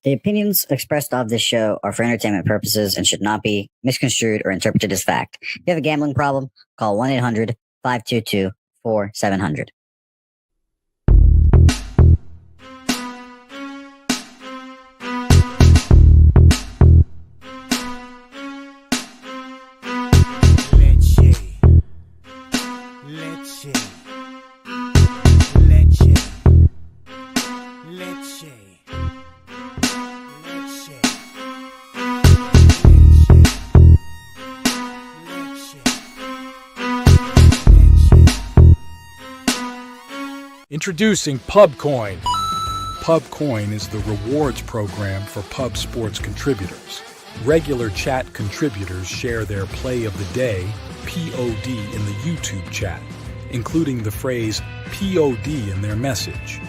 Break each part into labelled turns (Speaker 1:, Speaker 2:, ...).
Speaker 1: The opinions expressed of this show are for entertainment purposes and should not be misconstrued or interpreted as fact. If you have a gambling problem, call 1-800-522-4700.
Speaker 2: Introducing PubCoin. PubCoin is the rewards program for pub sports contributors. Regular chat contributors share their play of the day, POD, in the YouTube chat, including the phrase POD in their message.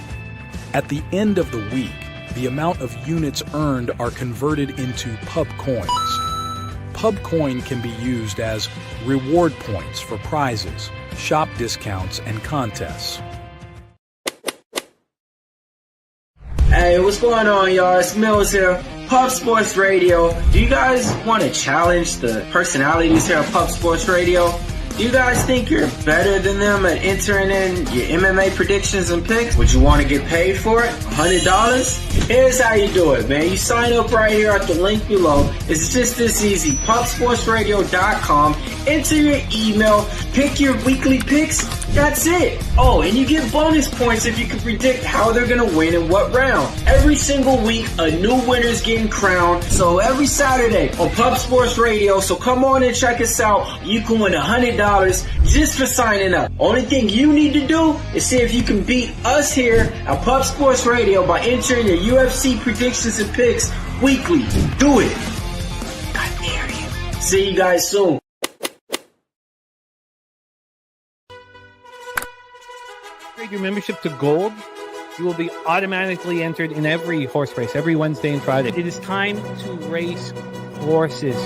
Speaker 2: At the end of the week, the amount of units earned are converted into PubCoins. PubCoin can be used as reward points for prizes, shop discounts, and contests.
Speaker 3: Hey, what's going on, y'all? It's Mills here, Pub Sports Radio. Do you guys want to challenge the personalities here at Pub Sports Radio? Do you guys think you're better than them at entering in your MMA predictions and picks? Would you want to get paid for it? $100? Here's how you do it, man. You sign up right here at the link below. It's just this easy. PubSportsRadio.com. Enter your email. Pick your weekly picks. That's it. Oh, and you get bonus points if you can predict how they're going to win in what round. Every single week, a new winner's getting crowned. So every Saturday on Pub Sports Radio. So come on and check us out. You can win $100 just for signing up. Only thing you need to do is see if you can beat us here at Pub Sports Radio by entering your UFC predictions and picks weekly. Do it. I dare you. See you guys soon.
Speaker 4: Upgrade your membership to Gold, you will be automatically entered in every horse race, every Wednesday and Friday. It is time to race horses.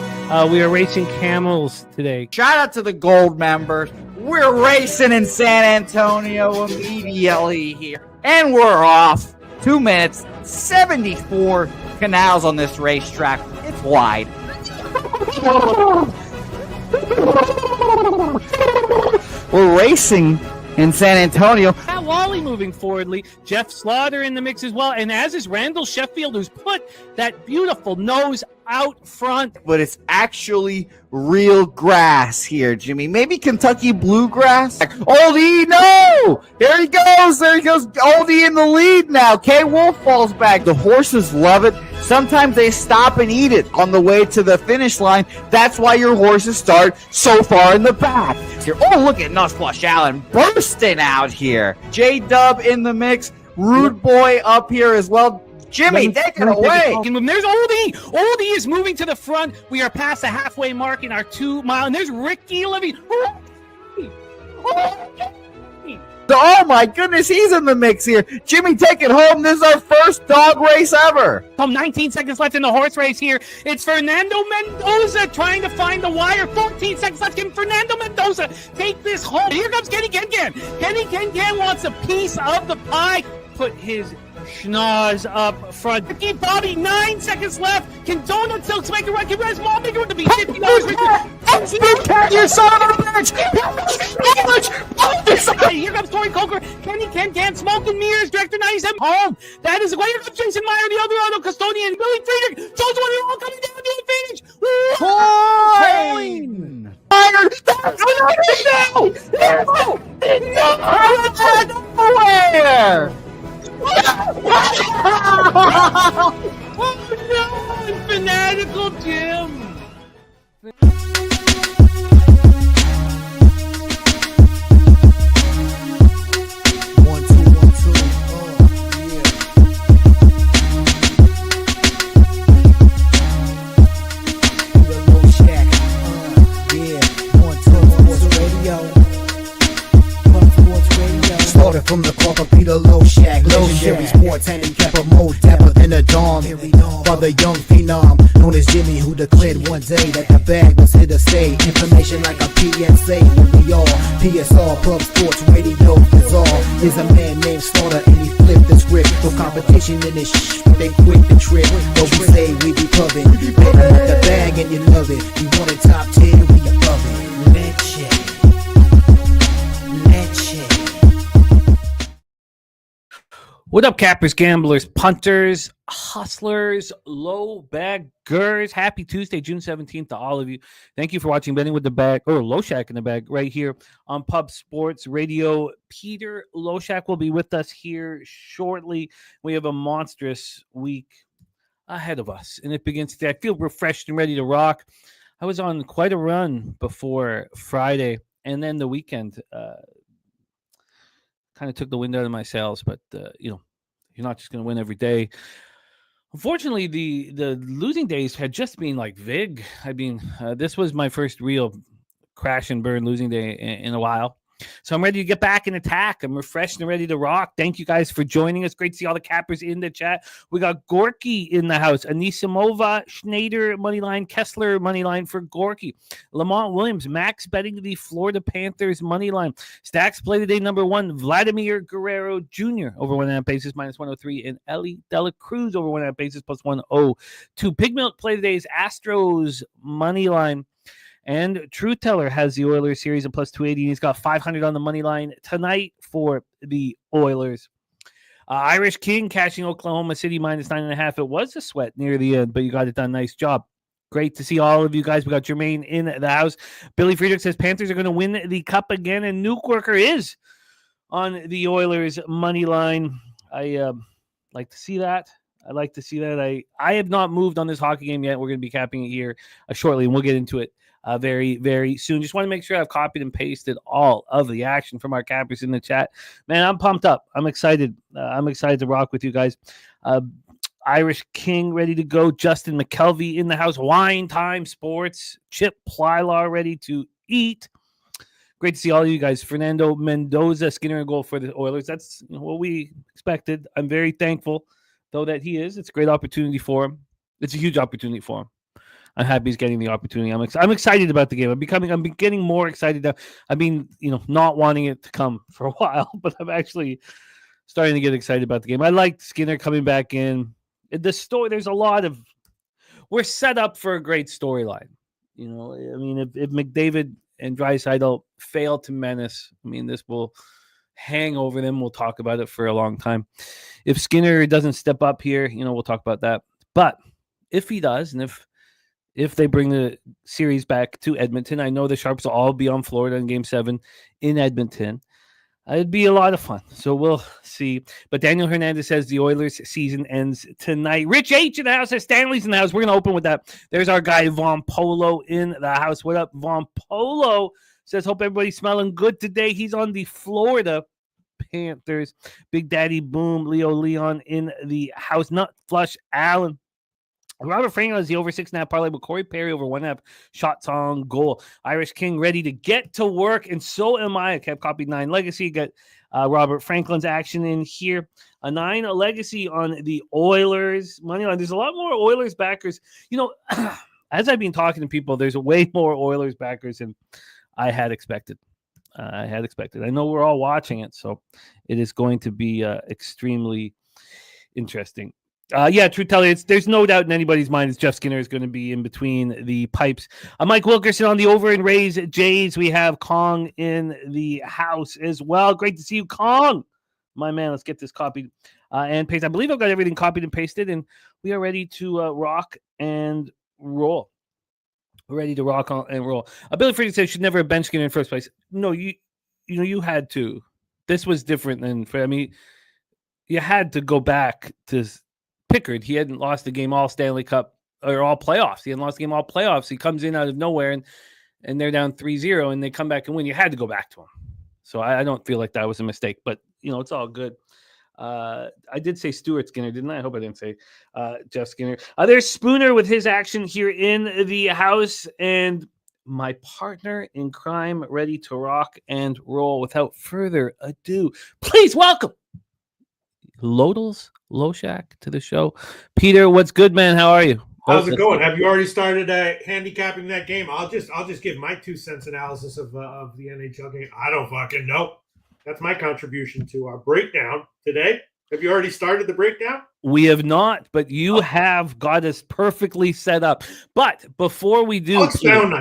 Speaker 4: We are racing camels today.
Speaker 5: Shout out to the Gold members. We're racing in San Antonio immediately here. And we're off. 2 minutes, 74 canals on this racetrack. It's wide. We're racing in San Antonio.
Speaker 4: Pat Wally moving forwardly. Jeff Slaughter in the mix as well. And as is Randall Sheffield, who's put that beautiful nose out front.
Speaker 5: But it's actually real grass here, Jimmy. Maybe Kentucky bluegrass. Oldie, no! There he goes. Oldie in the lead now. K. Wolf falls back. The horses love it. Sometimes they stop and eat it on the way to the finish line. That's why your horses start so far in the back. Here. Oh, look at Nussflush Allen bursting out here. J-Dub in the mix. Rude Boy up here as well. Jimmy, take it away.
Speaker 4: There's Oldie. Oldie is moving to the front. We are past the halfway mark in our 2 mile. And there's Ricky Levy.
Speaker 5: Oh my goodness, he's in the mix here. Jimmy, take it home. This is our first dog race ever.
Speaker 4: 19 seconds left in the horse race here. It's Fernando Mendoza trying to find the wire. 14 seconds left. Can Fernando Mendoza take this home? Here comes Kenny Kencan. Kenny Kencan wants a piece of the pie. Put his schnoz up front. Ricky Bobby, 9 seconds left. Can Donut Silks make a run? Can Res Mall make a run to be $50?
Speaker 5: You son of a bitch!
Speaker 4: Here comes Corey Coker. Kenny Kencan, Smoke and Mirrors, Director 97. Home. That is why here comes Jason Meyer, the Eldorado Custodian, Billy Friedrich. Jones one all coming down the finish.
Speaker 5: Coin! Nowhere!
Speaker 4: Oh no! Fanatical Jim!
Speaker 6: From the corporate Peter Loshak, Sherry Sports handicap a more dapper than a Dom. For the young phenom known as Jimmy, who declared one day that the bag was here to stay. Information like a PSA, we all PSR Pub Sports Radio is all. Is a man named Slaughter and he flipped the script. No competition in this but they quit the trip. Though we say we be pubbing, better with the bag and you love it. We want a top 10, we above it. Let's check.
Speaker 4: What up, cappers, gamblers, punters, hustlers, low baggers? Happy Tuesday, June 17th to all of you. Thank you for watching Betting with the Bag, or Loshak in the Bag, right here on Pub Sports Radio. Peter Loshak will be with us here shortly. We have a monstrous week ahead of us, and it begins today. I feel refreshed and ready to rock. I was on quite a run before Friday, and then the weekend kind of took the wind out of my sails, but you're not just going to win every day. Unfortunately, the losing days had just been like vig. I mean, this was my first real crash and burn losing day in a while. So I'm ready to get back and attack. I'm refreshed and ready to rock. Thank you guys for joining us. Great to see all the cappers in the chat. We got Gorky in the house. Anisimova, Schneider, moneyline. Kessler, moneyline for Gorky. Lamont Williams, Max betting the Florida Panthers moneyline. Stacks play today number 1. Vladimir Guerrero Jr. over 1.5 bases, minus 103. And Ellie Dela Cruz over 1.5 bases, plus 102. Pig Milk play today is Astros moneyline. And True Teller has the Oilers series at plus 280. And he's got 500 on the money line tonight for the Oilers. Irish King cashing Oklahoma City minus 9.5. It was a sweat near the end, but you got it done. Nice job. Great to see all of you guys. We got Jermaine in the house. Billy Friedrich says Panthers are going to win the cup again, and Nuke Worker is on the Oilers money line. I like to see that. I have not moved on this hockey game yet. We're going to be capping it here shortly, and we'll get into it very, very soon. Just want to make sure I've copied and pasted all of the action from our cappers in the chat. Man, I'm pumped up. I'm excited. I'm excited to rock with you guys. Irish King ready to go. Justin McKelvey in the house. Wine Time Sports. Chip Plylar ready to eat. Great to see all of you guys. Fernando Mendoza, Skinner and goal for the Oilers. That's what we expected. I'm very thankful, though, that he is. It's a great opportunity for him. It's a huge opportunity for him. I'm happy he's getting the opportunity. I'm excited about the game. I'm getting more excited. I've been, not wanting it to come for a while, but I'm actually starting to get excited about the game. I like Skinner coming back in. There's a lot of, we're set up for a great storyline. If McDavid and Draisaitl fail to menace, this will hang over them. We'll talk about it for a long time. If Skinner doesn't step up here, we'll talk about that. But if he does, and if they bring the series back to Edmonton, I know the Sharps will all be on Florida in Game 7 in Edmonton. It'd be a lot of fun. So we'll see. But Daniel Hernandez says the Oilers season ends tonight. Rich H in the house says Stanley's in the house. We're going to open with that. There's our guy, Von Polo, in the house. What up, Von Polo? Says, hope everybody's smelling good today. He's on the Florida Panthers. Big Daddy Boom, Leo Leon in the house. Nut Flush Allen. Robert Franklin has the over 6.5 parlay with Corey Perry over 1.5 shots on goal. Irish King ready to get to work, and so am I. I kept copied 9 legacy. Got Robert Franklin's action in here. A 9 legacy on the Oilers money line. There's a lot more Oilers backers. As I've been talking to people, there's way more Oilers backers than I had expected. I know we're all watching it, so it is going to be extremely interesting. True Teller, there's no doubt in anybody's mind that Jeff Skinner is going to be in between the pipes. Mike Wilkerson on the over and Rays Jays. We have Kong in the house as well. Great to see you, Kong. My man, let's get this copied and pasted. I believe I've got everything copied and pasted, and we are ready to rock and roll. We're ready to rock and roll. Billy Friedrich said should never have bench Skinner in first place. No, you had to. This was different than you had to go back to Pickard. He hadn't lost the game all Stanley Cup or all playoffs. He hadn't lost the game all playoffs. He comes in out of nowhere and they're down 3-0 and they come back and win. You had to go back to him. So I don't feel like that was a mistake, but it's all good. I did say Stuart Skinner, didn't I? I hope I didn't say Jeff Skinner. There's Spooner with his action here in the house, and my partner in crime ready to rock and roll. Without further ado, please welcome. Loshak to the show. Peter, what's good, man? How are you?
Speaker 7: How's it going? Have you already started handicapping that game? I'll just give my 2 cents analysis of the NHL game. I don't fucking know. That's my contribution to our breakdown today. Have you already started the breakdown?
Speaker 4: We have not, but you have got us perfectly set up. But before we do,
Speaker 7: I'll expound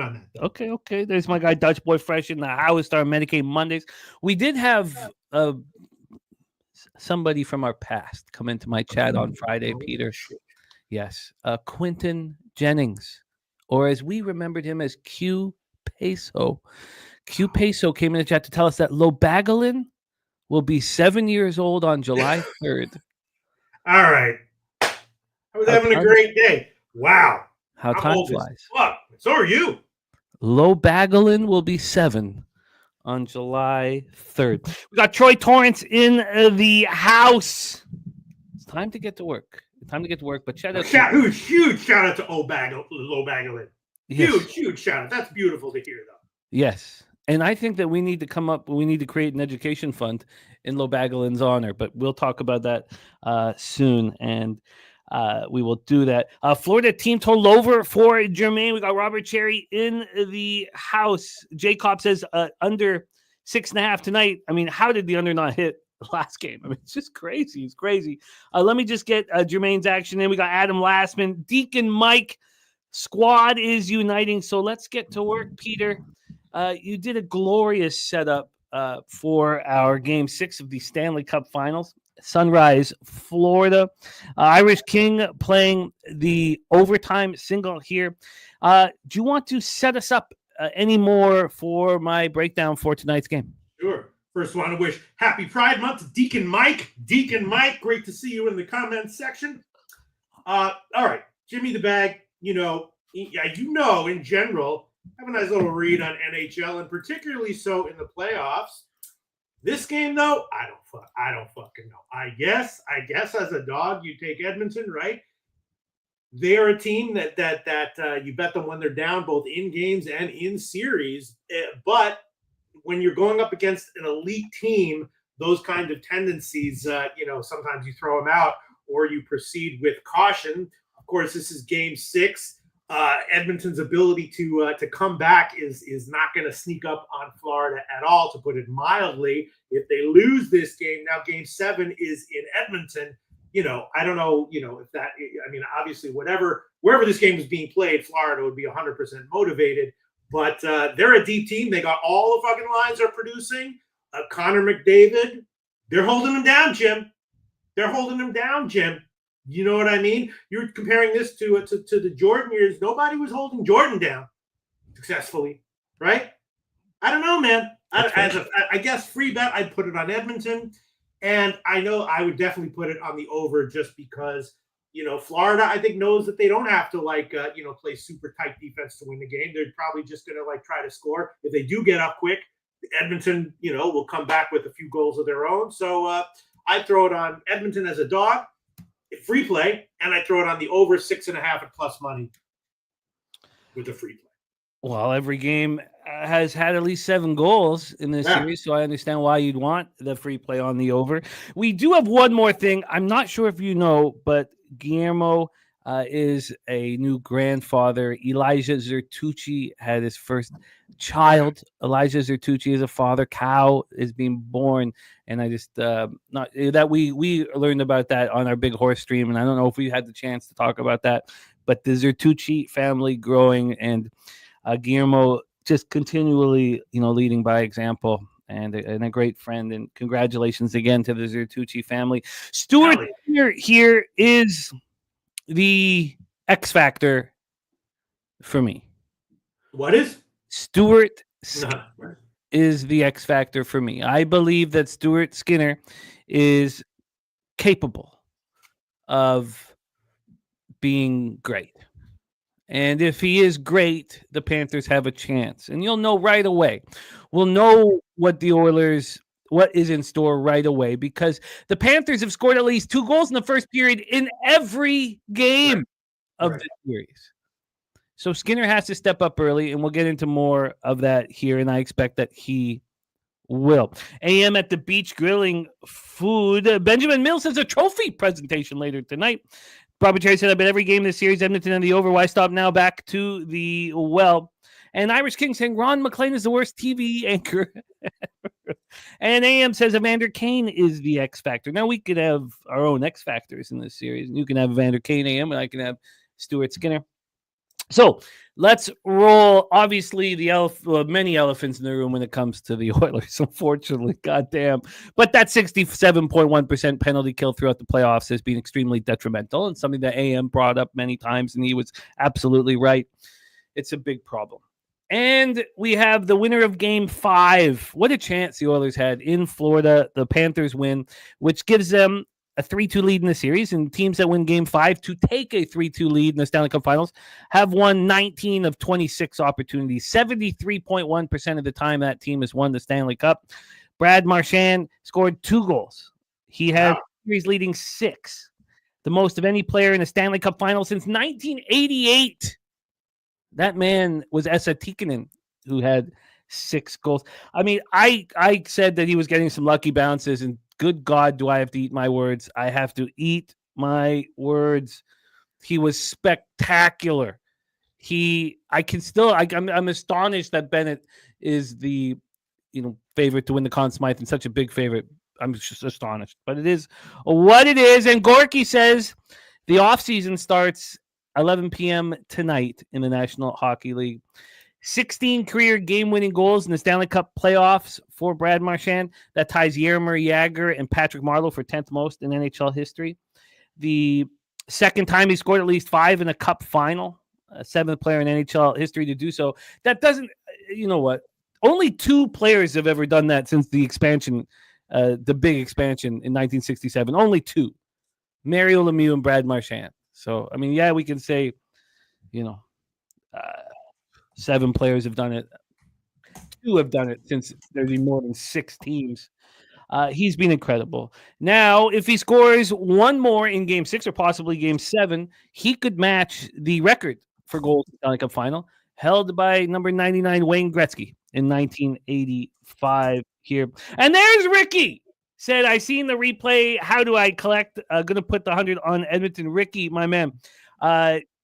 Speaker 7: on that.
Speaker 4: Okay. There's my guy Dutch Boy Fresh in the house. Our Medicaid Mondays. We did have somebody from our past come into my chat on Friday, Peter. Yes, Quentin Jennings, or as we remembered him as Q Peso. Q Peso came in the chat to tell us that Lobagalin will be 7 years old on July 3rd.
Speaker 7: All right. I was having a great day. Wow.
Speaker 4: How time flies.
Speaker 7: Fuck. So are you.
Speaker 4: Lobagalin will be 7 on July 3rd. We got Troy Torrance in the house. It's time to get to work. But shout out
Speaker 7: huge shout out to Lobagalin.
Speaker 4: Yes.
Speaker 7: Huge shout out. That's beautiful to hear, though.
Speaker 4: Yes. And I think that we need to create an education fund in Lobagalin's honor, but we'll talk about that soon. And we will do that. Florida team total over for Jermaine. We got Robert Cherry in the house. Jacob says under 6.5 tonight. I mean, how did the under not hit last game? I mean, it's just crazy. It's crazy. Let me just get Jermaine's action in. We got Adam Lastman, Deacon Mike. Squad is uniting. So let's get to work, Peter. You did a glorious setup for our Game 6 of the Stanley Cup Finals. Sunrise, Florida. Irish King playing the overtime single here. Do you want to set us up any more for my breakdown for tonight's game?
Speaker 7: Sure. First, want to wish Happy Pride Month to Deacon Mike. Deacon Mike, great to see you in the comments section. All right, Jimmy the Bag. In general, have a nice little read on NHL, and particularly so in the playoffs. This game, though, I don't fucking know. I guess as a dog, you take Edmonton, right? They are a team that you bet them when they're down, both in games and in series. But when you're going up against an elite team, those kind of tendencies, sometimes you throw them out or you proceed with caution. Of course, this is Game 6. Edmonton's ability to come back is not going to sneak up on Florida at all, to put it mildly. If they lose this game, now Game 7 is in Edmonton. I don't know, if that, obviously wherever this game is being played, Florida would be 100% motivated, but they're a deep team. They got all the fucking lines are producing. Connor McDavid, they're holding him down, Jim. You know what I mean? You're comparing this to the Jordan years. Nobody was holding Jordan down successfully, right? I don't know, man. I guess free bet, I'd put it on Edmonton. And I know I would definitely put it on the over just because, Florida, I think, knows that they don't have to, play super tight defense to win the game. They're probably just going to, try to score. If they do get up quick, Edmonton, will come back with a few goals of their own. So I throw it on Edmonton as a dog. Free play, and I throw it on the over 6.5 at plus money with the free play.
Speaker 4: Well, every game has had at least 7 goals in this series, so I understand why you'd want the free play on the over. We do have one more thing. I'm not sure if you know, but Guillermo is a new grandfather. Elijah Zertucci had his first child. Elijah Zertucci is a father. Cow is being born. And I just not that we learned about that on our Big Horse stream, and I don't know if we had the chance to talk about that. But the Zertucci family growing, and Guillermo just continually, leading by example, and a great friend. And congratulations again to the Zertucci family. Stuart here is the X factor for me.
Speaker 7: What is
Speaker 4: Stuart? Is the X factor for me. I believe that Stuart Skinner is capable of being great. And if he is great, the Panthers have a chance. And you'll know right away. We'll know what is in store right away, because the Panthers have scored at least 2 goals in the first period in every game of the series. So Skinner has to step up early, and we'll get into more of that here, and I expect that he will. AM at the beach grilling food. Benjamin Mills has a trophy presentation later tonight. Bobby Cherry said, I bet every game in the series, Edmonton and the over. Why stop now? Back to the well. And Irish King saying Ron McLean is the worst TV anchor. And AM says Evander Kane is the X Factor. Now we could have our own X Factors in this series. You can have Evander Kane, AM, and I can have Stuart Skinner. So let's roll. Obviously, many elephants in the room when it comes to the Oilers, unfortunately. Goddamn. But that 67.1% penalty kill throughout the playoffs has been extremely detrimental and something that AM brought up many times, and he was absolutely right. It's a big problem. And we have the winner of Game 5. What a chance the Oilers had in Florida. The Panthers win, which gives them a 3-2 lead in the series, and teams that win Game 5 to take a 3-2 lead in the Stanley Cup Finals have won 19 of 26 opportunities. 73.1% of the time that team has won the Stanley Cup. Brad Marchand scored 2 goals. He had series leading 6, the most of any player in the Stanley Cup Final since 1988. That man was Esa Tikkanen, who had 6 goals. I mean, I said that he was getting some lucky bounces, and good God, do I have to eat my words? I have to eat my words. He was spectacular. I'm astonished that Bennett is the favorite to win the Conn Smythe and such a big favorite. I'm just astonished. But it is what it is. And Gorky says the offseason starts 11 p.m. tonight in the National Hockey League. 16 career game-winning goals in the Stanley Cup playoffs for Brad Marchand. That ties Jaromir Jagr and Patrick Marleau for 10th most in NHL history. The second time he scored at least 5 in a Cup final. 7th player in NHL history to do so. That doesn't, only 2 players have ever done that since the expansion, the big expansion in 1967. Only 2. Mario Lemieux and Brad Marchand. So, I mean, yeah, we can say, 7 players have done it. 2 have done it since there's been more than 6 teams. He's been incredible. Now, if he scores 1 more in Game 6 or possibly Game 7, he could match the record for goals in the Stanley Cup Final, held by number 99 Wayne Gretzky in 1985 here. And there's Ricky. Said, I seen the replay. How do I collect? Going to put the 100 on Edmonton. Ricky, my man.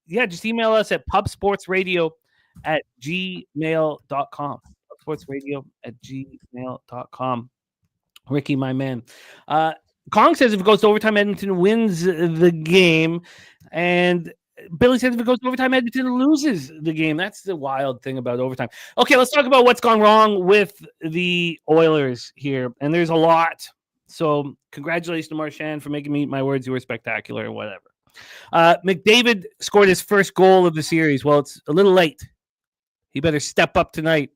Speaker 4: Just email us at pubsportsradio@gmail.com. Pubsportsradio@gmail.com. Ricky, my man. Kong says if it goes to overtime, Edmonton wins the game. And Billy says if it goes to overtime, Edmonton loses the game. That's the wild thing about overtime. Okay, let's talk about what's gone wrong with the Oilers here. And there's a lot. So congratulations to Marchand for making me eat my words. You were spectacular and whatever. McDavid scored his first goal of the series. Well, it's a little late. He better step up tonight.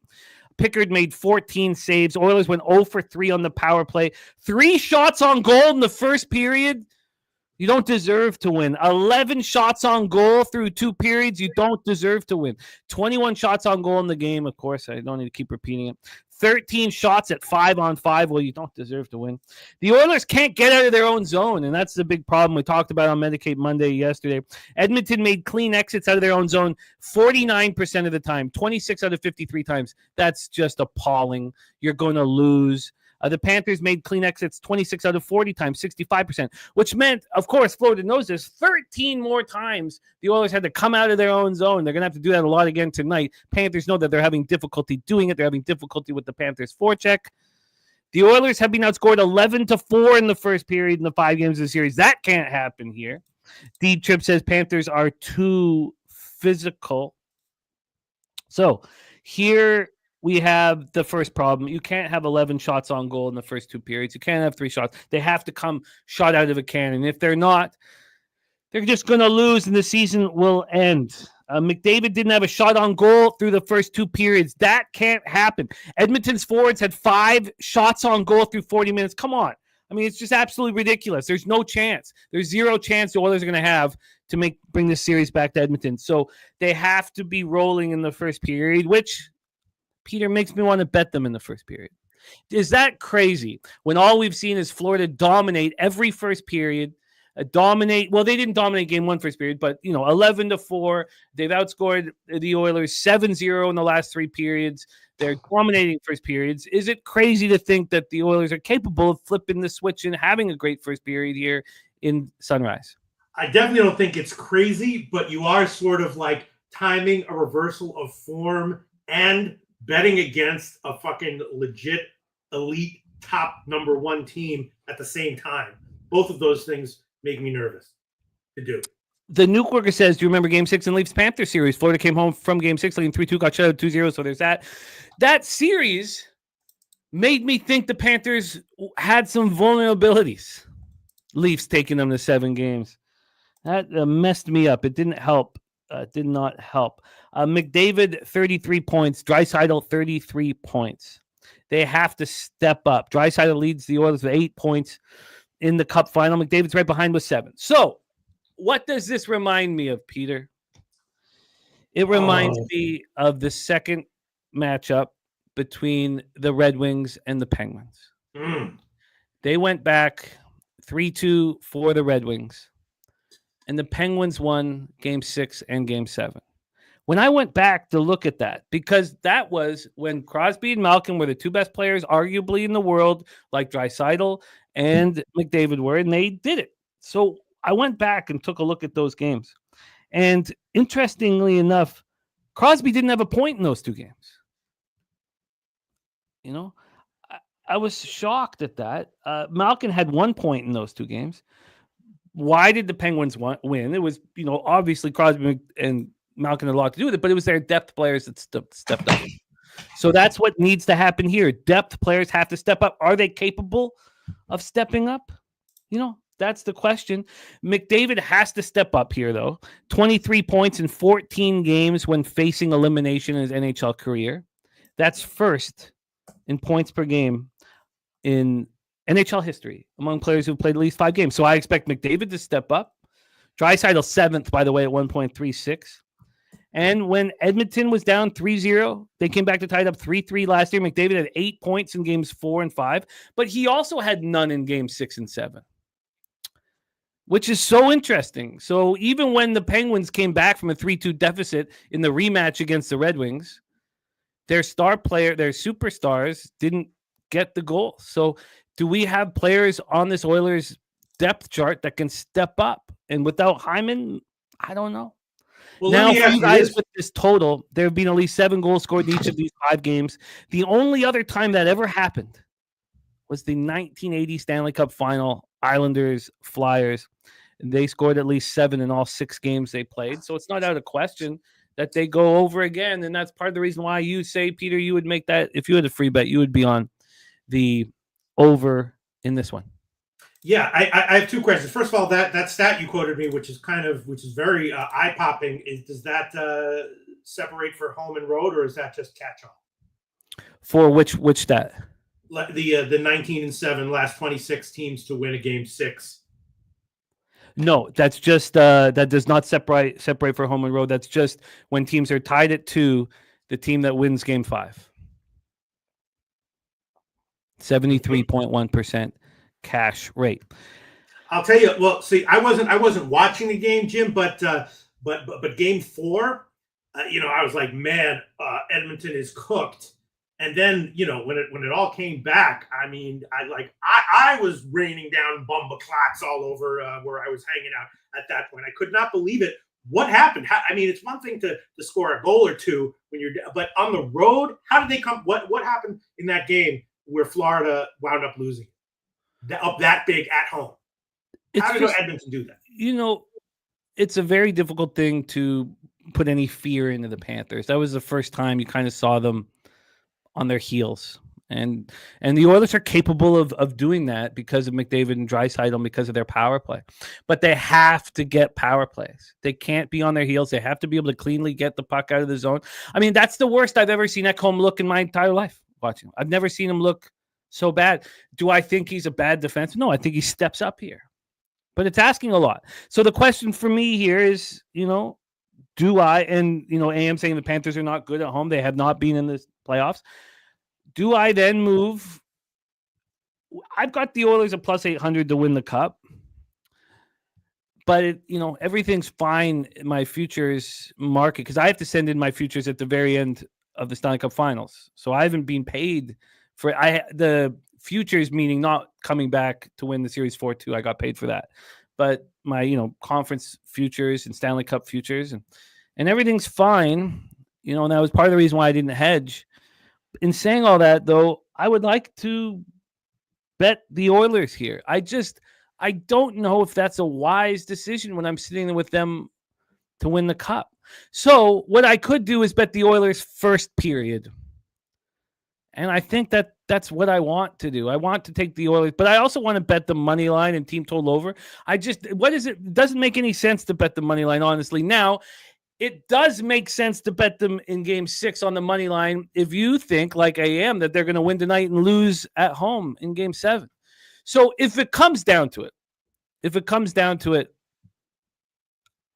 Speaker 4: Pickard made 14 saves. Oilers went 0 for 3 on the power play. 3 shots on goal in the first period. You don't deserve to win. 11 shots on goal through 2 periods. You don't deserve to win. 21 shots on goal in the game. Of course, I don't need to keep repeating it. 13 shots at 5-on-5. Well, you don't deserve to win. The Oilers can't get out of their own zone, and that's the big problem we talked about on Medicate Monday yesterday. Edmonton made clean exits out of their own zone 49% of the time, 26 out of 53 times. That's just appalling. You're going to lose. The Panthers made clean exits 26 out of 40 times, 65%, which meant, of course, Florida knows this, 13 more times the Oilers had to come out of their own zone. They're going to have to do that a lot again tonight. Panthers know that they're having difficulty doing it. They're having difficulty with the Panthers' forecheck. The Oilers have been outscored 11-4 in the first period in the 5 games of the series. That can't happen here. D-Trip says Panthers are too physical. So here we have the first problem. You can't have 11 shots on goal in the first 2 periods. You can't have 3 shots. They have to come shot out of a cannon. If they're not, they're just going to lose and the season will end. McDavid didn't have a shot on goal through the first 2 periods. That can't happen. Edmonton's forwards had 5 shots on goal through 40 minutes. Come on. I mean, it's just absolutely ridiculous. There's no chance. There's 0 chance the Oilers are going to have to bring this series back to Edmonton. So they have to be rolling in the first period, which Peter makes me want to bet them in the first period. Is that crazy? When all we've seen is Florida dominate every first period, dominate. Well, they didn't dominate game one first period, but 11-4. They've outscored the Oilers 7-0 in the last 3 periods. They're dominating first periods. Is it crazy to think that the Oilers are capable of flipping the switch and having a great first period here in Sunrise?
Speaker 7: I definitely don't think it's crazy, but you are sort of like timing a reversal of form and betting against a fucking legit elite top number 1 team at the same time. Both of those things make me nervous to do.
Speaker 4: The Nuke Worker says, do you remember Game 6 in Leafs Panthers series? Florida came home from Game 6 leading 3-2, got shut out 2-0, so there's that. That series made me think the Panthers had some vulnerabilities. Leafs taking them to 7 games. That messed me up. It didn't help. Did not help. McDavid, 33 points. Draisaitl, 33 points. They have to step up. Draisaitl leads the Oilers with 8 points in the Cup Final. McDavid's right behind with 7. So, what does this remind me of, Peter? It reminds me of the second matchup between the Red Wings and the Penguins. They went back 3-2 for the Red Wings, and the Penguins won Game 6 and Game 7. When I went back to look at that, because that was when Crosby and Malkin were the 2 best players arguably in the world, like Draisaitl and McDavid were, and they did it. So I went back and took a look at those games. And interestingly enough, Crosby didn't have a point in those 2 games. I was shocked at that. Malkin had 1 point in those 2 games. Why did the Penguins win? It was, obviously Crosby and Malkin had a lot to do with it, but it was their depth players that stepped up. So that's what needs to happen here. Depth players have to step up. Are they capable of stepping up? That's the question. McDavid has to step up here, though. 23 points in 14 games when facing elimination in his NHL career. That's first in points per game in NHL history among players who've played at least 5 games. So I expect McDavid to step up. Draisaitl 7th, by the way, at 1.36. And when Edmonton was down 3-0, they came back to tie it up 3-3 last year. McDavid had 8 points in games 4 and 5, but he also had none in games 6 and 7, which is so interesting. So even when the Penguins came back from a 3-2 deficit in the rematch against the Red Wings, their star player, their superstars didn't get the goal. So do we have players on this Oilers depth chart that can step up? And without Hyman, I don't know. Well, now, for you guys with this total, there have been at least 7 goals scored in each of these 5 games. The only other time that ever happened was the 1980 Stanley Cup Final, Islanders, Flyers. And they scored at least 7 in all 6 games they played. So it's not out of question that they go over again. And that's part of the reason why you say, Peter, you would make that, if you had a free bet, you would be on the over in this one.
Speaker 7: Yeah, I have 2 questions. First of all, that stat you quoted me, which is very eye popping. Does that separate for home and road, or is that just catch all?
Speaker 4: For which stat?
Speaker 7: The 19-7 last 26 teams to win a game 6.
Speaker 4: No, that's just that does not separate for home and road. That's just when teams are tied at 2, the team that wins game 5. 73.1% cash rate.
Speaker 7: I'll tell you. Well, see, I wasn't watching the game, Jim, but game 4, I was like, man, Edmonton is cooked. And then, when it all came back, I mean, I was raining down bumba clats all over where I was hanging out at that point. I could not believe it. What happened? I mean, it's one thing to score a goal or 2 when you're, but on the road, how did they come? What happened in that game where Florida wound up losing up that big at home? How did Edmonton do that?
Speaker 4: It's a very difficult thing to put any fear into the Panthers. That was the first time you kind of saw them on their heels. And the Oilers are capable of doing that because of McDavid and Draisaitl and because of their power play. But they have to get power plays. They can't be on their heels. They have to be able to cleanly get the puck out of the zone. I mean, that's the worst I've ever seen Ekholm look in my entire life watching him. I've never seen him look so bad. Do I think he's a bad defenseman? No, I think he steps up here. But it's asking a lot. So the question for me here is, do I, and, AM saying the Panthers are not good at home. They have not been in the playoffs. Do I then move? I've got the Oilers at plus 800 to win the cup. But everything's fine in my futures market because I have to send in my futures at the very end of the Stanley Cup Finals. So I haven't been paid for the futures, meaning not coming back to win the series 4-2. I got paid for that. But my conference futures and Stanley Cup futures and everything's fine. And that was part of the reason why I didn't hedge. In saying all that, though, I would like to bet the Oilers here. I don't know if that's a wise decision when I'm sitting there with them to win the cup. So what I could do is bet the Oilers first period. And I think that's what I want to do. I want to take the Oilers, but I also want to bet the money line and team total over. It doesn't make any sense to bet the money line, honestly. Now, it does make sense to bet them in game 6 on the money line if you think, like I am, that they're going to win tonight and lose at home in game 7. So if it comes down to it,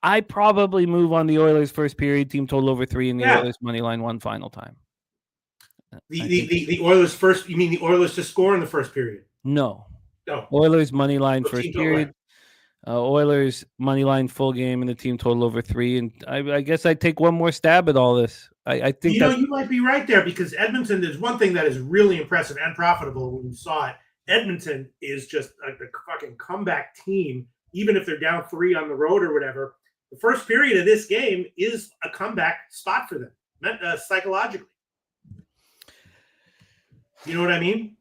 Speaker 4: I probably move on the Oilers first period, team total over 3, and the Oilers money line one final time.
Speaker 7: The Oilers first. You mean the Oilers to score in the first period?
Speaker 4: No.
Speaker 7: No.
Speaker 4: Oilers money line first period. Oilers money line full game and the team total over 3. And I guess I'd take one more stab at all this. I think
Speaker 7: you might be right there because Edmonton. There's one thing that is really impressive and profitable when you saw it. Edmonton is just a fucking comeback team, even if they're down 3 on the road or whatever. The first period of this game is a comeback spot for them, psychologically. You know what I mean?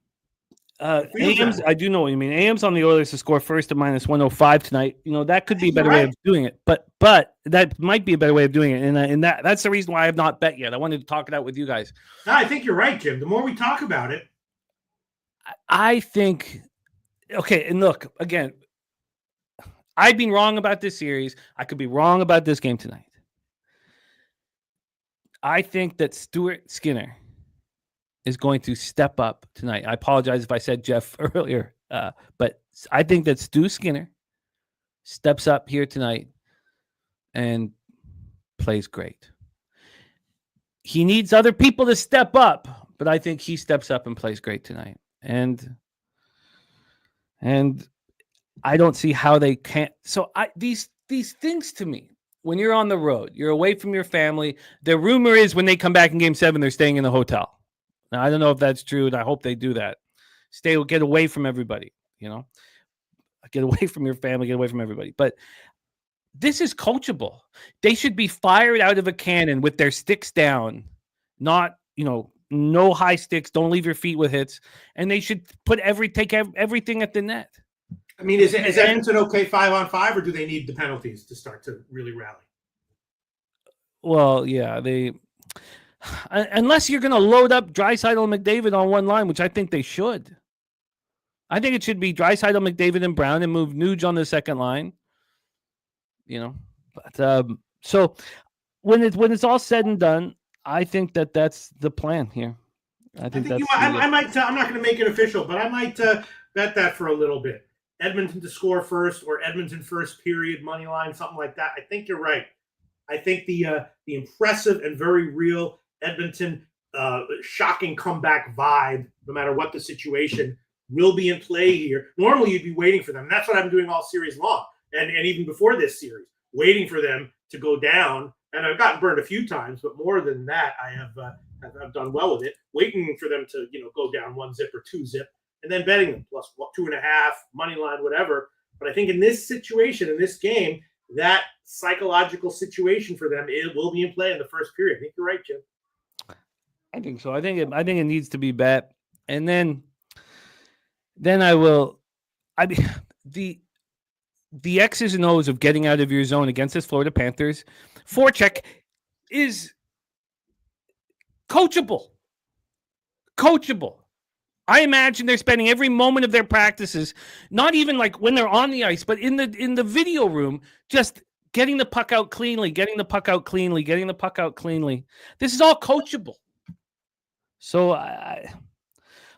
Speaker 4: Ames, I do know what you mean. Ames on the Oilers to score first at -105 tonight. That could be a better way of doing it, but that might be a better way of doing it. And that's the reason why I have not bet yet. I wanted to talk it out with you guys.
Speaker 7: No, I think you're right, Jim. The more we talk about it,
Speaker 4: I think. Okay, and look again. I've been wrong about this series. I could be wrong about this game tonight. I think that Stuart Skinner is going to step up tonight. I apologize if I said Jeff earlier, but I think that Stu Skinner steps up here tonight and plays great. He needs other people to step up, but I think he steps up and plays great tonight. And I don't see how they can't. So these things to me, when you're on the road, you're away from your family. The rumor is when they come back in game 7, they're staying in the hotel. Now, I don't know if that's true, and I hope they do that. Get away from everybody, Get away from your family, get away from everybody. But this is coachable. They should be fired out of a cannon with their sticks down, not, no high sticks, don't leave your feet with hits, and they should take everything at the net.
Speaker 7: I mean, is Edmonton okay 5-on-5, or do they need the penalties to start to really rally?
Speaker 4: Well, yeah, unless you're going to load up Draisaitl and McDavid on one line, which I think they should. I think it should be Draisaitl, McDavid, and Brown, and move Nuge on the second line. But so when it's all said and done, I think that's the plan here. I think that's.
Speaker 7: I might. I'm not going to make it official, but I might bet that for a little bit. Edmonton to score first, or Edmonton first period money line, something like that. I think you're right. I think the impressive and very real Edmonton shocking comeback vibe, no matter what the situation, will be in play here. Normally, you'd be waiting for them. That's what I'm doing all series long, and even before this series, waiting for them to go down. And I've gotten burned a few times, but more than that, I've done well with it. Waiting for them to go down 1-zip or 2-zip, and then betting them plus 2.5 money line, whatever. But I think in this situation, in this game, that psychological situation for them, it will be in play in the first period. I think you're right, Jim.
Speaker 4: I think so. I think it needs to be bet, and then I will. I mean, the X's and O's of getting out of your zone against this Florida Panthers forecheck is coachable. I imagine they're spending every moment of their practices, not even like when they're on the ice, but in the video room, just getting the puck out cleanly. This is all coachable. So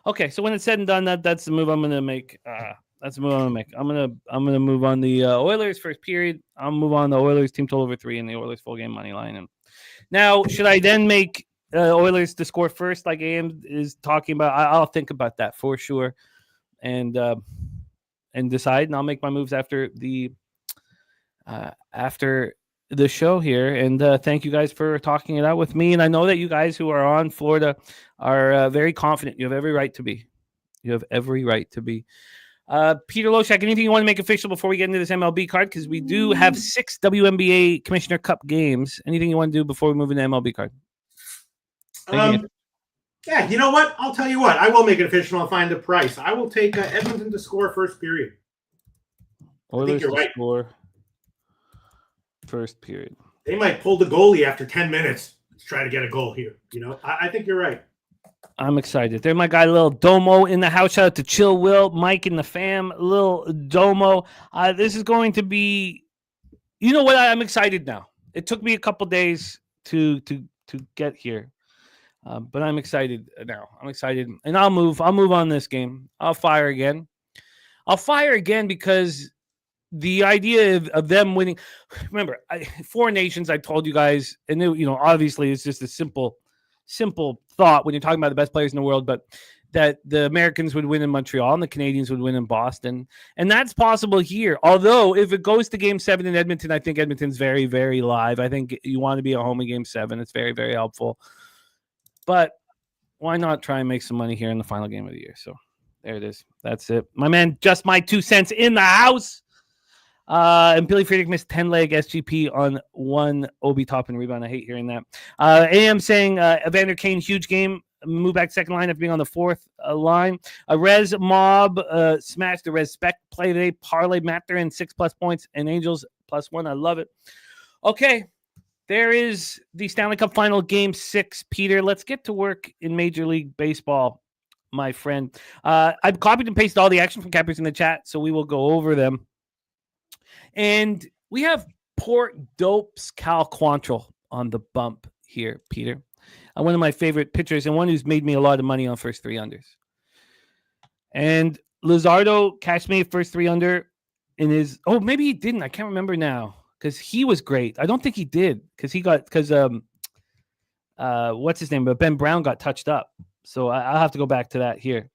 Speaker 4: okay. So when it's said and done, that's the move I'm going to make. I'm gonna move on the Oilers first period. I'll move on the Oilers team total over 3 and the Oilers full game money line. And now, should I then make Oilers to score first, like AM is talking about? I'll think about that for sure, and decide. And I'll make my moves after the after the show here. And thank you guys for talking it out with me. And I know that you guys who are on Florida are very confident. You have every right to be. You have every right to be. Peter Loshak, anything you want to make official before we get into this MLB card? Because we do have 6 WNBA Commissioner Cup games. Anything you want to do before we move into MLB card?
Speaker 7: Yeah, you know what? I'll tell you what. I will make it official. I'll find the price. I will take Edmonton to score first period. I think you're right.
Speaker 4: Score first period.
Speaker 7: They might pull the goalie after 10 minutes. Let's try to get a goal here. I think you're right.
Speaker 4: I'm excited. There's my guy, Lil Domo, in the house. Shout out to Chill Will, Mike and the fam, Lil Domo. This is going to be, you know what? I'm excited now. It took me a couple days to get here, but I'm excited now. I'm excited, and I'll move on this game. I'll fire again. Because the idea of them winning. Remember, 4 nations. I told you guys, and obviously it's just a simple thought when you're talking about the best players in the world, but that the Americans would win in Montreal and the Canadians would win in Boston. And that's possible here. Although if it goes to game 7 in Edmonton, I think Edmonton's very, very live. I think you want to be at home in game 7. It's very, very helpful. But why not try and make some money here in the final game of the year? So there it is. That's it. My man, just my 2 cents in the house. And Billy Friedrich missed 10-leg SGP on 1 Obi top and rebound. I hate hearing that. AM saying Evander Kane, huge game. Move back second line after being on the 4th line. Res Mob smashed the Respect play today. Parlay Matt there in 6+ points and Angels +1. I love it. Okay, there is the Stanley Cup Final Game 6. Peter, let's get to work in Major League Baseball, my friend. I've copied and pasted all the action from Cappers in the chat, so we will go over them. And we have Port Dopes Cal Quantrill on the bump here, Peter. One of my favorite pitchers and one who's made me a lot of money on first 3 unders. And Luzardo cashed me first 3 under in his. Oh, maybe he didn't. I can't remember now because he was great. I don't think he did because what's his name? But Ben Brown got touched up. So I'll have to go back to that here.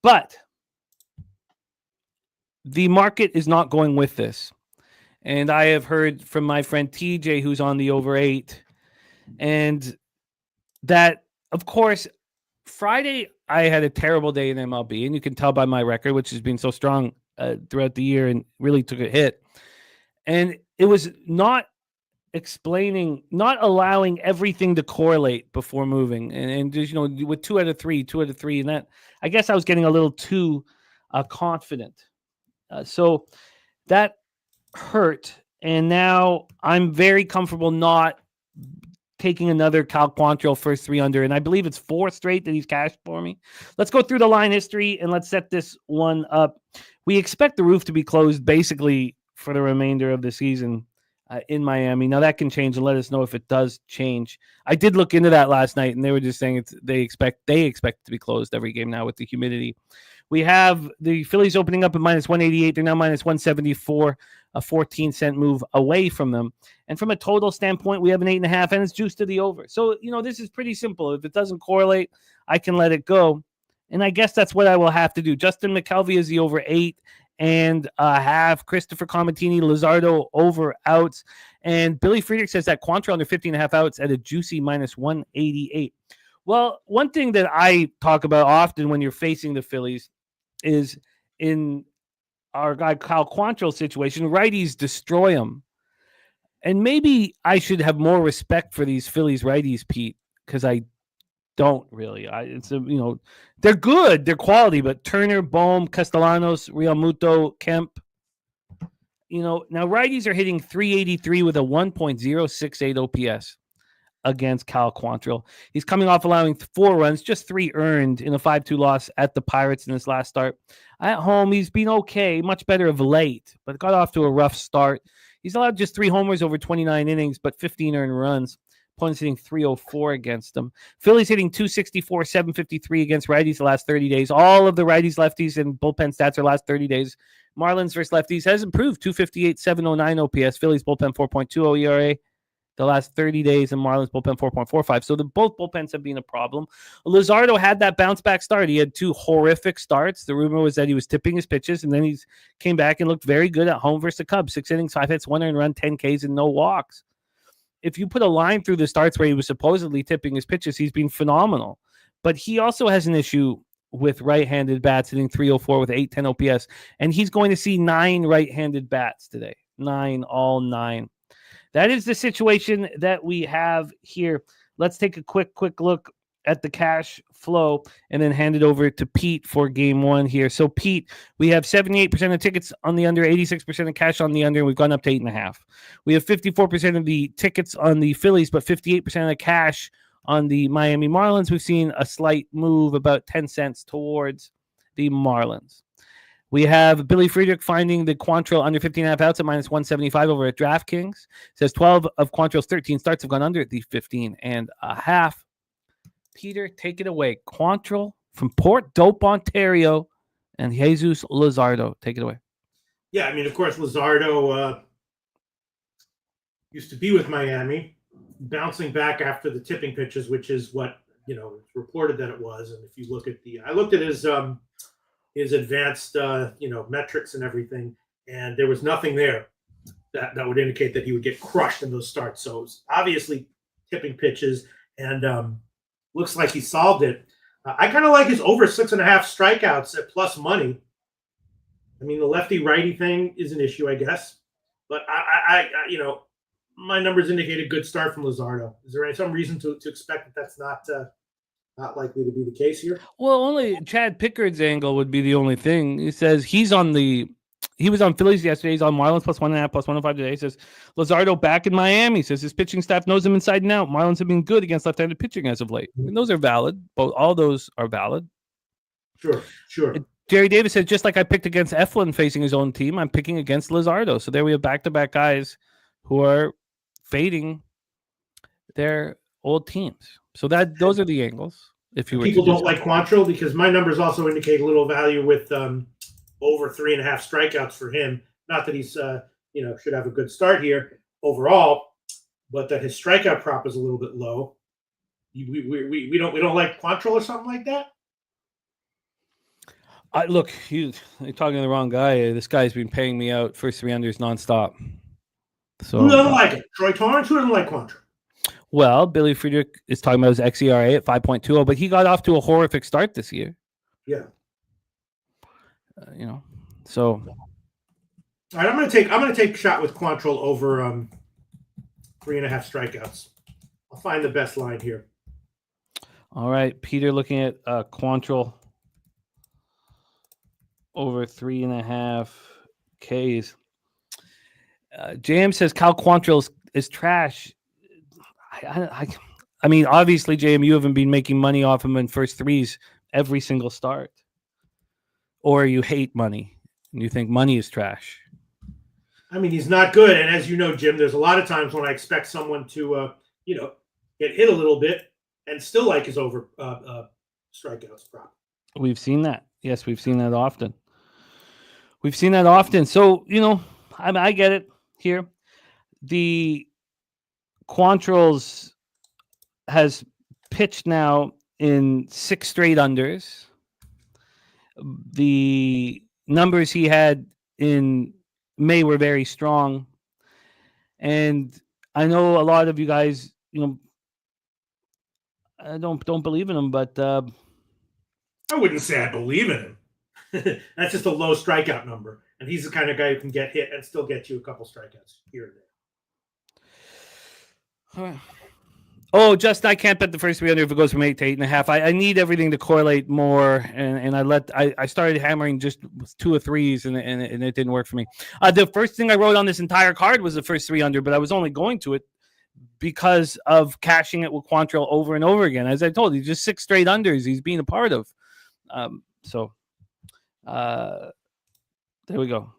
Speaker 4: But the market is not going with this. And I have heard from my friend TJ, who's on the over 8, and that, of course, Friday I had a terrible day in MLB, and you can tell by my record, which has been so strong throughout the year and really took a hit. And it was not allowing everything to correlate before moving. And just, with 2 out of 3, and that, I guess I was getting a little too confident. So that hurt, and now I'm very comfortable not taking another Cal Quantrill first 3 under, and I believe it's 4 straight that he's cashed for me. Let's go through the line history and let's set this one up. We expect the roof to be closed basically for the remainder of the season in Miami. Now that can change, and let us know if it does change. I did look into that last night, and they were just saying they expect it to be closed every game now with the humidity. We have the Phillies opening up at -188. They're now -174, a 14-cent move away from them. And from a total standpoint, we have an 8.5, and it's juiced to the over. So, this is pretty simple. If it doesn't correlate, I can let it go. And I guess that's what I will have to do. Justin McKelvey is the over 8, and have Christopher Comatini, Luzardo over outs. And Billy Friedrich says that Quantrill under 15.5 outs at a juicy -188. Well, one thing that I talk about often when you're facing the Phillies is in our guy Kyle Quantrill's situation, righties destroy him. And maybe I should have more respect for these Phillies righties, Pete, because I don't really. They're good, they're quality, but Turner, Bohm, Castellanos, Real Muto, Kemp. Now righties are hitting .383 with a 1.068 OPS. Against Cal Quantrill. He's coming off allowing 4 runs, just 3 earned in a 5-2 loss at the Pirates in his last start. At home, he's been okay, much better of late, but got off to a rough start. He's allowed just 3 homers over 29 innings, but 15 earned runs. Opponents hitting .304 against him. Phillies hitting .264, .753 against righties the last 30 days. All of the righties, lefties, and bullpen stats are last 30 days. Marlins versus lefties has improved. .258, .709 OPS. Phillies bullpen 4.20 ERA. the last 30 days, and Marlins bullpen 4.45. So both bullpens have been a problem. Luzardo had that bounce back start. He had 2 horrific starts. The rumor was that he was tipping his pitches, and then he came back and looked very good at home versus the Cubs. 6 innings, 5 hits, 1 earned run, 10 Ks, and no walks. If you put a line through the starts where he was supposedly tipping his pitches, he's been phenomenal. But he also has an issue with right-handed bats, hitting 304 with 810 OPS, and he's going to see 9 right-handed bats today. 9, all 9. That is the situation that we have here. Let's take a quick look at the cash flow and then hand it over to Pete for game 1 here. So, Pete, we have 78% of tickets on the under, 86% of cash on the under, and we've gone up to 8.5. We have 54% of the tickets on the Phillies, but 58% of the cash on the Miami Marlins. We've seen a slight move, about 10 cents towards the Marlins. We have Billy Friedrich finding the Quantrill under 15.5 outs at minus 175 over at DraftKings. It says 12 of Quantrill's 13 starts have gone under the 15.5. Peter, take it away. Quantrill from Port Dope, Ontario, and Jesus Luzardo. Take it away.
Speaker 7: Yeah, I mean, of course, Luzardo used to be with Miami, bouncing back after the tipping pitches, which is what, it's reported that it was. And if you look at I looked at his advanced, metrics and everything, and there was nothing there that would indicate that he would get crushed in those starts. So it was obviously tipping pitches, and looks like he solved it. I kind of like his over 6.5 strikeouts at plus money. I mean, the lefty-righty thing is an issue, I guess, but I my numbers indicate a good start from Luzardo. Is there some reason to expect that that's not likely to be the case here?
Speaker 4: Well, only Chad Pickard's angle would be the only thing. He says he was on Phillies yesterday. He's on Marlins plus 1.5, plus 105 today. He says Luzardo back in Miami. He says his pitching staff knows him inside and out. Marlins have been good against left-handed pitching as of late. And those are valid. All those are valid.
Speaker 7: Sure.
Speaker 4: Jerry Davis said, just like I picked against Eflin facing his own team, I'm picking against Luzardo. So there we have back-to-back guys who are fading their old teams. So those are the angles. If you
Speaker 7: people don't like Quantrill, because my numbers also indicate a little value with over 3.5 strikeouts for him. Not that he's should have a good start here overall, but that his strikeout prop is a little bit low. We don't like Quantrill or something like that.
Speaker 4: Look, you're talking to the wrong guy. This guy's been paying me out first 3 unders nonstop. So
Speaker 7: who doesn't like it? Troy Torrance? Who doesn't like Quantrill?
Speaker 4: Well, Billy Friedrich is talking about his xERA at 5.20, but he got off to a horrific start this year.
Speaker 7: Yeah.
Speaker 4: So.
Speaker 7: All right, I'm gonna take a shot with Quantrill over 3.5 strikeouts. I'll find the best line here.
Speaker 4: All right, Peter looking at Quantrill over 3.5 Ks. JM says Cal Quantrill is trash. I mean, obviously, JM, you haven't been making money off him in first threes every single start. Or you hate money and you think money is trash.
Speaker 7: I mean, he's not good. And as you know, Jim, there's a lot of times when I expect someone to, get hit a little bit and still like his over strikeouts prop.
Speaker 4: We've seen that. Yes, we've seen that often. So, I get it here. The Quantrill's has pitched now in 6 straight unders. The numbers he had in May were very strong. And I know a lot of you guys, I don't believe in him, but
Speaker 7: I wouldn't say I believe in him. That's just a low strikeout number. And he's the kind of guy who can get hit and still get you a couple strikeouts here and there.
Speaker 4: Oh, just I can't bet the first 300 if it goes from 8 to 8.5. I need everything to correlate more, and I started hammering just 2 or 3s, and it didn't work for me. The first thing I wrote on this entire card was the first 300, but I was only going to it because of cashing it with Quantrill over and over again. As I told you, just 6 straight unders he's been a part of. There we go.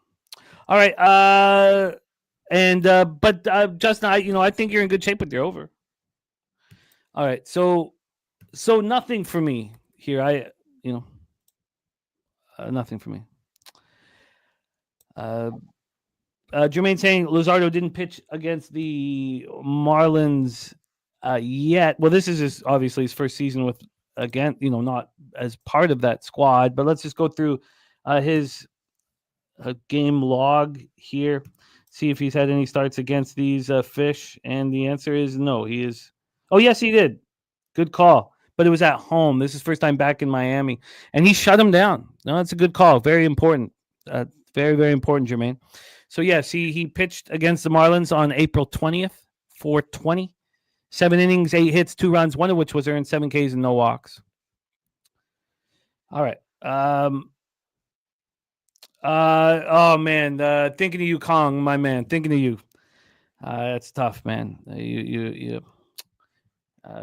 Speaker 4: All right. But Justin, I think you're in good shape with your over. All right. So nothing for me here. Nothing for me. Jermaine saying Luzardo didn't pitch against the Marlins yet. Well, this is obviously his first season with, again, not as part of that squad. But let's just go through his game log here, see if he's had any starts against these fish. And the answer is no. He is. Oh, yes, he did. Good call. But it was at home. This is first time back in Miami. And he shut him down. No, that's a good call. Very important. Very, very important, Jermaine. So, yes, he pitched against the Marlins on April 20th, 420. 7 innings, 8 hits, 2 runs, one of which was earned, 7 Ks and no walks. All right. Oh, man. Thinking of you, Kong, my man. Thinking of you. That's tough, man. You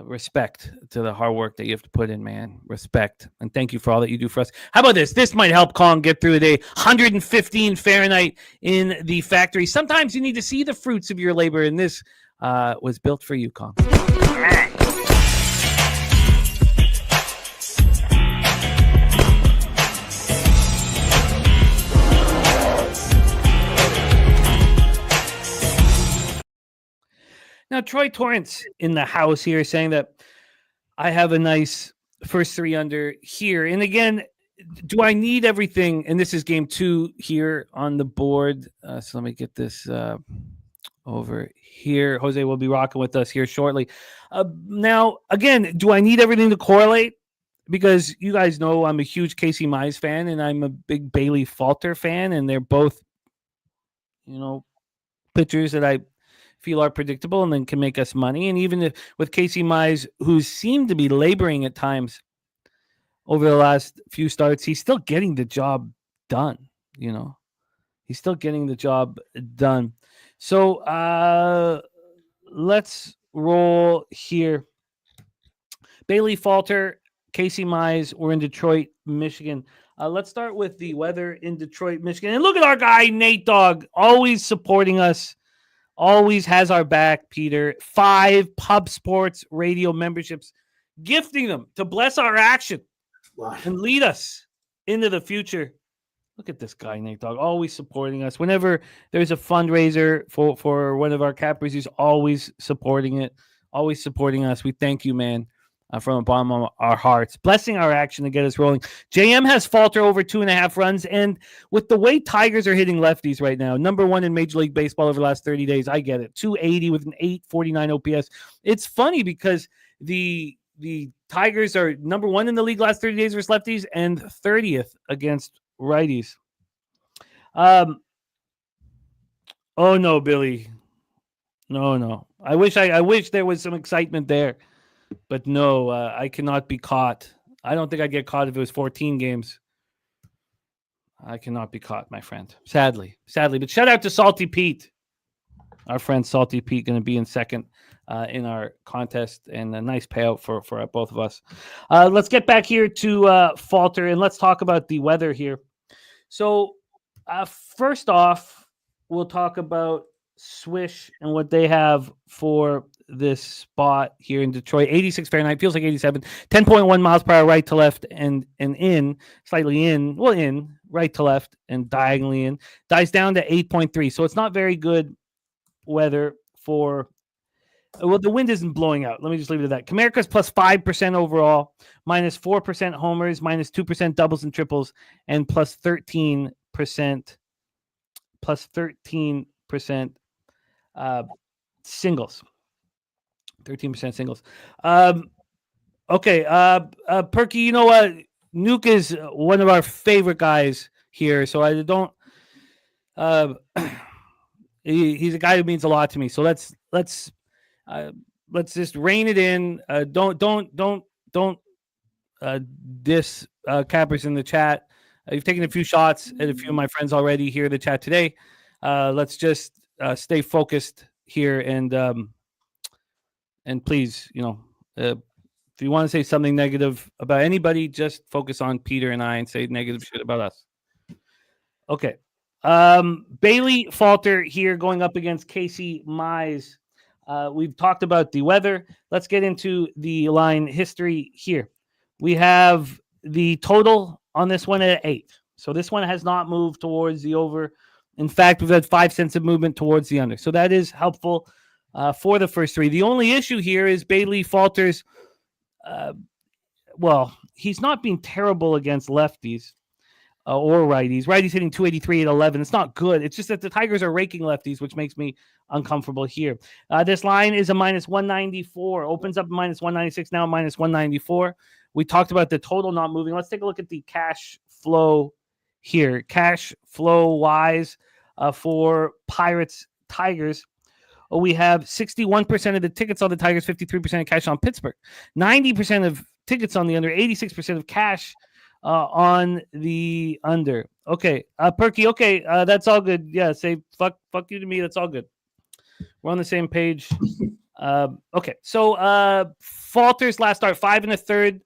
Speaker 4: respect to the hard work that you have to put in, man. Respect. And thank you for all that you do for us. How about this? This might help Kong get through the day. 115 Fahrenheit in the factory. Sometimes you need to see the fruits of your labor, and this was built for you, Kong. Now, Troy Torrance in the house here saying that I have a nice first 3 under here. And again, do I need everything? And this is game 2 here on the board. So let me get this over here. Jose will be rocking with us here shortly. Now, again, do I need everything to correlate? Because you guys know I'm a huge Casey Mize fan, and I'm a big Bailey Falter fan, and they're both, pitchers that I feel are predictable and then can make us money. And even with Casey Mize, who seemed to be laboring at times over the last few starts, he's still getting the job done. He's still getting the job done. So let's roll here. Bailey Falter, Casey Mize, we're in Detroit, Michigan. Let's start with the weather in Detroit, Michigan. And look at our guy, Nate Dogg, always supporting us. Always has our back, Peter. 5 Pub Sports Radio memberships, gifting them to bless our action and lead us into the future. Look at this guy, Nate Dogg, always supporting us. Whenever there's a fundraiser for one of our cappers, he's always supporting it, always supporting us. We thank you, man, from the bottom of our hearts, blessing our action to get us rolling. JM has Falter over 2.5 runs. And with the way Tigers are hitting lefties right now, number 1 in Major League Baseball over the last 30 days, I get it. 280 with an 849 OPS. It's funny because the Tigers are number 1 in the league last 30 days versus lefties and 30th against righties. Oh no, Billy. No. I wish there was some excitement there. But no, I cannot be caught. I don't think I'd get caught if it was 14 games. I cannot be caught, my friend. Sadly. But shout out to Salty Pete. Our friend Salty Pete going to be in second in our contest, and a nice payout for both of us. Let's get back here to Falter, and let's talk about the weather here. So first off, we'll talk about Swish and what they have for this spot here in Detroit. 86 Fahrenheit, feels like 87. 10.1 miles per hour right to left and in, slightly in, right to left and diagonally in. Dies down to 8.3. So it's not very good weather for, well, the wind isn't blowing out. Let me just leave it at that. Comerica's plus 5% overall, minus 4% homers, minus 2% doubles and triples, and plus 13% singles. 13% singles. Okay. Perky, you know what? Nuke is one of our favorite guys here. So I don't, he's a guy who means a lot to me. So let's just rein it in. Don't diss cappers in the chat. You've taken a few shots at a few of my friends already here in the chat today. Let's just stay focused here and please, if you want to say something negative about anybody, just focus on Peter and I and say negative shit about us. Okay. Bailey Falter here going up against Casey Mize. We've talked about the weather. Let's get into the line history here. We have the total on this one at 8. So this one has not moved towards the over In fact, we've had 5 cents of movement towards the under. So that is helpful for the first 3. The only issue here is Bailey falters. Well, he's not being terrible against lefties or righties. Righties hitting 283 at 11. It's not good. It's just that the Tigers are raking lefties, which makes me uncomfortable here. This line is a minus 194. Opens up minus 196, now minus 194. We talked about the total not moving. Let's take a look at the cash flow here. Cash flow wise for Pirates Tigers. We have 61% of the tickets on the Tigers, 53% of cash on Pittsburgh, 90% of tickets on the under, 86% of cash on the under. Okay, Perky. Okay, that's all good. Yeah, say fuck you to me. That's all good. We're on the same page. Okay, so falters last start 5 1/3,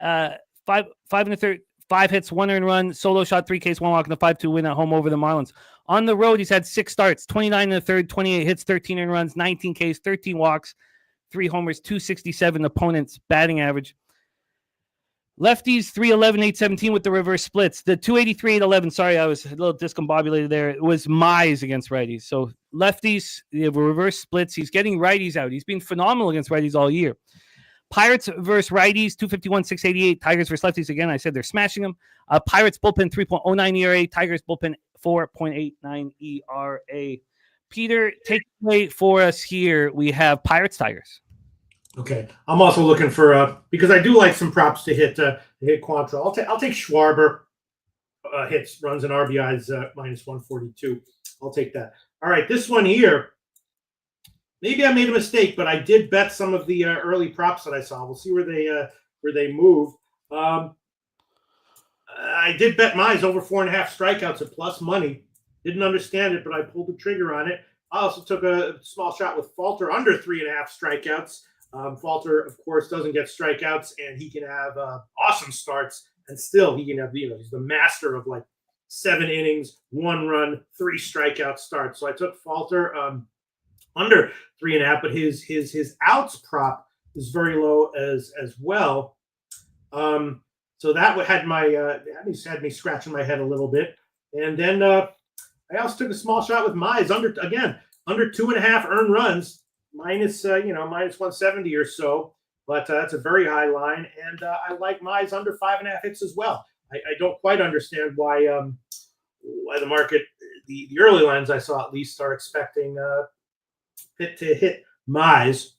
Speaker 4: 5 1/3, 5 hits, 1 earned run, solo shot, 3 Ks, 1 walk, and a 5-2 win at home over the Marlins. On the road, he's had 6 starts, 29 1/3, 28 hits, 13 earned runs, 19 Ks, 13 walks, 3 homers, 267 opponents batting average. Lefties 311, 817 with the reverse splits. The 283, 811. Sorry, I was a little discombobulated there. It was Mize against righties. So lefties, the reverse splits. He's getting righties out. He's been phenomenal against righties all year. Pirates versus righties, 251, 688. Tigers versus lefties. Again, I said they're smashing them. Pirates bullpen 3.09 ERA. Tigers bullpen 4.89 ERA. Peter, take away for us here. We have Pirates Tigers.
Speaker 7: Okay, I'm also looking for because I do like some props to hit Quantrill. I'll take Schwarber hits, runs, and RBIs minus 142. I'll take that. All right, this one here. Maybe I made a mistake, but I did bet some of the early props that I saw. We'll see where they move. I did bet Mize over 4.5 strikeouts at plus money. Didn't understand it, but I pulled the trigger on it. I also took a small shot with Falter under 3.5 strikeouts. Falter, of course, doesn't get strikeouts, and he can have awesome starts, and still he can have, he's the master of like 7 innings, 1 run, 3 strikeout starts. So I took Falter under 3.5, but his outs prop is very low as well. So that had had me scratching my head a little bit, and then I also took a small shot with Mize under 2.5 earned runs. Minus 170 or so, but that's a very high line, and I like Mize under 5.5 hits as well. I don't quite understand why the market, the early lines I saw at least, are expecting Pitt to hit Mize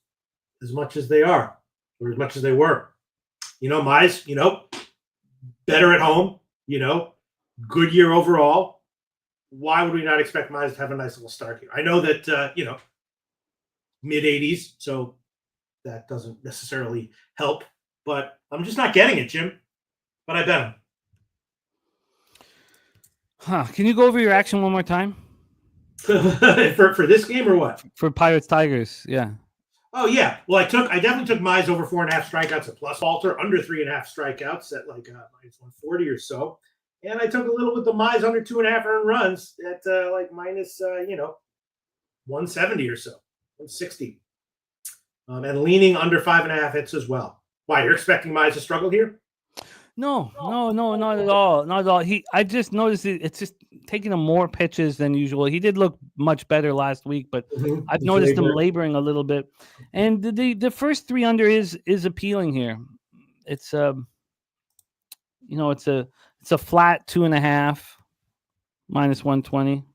Speaker 7: as much as they are, or as much as they were. Mize, better at home, good year overall. Why would we not expect Mize to have a nice little start here? I know that, mid-80s, so that doesn't necessarily help, but I'm just not getting it, Jim. But I bet him.
Speaker 4: Can you go over your action one more time?
Speaker 7: for this game or what?
Speaker 4: For Pirates Tigers, yeah.
Speaker 7: Oh yeah. Well, I definitely took Mize over 4.5 strikeouts at plus Falter, under 3.5 strikeouts at like minus 140 or so, and I took a little with the Mize under 2.5 earned runs at like minus 170 or so. 160, and leaning under 5.5 hits as well. Why, you're expecting Mize to struggle here?
Speaker 4: No, not at all. Not at all. I just noticed it's just taking him more pitches than usual. He did look much better last week, but I've noticed him laboring a little bit. And the first 3 under is appealing here. It's it's a flat 2.5 minus 120.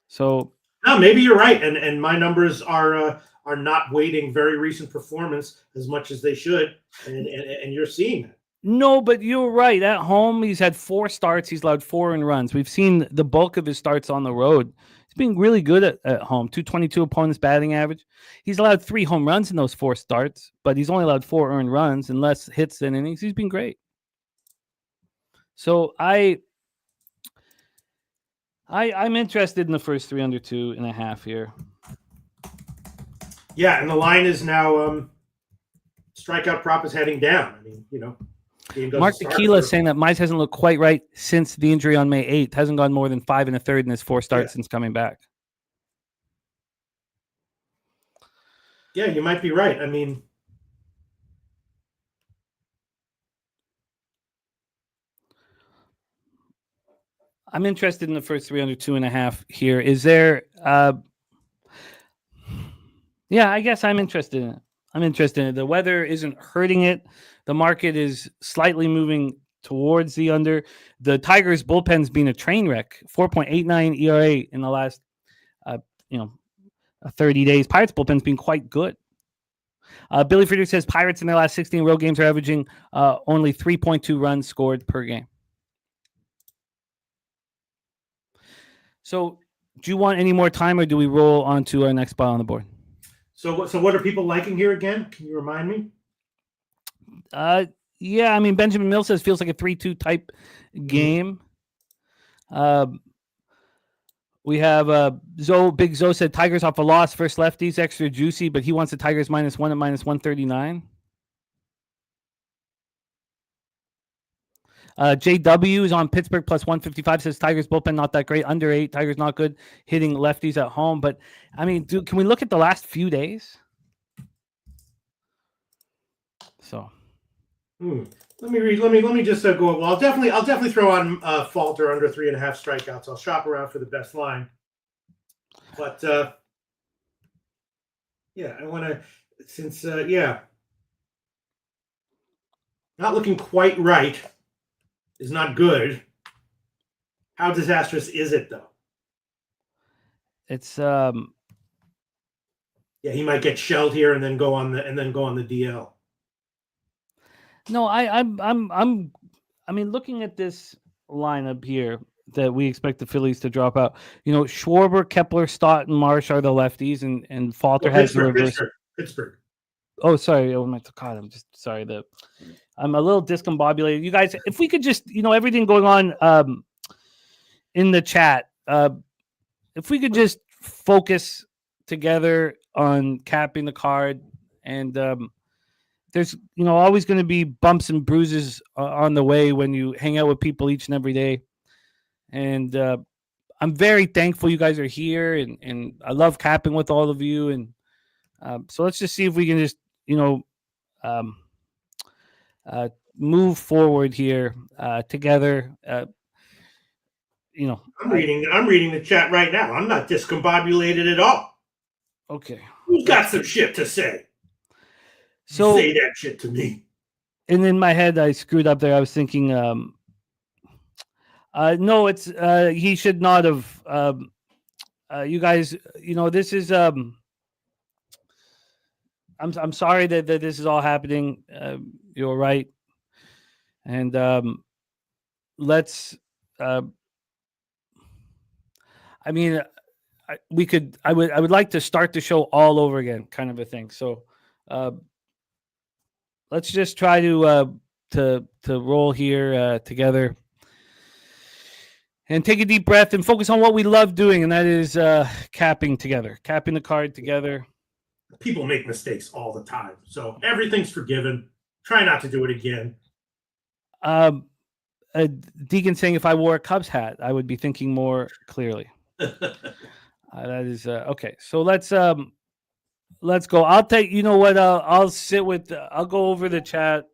Speaker 4: So.
Speaker 7: No, maybe you're right, and my numbers are not weighting very recent performance as much as they should, and you're seeing that.
Speaker 4: No, but you're right. At home, he's had 4 starts. He's allowed 4 earned runs. We've seen the bulk of his starts on the road. He's been really good at home. 222 opponents batting average. He's allowed 3 home runs in those 4 starts, but he's only allowed 4 earned runs and less hits than innings. He's been great. So I'm interested in the first 3 under 2.5 here.
Speaker 7: Yeah, and the line is now strikeout prop is heading down. I mean,
Speaker 4: Mark Tequila is saying that Mize hasn't looked quite right since the injury on May 8th. Hasn't gone more than 5 1/3 in his 4 starts since coming back.
Speaker 7: Yeah, you might be right. I mean,
Speaker 4: I'm interested in the first 3 under 2.5 here. Is there? Yeah, I guess I'm interested in it. The weather isn't hurting it. The market is slightly moving towards the under. The Tigers bullpen's been a train wreck. 4.89 ERA in the last, 30 days. Pirates bullpen's been quite good. Billy Friedrich says Pirates in their last 16 road games are averaging only 3.2 runs scored per game. So, do you want any more time, or do we roll on to our next spot on the board?
Speaker 7: So what are people liking here again? Can you remind me?
Speaker 4: Yeah, I mean, Benjamin Mills says feels like a 3-2 type game. We have Big Zoe said Tigers off a loss, first lefties, extra juicy, but he wants the Tigers -1 at -139. JW is on Pittsburgh +155, says Tigers bullpen not that great, under 8. Tigers not good hitting lefties at home. But I mean, can we look at the last few days? So
Speaker 7: let me just go. Well, I'll definitely throw on Falter under 3.5 strikeouts. I'll shop around for the best line. But yeah, I want to not looking quite right. Is not good. How disastrous is it though?
Speaker 4: It's
Speaker 7: yeah, he might get shelled here and then go on the DL.
Speaker 4: No, I mean, looking at this lineup here that we expect the Phillies to drop out. Schwarber, Kepler, Stott, and Marsh are the lefties, and Falter has the reverse.
Speaker 7: Pittsburgh.
Speaker 4: Oh, sorry. Oh my God, I'm just sorry that I'm a little discombobulated. You guys, if we could just, everything going on in the chat, if we could just focus together on capping the card, and there's always going to be bumps and bruises on the way when you hang out with people each and every day, and I'm very thankful you guys are here, and I love capping with all of you, and so let's just see if we can just move forward here together. I'm
Speaker 7: reading the chat right now. I'm not discombobulated at all.
Speaker 4: Okay.
Speaker 7: Who's got some shit to say?
Speaker 4: So
Speaker 7: say that shit to me.
Speaker 4: And in my head, I screwed up there. I was thinking, no, it's he should not have. You guys, this is. I'm sorry that this is all happening. You're right, and let's. I mean, we could. I would like to start the show all over again, kind of a thing. So, let's just try to roll here together, and take a deep breath and focus on what we love doing, and that is capping together, capping the card together.
Speaker 7: People make mistakes all the time, so everything's forgiven. Try not to do it again.
Speaker 4: Deacon saying if I wore a Cubs hat, I would be thinking more clearly. That is okay. So let's go. I'll take. You know what? I'll sit with. I'll go over the chat.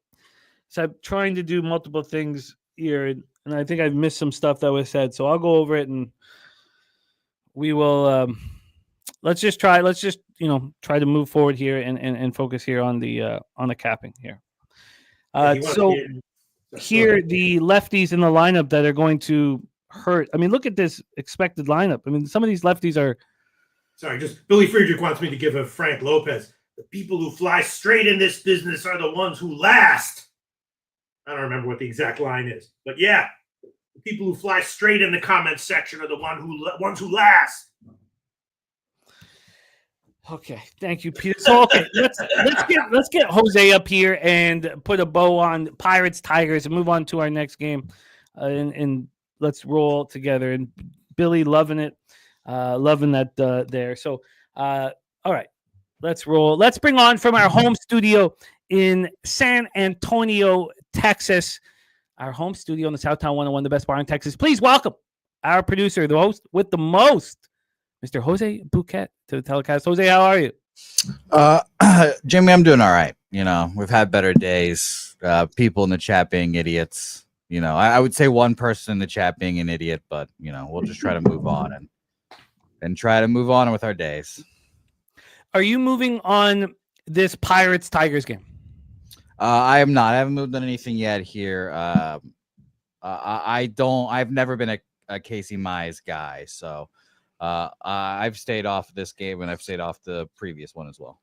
Speaker 4: So I'm trying to do multiple things here, and I think I've missed some stuff that was said. So I'll go over it, and we will. Let's just try to move forward here and focus here on the capping here. So here the lefties in the lineup that are going to hurt. I mean, look at this expected lineup. I mean, some of these lefties are.
Speaker 7: Sorry, just Billy Friedrich wants me to give a Frank Lopez. The people who fly straight in this business are the ones who last. I don't remember what the exact line is, but yeah, the people who fly straight in the comments section are the ones who last.
Speaker 4: Okay, thank you, Peter. So okay, let's get Jose up here and put a bow on Pirates Tigers and move on to our next game, and let's roll together. And Billy loving it, loving that there. So all right, let's roll. Let's bring on from our home studio in San Antonio, Texas, our home studio in the Southtown 101, the best bar in Texas. Please welcome our producer, the host with the most, Mr. Jose Bouquet, to the telecast. Jose, how are you?
Speaker 5: Jimmy, I'm doing all right. We've had better days. People in the chat being idiots. I would say one person in the chat being an idiot, but we'll just try to move on and try to move on with our days.
Speaker 4: Are you moving on this Pirates-Tigers game?
Speaker 5: I am not. I haven't moved on anything yet here. I've never been a Casey Mize guy, so I've stayed off this game and I've stayed off the previous one as well.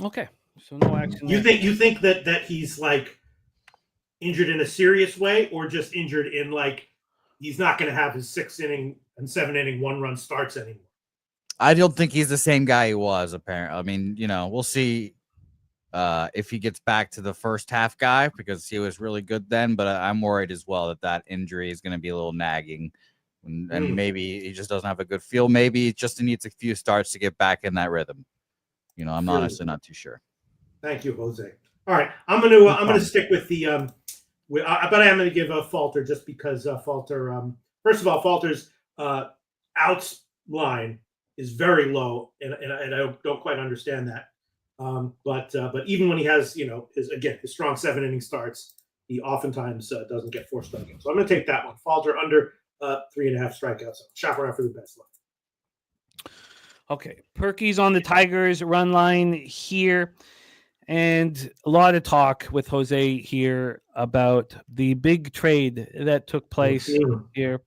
Speaker 4: Okay, so no action.
Speaker 7: You think that he's like injured in a serious way, or just injured in like he's not going to have his 6 inning and 7 inning 1-run starts anymore?
Speaker 5: I don't think he's the same guy he was. Apparently, I mean, we'll see if he gets back to the first half guy, because he was really good then. But I'm worried as well that injury is going to be a little nagging, and maybe he just doesn't have a good feel. Maybe he just needs a few starts to get back in that rhythm. I'm honestly not too sure.
Speaker 7: Thank you, Jose. All right, I'm gonna stick with the but I am gonna give a Falter just because Falter. First of all, Falter's outs line is very low, and I don't quite understand that. But even when he has his strong 7 inning starts, he oftentimes doesn't get 4 strikeouts. So I'm gonna take that one. Falter under 3.5 strikeouts. Shop around for the best luck.
Speaker 4: Okay, Perky's on the Tigers run line here, and a lot of talk with Jose here about the big trade that took place here.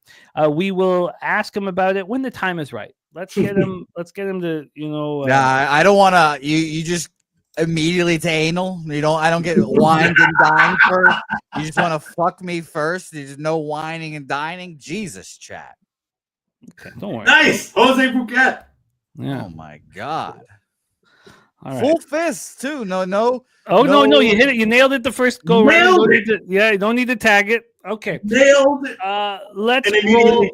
Speaker 4: We will ask him about it when the time is right. Let's get him. Let's get him to
Speaker 5: I don't want to. You just immediately to anal. I don't get wined and dined first. You just want to fuck me first. There's no whining and dining. Jesus, chat.
Speaker 4: Okay, don't worry.
Speaker 7: Nice, Jose Bouquet.
Speaker 4: Yeah.
Speaker 5: Oh my God.
Speaker 4: All right.
Speaker 5: Full fist too. No.
Speaker 4: Oh no! You hit it. You nailed it the first go round. You don't need to tag it. Okay.
Speaker 7: Nailed it.
Speaker 4: Let's roll.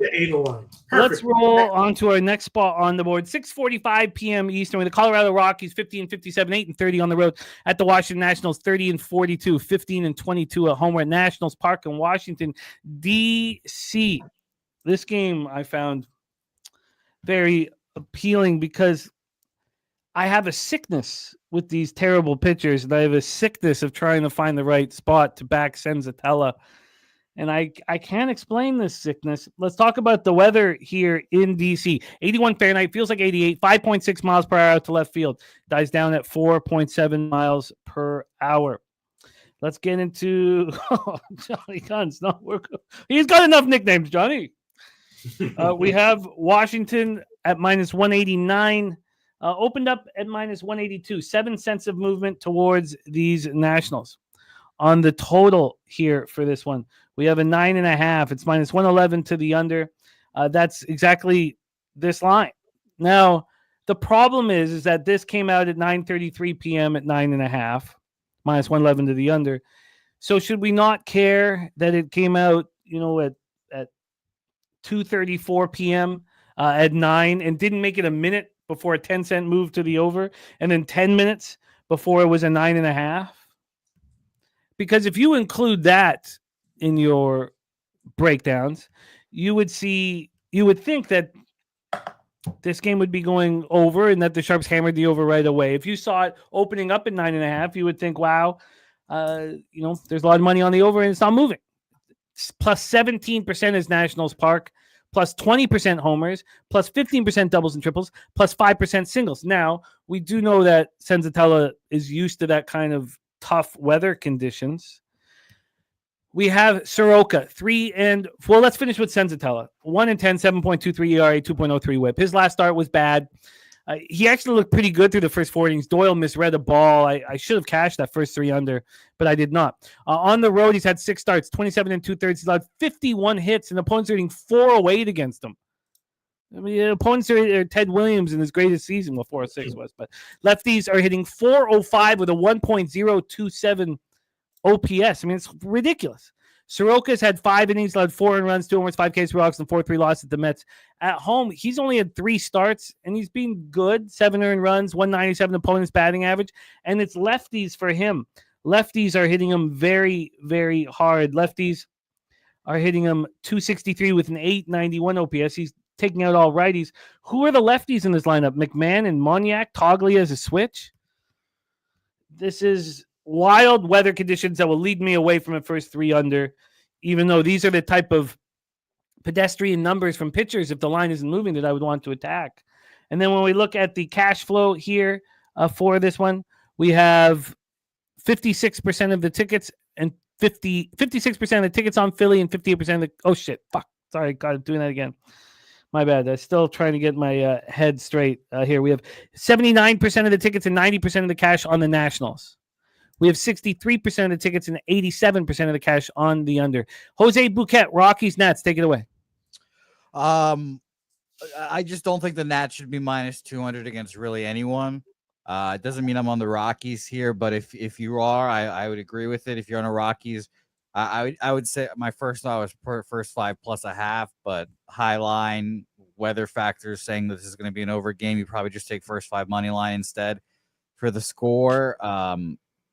Speaker 4: Let's roll on to our next spot on the board. 6:45 p.m. Eastern with the Colorado Rockies 50-57, 8-30 on the road at the Washington Nationals 30-42, 15-22 at home at Nationals Park in Washington, D.C. This game I found very appealing because I have a sickness with these terrible pitchers, and I have a sickness of trying to find the right spot to back Senzatella. And I can't explain this sickness. Let's talk about the weather here in D.C. 81 Fahrenheit, feels like 88, 5.6 miles per hour out to left field. Dies down at 4.7 miles per hour. Let's get into Johnny Guns. No, he's got enough nicknames, Johnny. We have Washington at minus 189. Opened up at minus 182. 7 cents of movement towards these Nationals. On the total here for this one, we have a 9.5. It's minus 111 to the under. That's exactly this line. Now, the problem is that this came out at 9:33 p.m. at 9.5, minus 111 to the under. So should we not care that it came out, at 2:34 p.m. At 9 and didn't make it a minute before a 10-cent move to the over, and then 10 minutes before it was a 9.5? Because if you include that in your breakdowns, you would think that this game would be going over and that the Sharps hammered the over right away. If you saw it opening up at 9.5, you would think, wow, there's a lot of money on the over and it's not moving. Plus 17% is Nationals Park, plus 20% homers, plus 15% doubles and triples, plus 5% singles. Now, we do know that Senzatella is used to that kind of tough weather conditions. We have Soroka, let's finish with Senzatella. 1-10, 7.23 ERA, 2.03 whip. His last start was bad. He actually looked pretty good through the first 4 innings. Doyle misread a ball. I should have cashed that first 3 under, but I did not. On the road, he's had 6 starts, 27 2/3. He's allowed 51 hits, and opponents are hitting 408 against him. I mean, opponents are Ted Williams in his greatest season, 406 was, but lefties are hitting 405 with a 1.027 OPS. I mean, it's ridiculous. Soroka's had 5 innings, allowed 4 earned runs, 2 homers, 5 Ks for walks, and 4-3 losses at the Mets. At home, he's only had 3 starts, and he's been good. 7 earned runs, 197 opponent's batting average, and it's lefties for him. Lefties are hitting him very, very hard. Lefties are hitting him 263 with an 891 OPS. He's taking out all righties. Who are the lefties in this lineup? McMahon and Moniak, Toglia as a switch. This is wild weather conditions that will lead me away from the first 3 under. even though these are the type of pedestrian numbers from pitchers, if the line isn't moving, that I would want to attack. And then when we look at the cash flow here for this one, we have 56% of the tickets and 56% of the tickets on Philly and 58% of the – oh, shit. Fuck. Sorry, God, doing that again. My bad. I'm still trying to get my head straight here. We have 79% of the tickets and 90% of the cash on the Nationals. We have 63% of the tickets and 87% of the cash on the under. Jose Bouquet, Rockies, Nats, take it away.
Speaker 5: I just don't think the Nats should be minus 200 against really anyone. It doesn't mean I'm on the Rockies here, but if you are, I would agree with it. If you're on a Rockies, I would say my first thought was first 5 plus a half, but high line, weather factors saying that this is going to be an over game. You probably just take first 5 money line instead for the score.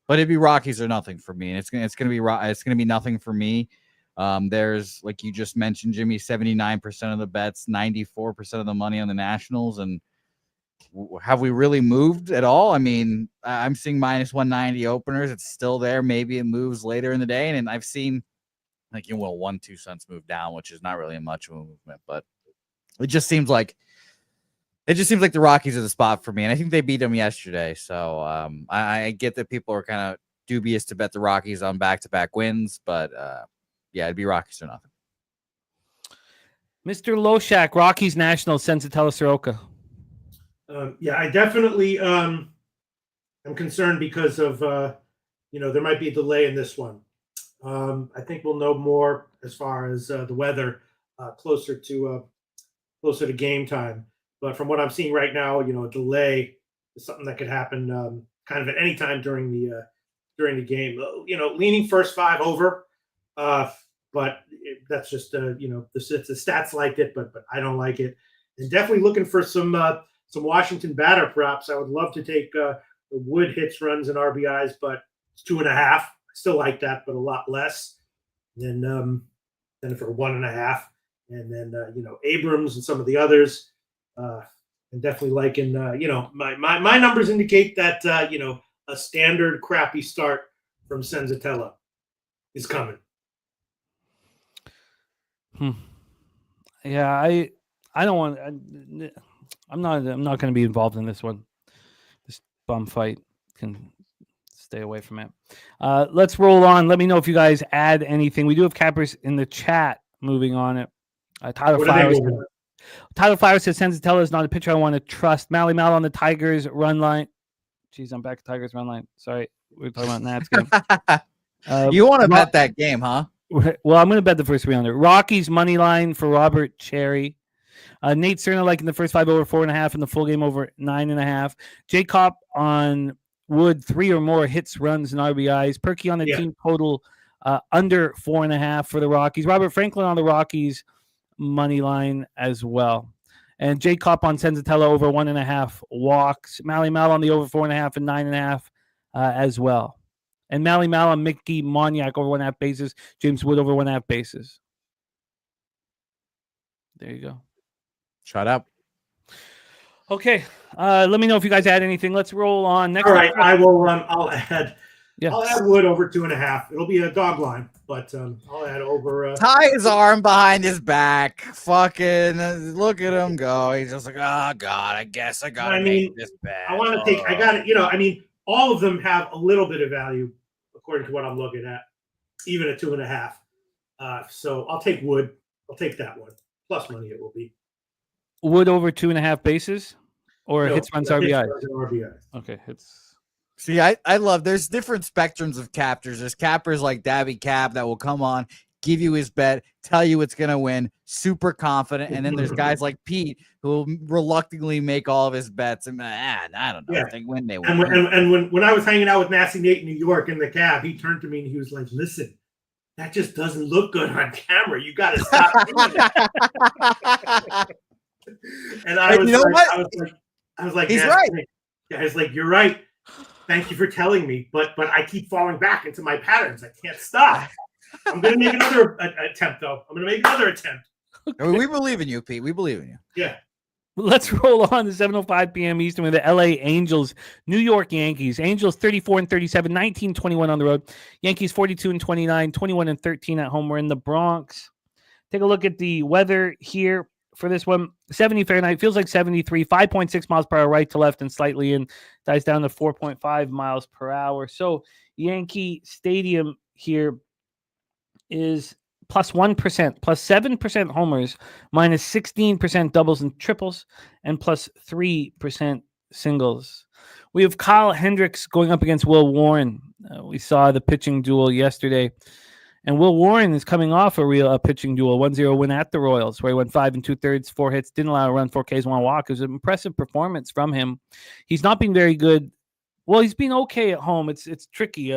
Speaker 5: But it'd be Rockies or nothing for me, and it's gonna be nothing for me. There's, like you just mentioned, Jimmy, 79% of the bets, 94% of the money on the Nationals, and have we really moved at all? I mean, I'm seeing minus 190 openers. It's still there. Maybe it moves later in the day, and I've seen 1-2 cents move down, which is not really much of a movement, but it just seems like the Rockies are the spot for me, and I think they beat them yesterday. So I get that people are kind of dubious to bet the Rockies on back-to-back wins, but yeah, it'd be Rockies or nothing.
Speaker 4: Mr. Loshak, Rockies, Nationals, Senzatella, Soroka.
Speaker 7: Yeah, I definitely am concerned because of there might be a delay in this one. I think we'll know more as far as the weather closer to game time. But from what I'm seeing right now, a delay is something that could happen kind of at any time during the game. Leaning first 5 over, but that's just the stats liked it, but I don't like it. And definitely looking for some Washington batter props. I would love to take the Wood hits, runs, and RBIs, but it's 2.5. I still like that, but a lot less than for 1.5. And then Abrams and some of the others. And definitely liking, my numbers indicate that, a standard crappy start from Senzatella is coming.
Speaker 4: Yeah, I don't want. I'm not going to be involved in this one. This bum fight can stay away from it. Let's roll on. Let me know if you guys add anything. We do have cappers in the chat. Moving on it. Tyler Flowers says Senzatella is not a pitcher I want to trust. Mally Mal on the Tigers run line. Jeez, I'm back to Tigers run line. Sorry, we were talking about Nats game.
Speaker 5: You want to bet that game, huh?
Speaker 4: Well, I'm going to bet the first 3 on it. Rockies money line for Robert Cherry. Nate Cerna liking the first 5 over 4.5 and the full game over 9.5. J Cop on Wood 3 or more hits, runs, and RBIs. Perky on the team total under 4.5 for the Rockies. Robert Franklin on the Rockies money line as well. And J Cop on Senzatella over 1.5 walks. Mally Mal on the over 4.5 and 9.5 as well. And Mally Mal on Mickey Moniak over 1.5 bases. James Wood over 1.5 bases. There you go.
Speaker 5: Shut up.
Speaker 4: Okay. Let me know if you guys add anything. Let's roll on. Next.
Speaker 7: All right. I will. I'll add.
Speaker 4: Yeah.
Speaker 7: I'll add Wood over 2.5. It'll be a dog line, but I'll add over.
Speaker 5: Tie his arm behind his back. Fucking look at him go. He's just like, oh God, I guess I gotta make this bet.
Speaker 7: I want to take. I got it. All of them have a little bit of value, according to what I'm looking at, even at 2.5. So I'll take Wood. I'll take that one. Plus money it will be.
Speaker 4: Wood over 2.5 bases, or hits, runs, RBIs. Okay, hits.
Speaker 5: See, I love. There's different spectrums of captors. There's cappers like Dabby Cap that will come on, give you his bet, tell you it's gonna win, super confident, and then there's guys like Pete who will reluctantly make all of his bets. And I don't know.
Speaker 7: Yeah.
Speaker 5: I think when they
Speaker 7: win. And when I was hanging out with Nasty Nate in New York in the cab, he turned to me and he was like, "Listen, that just doesn't look good on camera. You got to stop doing that." And I was like,
Speaker 5: he's right.
Speaker 7: I was like, you're right. Thank you for telling me, but I keep falling back into my patterns. I can't stop. I'm going to make another attempt, though. I'm going to make another attempt.
Speaker 5: We believe in you, Pete. We believe in you.
Speaker 7: Yeah.
Speaker 4: Let's roll on to 7:05 p.m. Eastern with the LA Angels, New York Yankees. Angels 34-37, 19-21 on the road. Yankees 42-29, 21-13 at home. We're in the Bronx. Take a look at the weather here for this one. 70 Fahrenheit, feels like 73, 5.6 miles per hour right to left and slightly in. Dies down to 4.5 miles per hour. So Yankee Stadium here is plus 1%, plus 7% homers, minus 16% doubles and triples, and plus 3% singles. We have Kyle Hendricks going up against Will Warren. We saw the pitching duel yesterday. And Will Warren is coming off a pitching duel, 1-0 win at the Royals, where he went 5 2/3, 4 hits, didn't allow a run, 4 Ks, 1 walk. It was an impressive performance from him. He's not been very good. Well, he's been okay at home. It's tricky.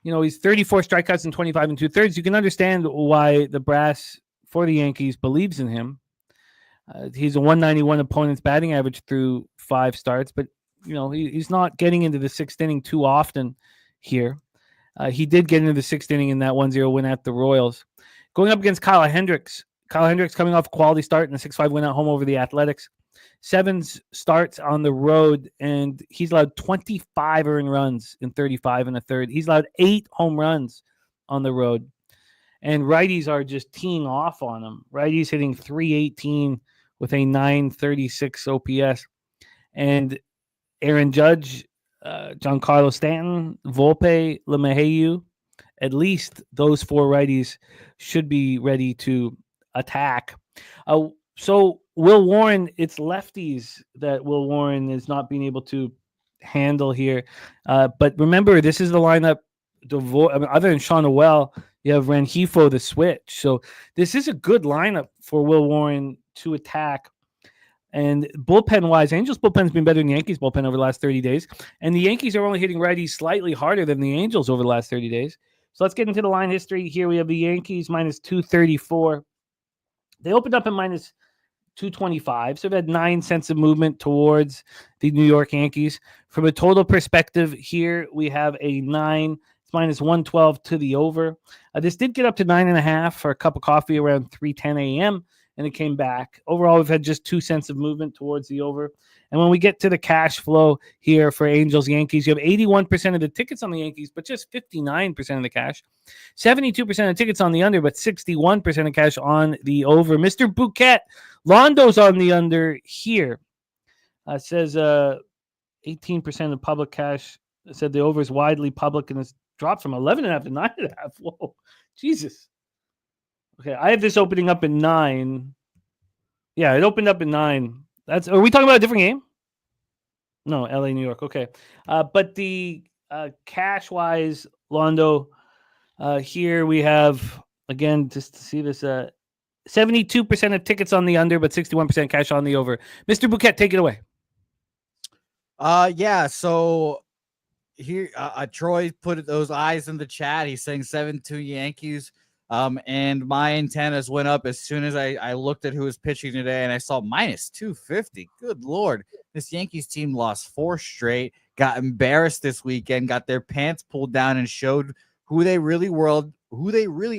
Speaker 4: He's 34 strikeouts and 25 2/3. You can understand why the brass for the Yankees believes in him. He's a 191 opponent's batting average through 5 starts, but he's not getting into the 6th inning too often here. He did get into the 6th inning in that 1-0 win at the Royals. Going up against Kyle Hendricks. Kyle Hendricks coming off a quality start and a 6-5 win at home over the Athletics. 7 starts on the road, and he's allowed 25 earned runs in 35 1/3. He's allowed 8 home runs on the road. And righties are just teeing off on him. Righties hitting .318 with a .936 OPS. And Aaron Judge, Giancarlo Stanton, Volpe, LeMahieu, at least those 4 righties should be ready to attack. So Will Warren, it's lefties that Will Warren is not being able to handle here. But remember, this is the lineup. Other than Sean Noel, you have Rengifo the switch. So this is a good lineup for Will Warren to attack. And bullpen-wise, Angels' bullpen's been better than the Yankees' bullpen over the last 30 days. And the Yankees are only hitting righties slightly harder than the Angels over the last 30 days. So let's get into the line history. Here we have the Yankees minus 234. They opened up at minus 225, so they've had 9 cents of movement towards the New York Yankees. From a total perspective, here we have a 9. It's minus 112 to the over. This did get up to 9.5 for a cup of coffee around 3:10 a.m., and it came back. Overall, we've had just 2 cents of movement towards the over. And when we get to the cash flow here for Angels Yankees, you have 81% of the tickets on the Yankees, but just 59% of the cash. 72% of tickets on the under, but 61% of cash on the over. Mr. Bouquet, Londo's on the under here. Says 18% of public cash. Said the over is widely public and it's dropped from 11.5 to 9.5. Whoa, Jesus. Okay, I have this opening up at 9. Yeah, it opened up at 9. Are we talking about a different game? No, LA, New York. Okay. But the cash-wise, Londo, here we have, again, just to see this, 72% of tickets on the under, but 61% cash on the over. Mr. Bouquet, take it away.
Speaker 5: Yeah, so here, Troy put those eyes in the chat. He's saying 7-2 Yankees. And my antennas went up as soon as I looked at who was pitching today, and I saw minus 250. Good Lord. This Yankees team lost 4 straight, got embarrassed this weekend, got their pants pulled down, and showed who they really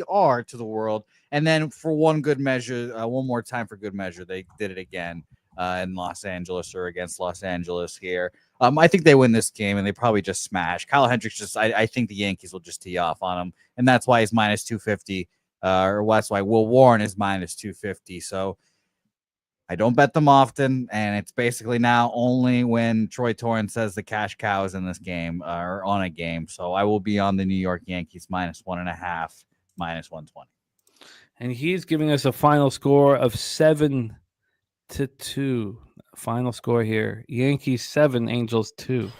Speaker 5: are to the world. And then for one more time for good measure, they did it again in Los Angeles, or against Los Angeles here. I think they win this game, and they probably just smash. Kyle Hendricks I think the Yankees will just tee off on him, and that's why he's minus 250, or that's why Will Warren is minus 250. So I don't bet them often, and it's basically now only when Troy Torrance says the cash cow is in this game, or on a game. So I will be on the New York Yankees minus 1.5, minus 120.
Speaker 4: And he's giving us a final score of 7-2. Final score here. Yankees 7, Angels 2.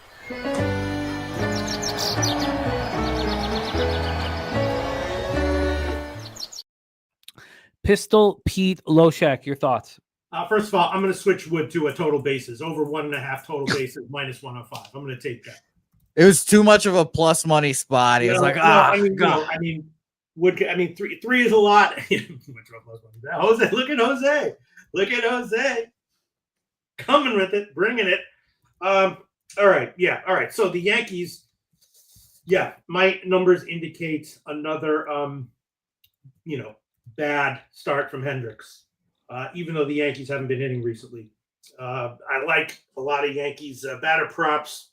Speaker 4: Pistol Pete Loshak, your thoughts?
Speaker 7: First of all, I'm going to switch Wood to a total bases. Over 1.5 total bases, minus 105. I'm going to take that.
Speaker 5: It was too much of a plus money spot. He was like, God.
Speaker 7: Wood. Three is a lot. Jose, look at Jose. Look at Jose. Coming with it, bringing it. All right. Yeah. All right. So the Yankees, my numbers indicate another, bad start from Hendricks. even though the Yankees haven't been hitting recently. I like a lot of Yankees batter props.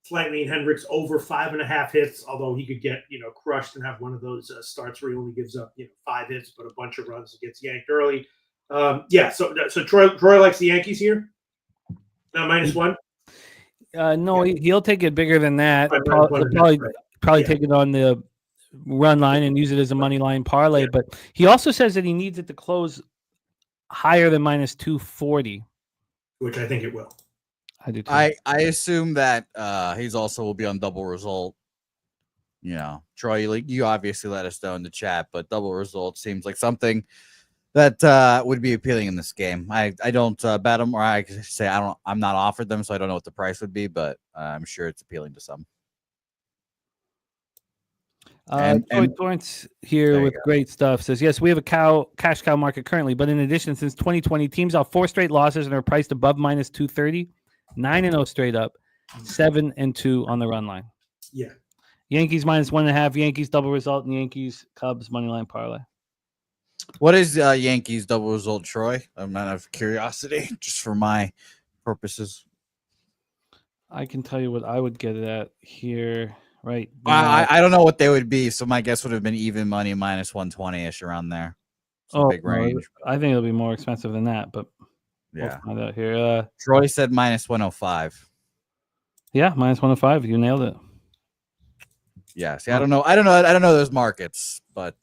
Speaker 7: Slightly in Hendricks over 5.5 hits, although he could get crushed and have one of those starts where he only gives up 5 hits but a bunch of runs and gets yanked early. So Troy likes the Yankees here. Now -1.
Speaker 4: No, he'll take it bigger than that. Probably take it on the run line and use it as a money line parlay. Yeah. But he also says that he needs it to close higher than -240,
Speaker 7: which I think it will.
Speaker 4: I do too.
Speaker 5: I assume that he's also will be on double result. Troy, you obviously let us know in the chat, but double result seems like something that would be appealing in this game. I don't bet them, or I say I'm not offered them, so I don't know what the price would be, but I'm sure it's appealing to some.
Speaker 4: Torrance here with great stuff says, yes, we have a cash cow market currently, but in addition, since 2020, teams have 4 straight losses and are priced above -230. 9-0 straight up, 7-2 on the run line.
Speaker 7: Yeah.
Speaker 4: Yankees -1.5, Yankees double result, and Yankees Cubs money line parlay.
Speaker 5: What is Yankees double result, Troy? I'm out of curiosity, just for my purposes.
Speaker 4: I can tell you what I would get it at here, right?
Speaker 5: I don't know what they would be, so my guess would have been even money -120-ish around there. Big range.
Speaker 4: I think it'll be more expensive than that, but
Speaker 5: yeah.
Speaker 4: We'll find out here.
Speaker 5: Troy said -105.
Speaker 4: Yeah, -105. You nailed it.
Speaker 5: Yeah. See, I don't know those markets, but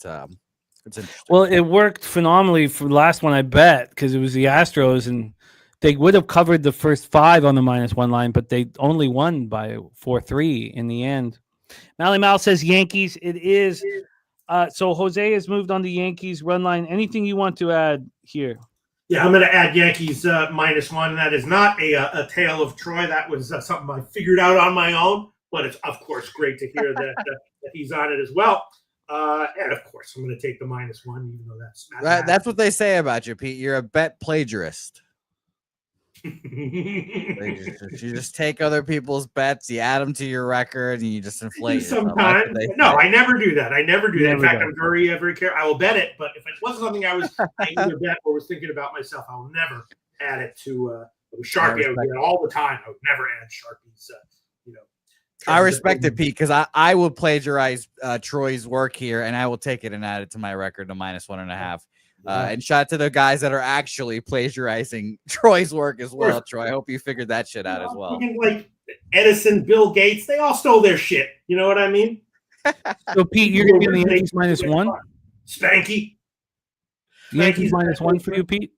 Speaker 5: it's interesting.
Speaker 4: Well, it worked phenomenally for the last one I bet because it was the Astros, and they would have covered the first 5 on the -1 line, but they only won by 4-3 in the end. Mally Mal says Yankees. It is. So Jose has moved on the Yankees run line. Anything you want to add here?
Speaker 7: Yeah, I'm going to add Yankees -1. That is not a tale of Troy. That was something I figured out on my own. But it's, of course, great to hear that he's on it as well. And, of course, I'm going to take the -1, even though
Speaker 5: that's what they say about you, Pete. You're a bet plagiarist. You just take other people's bets, you add them to your record, and you just inflate.
Speaker 7: Sometimes, no, I never do that. In fact, I'm very careful. I will bet it, but if it wasn't something I was either bet or was thinking about myself, I will never add it to Sharpie. I would do it all the time. I would never add Sharpies.
Speaker 5: I respect it, Pete, because I will plagiarize Troy's work here, and I will take it and add it to my record to -1.5. And shout out to the guys that are actually plagiarizing Troy's work as well, Troy. I hope you figured that shit out as well.
Speaker 7: Like Edison, Bill Gates, they all stole their shit. You know what I mean?
Speaker 4: So, Pete, you're going to be the Yankees -1?
Speaker 7: Spanky.
Speaker 4: Yankees -1 for you, Pete?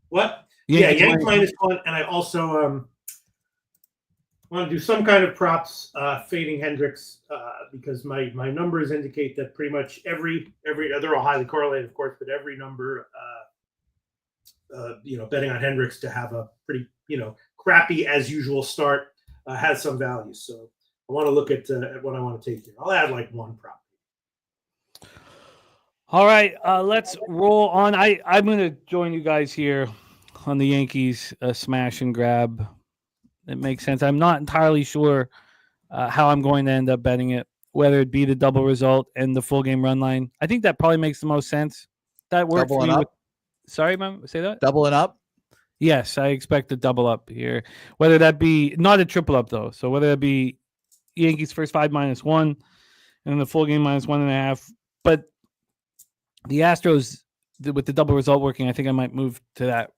Speaker 7: What? Yankees -1. And I also want to do some kind of props fading Hendricks because my numbers indicate that pretty much every they're all highly correlated, of course, but every number betting on Hendricks to have a pretty crappy as usual start has some value. So I want to look at what I want to take here. I'll add like one prop.
Speaker 4: All right, let's roll on. I'm going to join you guys here on the Yankees smash and grab. It makes sense. I'm not entirely sure how I'm going to end up betting it, whether it be the double result and the full game run line. I think that probably makes the most sense. That works for you. Sorry, Mom, say that?
Speaker 5: Doubling up?
Speaker 4: Yes, I expect a double up here. Whether that be not a triple up though. So whether that be Yankees first 5 -1 and the full game -1.5. But the Astros with the double result working, I think I might move to that.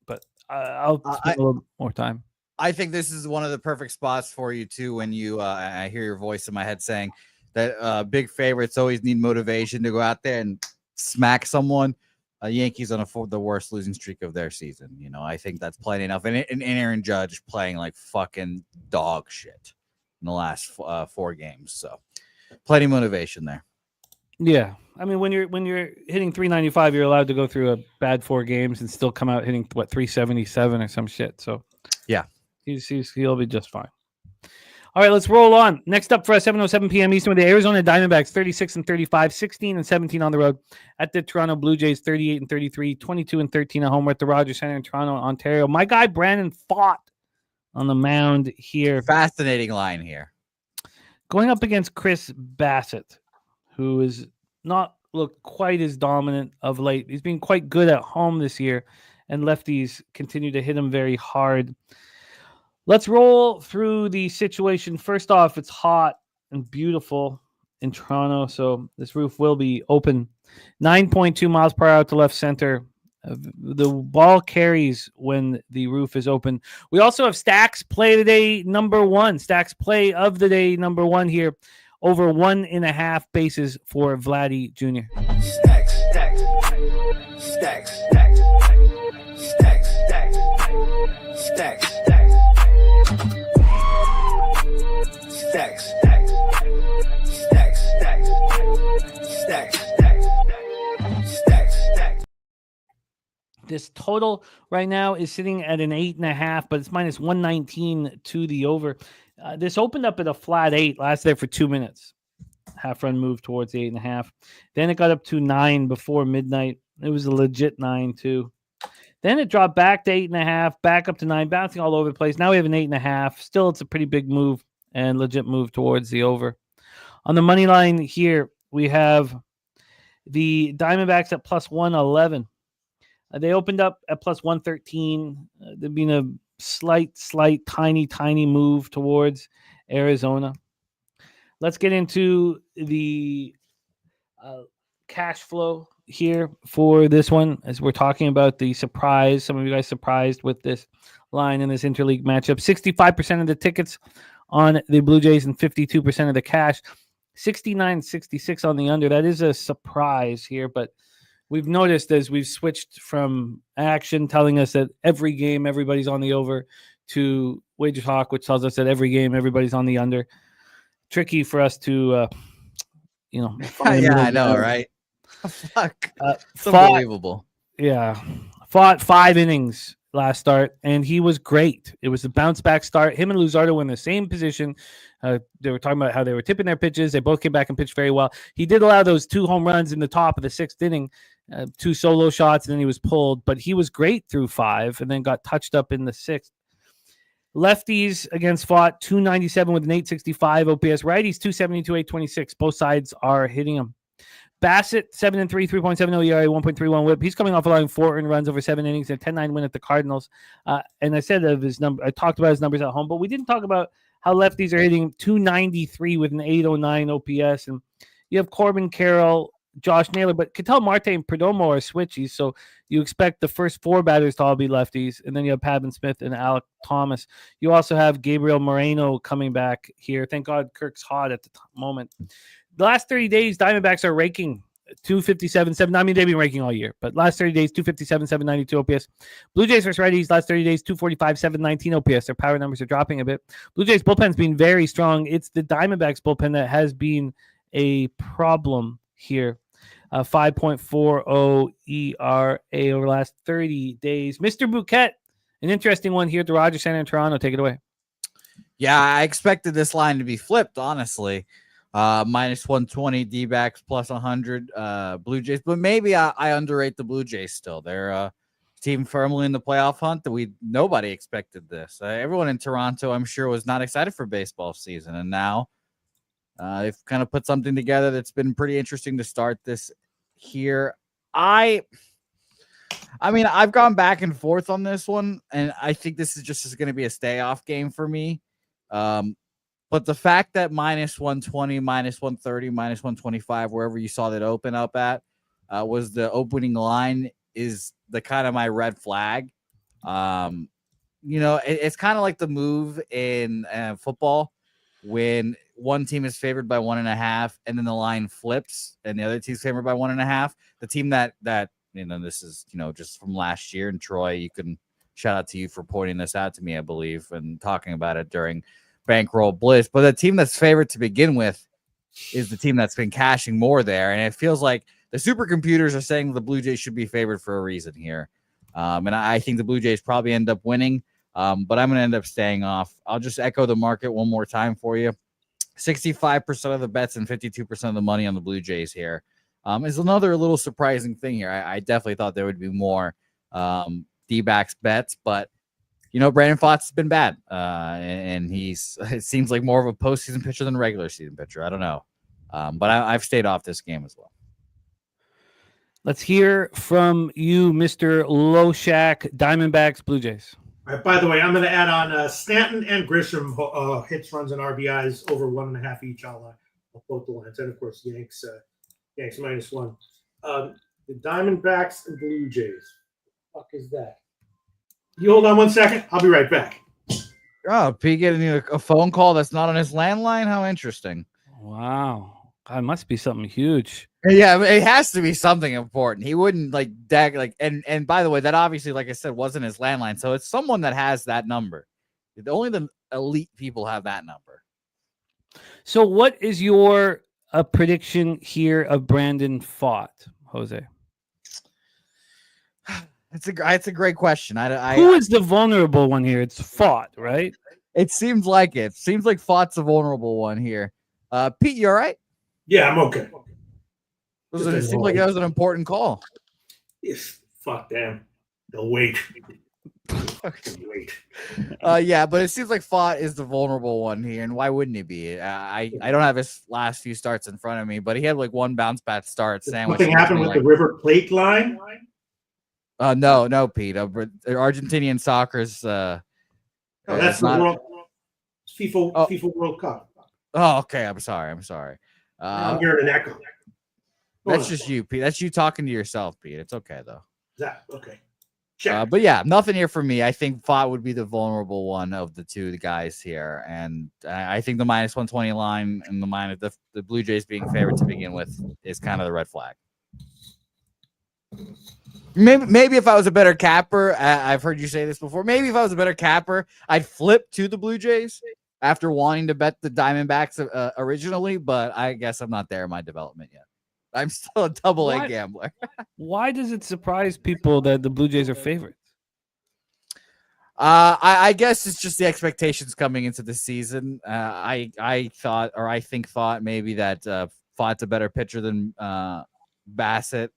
Speaker 4: But I'll spend a little more time.
Speaker 5: I think this is one of the perfect spots for you too. When you, I hear your voice in my head saying that big favorites always need motivation to go out there and smack someone. Yankees on the worst losing streak of their season. I think that's plenty enough. And Aaron Judge playing like fucking dog shit in the last 4 games. So plenty of motivation there.
Speaker 4: Yeah. I mean, when you're hitting 395, you're allowed to go through a bad 4 games and still come out hitting 377 or some shit. So
Speaker 5: yeah.
Speaker 4: He'll be just fine. All right, let's roll on. Next up for us, 7:07 p.m. Eastern, with the Arizona Diamondbacks, 36-35, 16-17 on the road at the Toronto Blue Jays, 38-33, 22-13 at home. We're at the Rogers Center in Toronto, Ontario. My guy Brandon fought on the mound here.
Speaker 5: Fascinating line here.
Speaker 4: Going up against Chris Bassett, who is not looked quite as dominant of late. He's been quite good at home this year, and lefties continue to hit him very hard. Let's roll through the situation. First off, it's hot and beautiful in Toronto, so this roof will be open. 9.2 miles per hour to left center. The ball carries when the roof is open. We also have Stacks play of the day number 1. Stacks play of the day number 1 here. Over 1.5 bases for Vladdy Jr.
Speaker 8: Stacks, stacks, stacks, stacks, stacks, stacks, stacks, stacks, stacks, stacks, stacks, stacks, stacks, stacks.
Speaker 4: This total right now is sitting at an 8.5, but it's minus 119 to the over. This opened up at a flat 8, lasted there for 2 minutes. Half run move towards the 8.5. Then it got up to 9 before midnight. It was a legit 9 too. Then it dropped back to 8.5, back up to 9, bouncing all over the place. Now we have an 8.5. Still, it's a pretty big move and legit move towards the over. On the money line here, we have the Diamondbacks at plus 111. They opened up at plus 113. There'd been a slight, tiny move towards Arizona. Let's get into the cash flow here for this one as we're talking about the surprise. Some of you guys surprised with this line in this interleague matchup. 65% of the tickets on the Blue Jays and 52% of the cash. 69-66 on the under. That is a surprise here, but we've noticed as we've switched from action telling us that every game everybody's on the over to Wager Talk, which tells us that every game everybody's on the under. Tricky for us to,
Speaker 5: yeah, I know, right? Fuck, it's unbelievable.
Speaker 4: Fought 5 innings last start, and he was great. It was a bounce back start. Him and Luzardo were in the same position. They were talking about how they were tipping their pitches. They both came back and pitched very well. He did allow those 2 home runs in the top of the 6th inning, 2 solo shots, and then he was pulled. But he was great through 5 and then got touched up in the 6th. Lefties against fought 297 with an 865 OPS. Righties 272, 826. Both sides are hitting him. Bassett 7-3, 3.70 ERA, 1.31 WHIP. He's coming off allowing 4 earned runs over 7 innings and a 10-9 win at the Cardinals. And I said of his number, I talked about his numbers at home, but we didn't talk about how lefties are hitting 293 with an 809 OPS. And you have Corbin Carroll, Josh Naylor, but Ketel Marte and Perdomo are switchies, so you expect the first 4 batters to all be lefties, and then you have Pavin Smith and Alec Thomas. You also have Gabriel Moreno coming back here. Thank God Kirk's hot at the moment. The last 30 days, Diamondbacks are ranking 257, 7. I mean, they've been ranking all year, but last 30 days, 257, 792 OPS. Blue Jays versus righties, last 30 days, 245, 719 OPS. Their power numbers are dropping a bit. Blue Jays bullpen's been very strong. It's the Diamondbacks bullpen that has been a problem here. 5.40 ERA over the last 30 days. Mr. Bouquet, an interesting one here at the Rogers Center in Toronto. Take it away.
Speaker 5: Yeah, I expected this line to be flipped, honestly. Minus 120 D-backs, plus 100 Blue Jays. But maybe I underrate the Blue Jays still. They're a team firmly in the playoff hunt. Nobody expected this. Everyone in Toronto, I'm sure, was not excited for baseball season. And now they've kind of put something together that's been pretty interesting to start this here. I mean, I've gone back and forth on this one, and I think this is just going to be a stay-off game for me. But the fact that minus 120, minus 130, minus 125, wherever you saw that open up at, was the opening line is the kind of my red flag. It's kind of like the move in football when one team is favored by 1.5 and then the line flips and the other team's favored by 1.5. The team that this is, just from last year, and Troy, you can shout out to you for pointing this out to me, I believe, and talking about it during Bankroll Bliss. But the team that's favored to begin with is the team that's been cashing more there. And it feels like the supercomputers are saying the Blue Jays should be favored for a reason here. And I think the Blue Jays probably end up winning, but I'm going to end up staying off. I'll just echo the market one more time for you. 65% of the bets and 52% of the money on the Blue Jays here is another little surprising thing here. I definitely thought there would be more D-backs bets, but Brandon Pfaadt has been bad, and it seems like more of a postseason pitcher than a regular season pitcher. I don't know, but I've stayed off this game as well.
Speaker 4: Let's hear from you, Mr. Loshak. Diamondbacks, Blue Jays.
Speaker 7: All right, by the way, I'm going to add on Stanton and Grisham hits, runs, and RBIs over 1.5 each. I'll quote the lines. And, of course, Yanks -1. The Diamondbacks and Blue Jays. What the fuck is that? You hold on 1 second. I'll be right back.
Speaker 5: Oh, Pete getting a phone call that's not on his landline? How interesting.
Speaker 4: Wow. God, it must be something huge.
Speaker 5: Yeah, it has to be something important. He wouldn't and by the way, that obviously, like I said, wasn't his landline. So it's someone that has that number. Only the elite people have that number.
Speaker 4: So what is your prediction here of Brandon Pfaadt, Jose?
Speaker 5: It's a great question.
Speaker 4: Who is the vulnerable one here? It's Pfaadt, right?
Speaker 5: It seems like it. Seems like Pfaadt's a vulnerable one here. Pete, you all right?
Speaker 7: Yeah, I'm okay.
Speaker 5: It seemed like that was an important call.
Speaker 7: Yes, fuck them. They'll wait. Wait.
Speaker 5: Yeah, but it seems like Pfaadt is the vulnerable one here, and why wouldn't he be? I don't have his last few starts in front of me, but he had like one bounce back start.
Speaker 7: Something happened with the River Plate line?
Speaker 5: No, Pete. Argentinian soccer's.
Speaker 7: That's the World FIFA World Cup.
Speaker 5: Oh, okay. I'm sorry.
Speaker 7: I'm hearing an echo.
Speaker 5: That's just you, Pete. That's you talking to yourself, Pete. It's okay though.
Speaker 7: Is that okay? Check.
Speaker 5: But yeah, nothing here for me. I think Pfaadt would be the vulnerable one of the two guys here, and I think the -120 line and the Blue Jays being favored to begin with is kind of the red flag. Maybe if I was a better capper, I've heard you say this before. Maybe if I was a better capper, I'd flip to the Blue Jays after wanting to bet the Diamondbacks originally, but I guess I'm not there in my development yet. I'm still a double-A gambler.
Speaker 4: Why does it surprise people that the Blue Jays are favorites?
Speaker 5: I guess it's just the expectations coming into the season. I thought maybe that Pfaadt's a better pitcher than Bassett,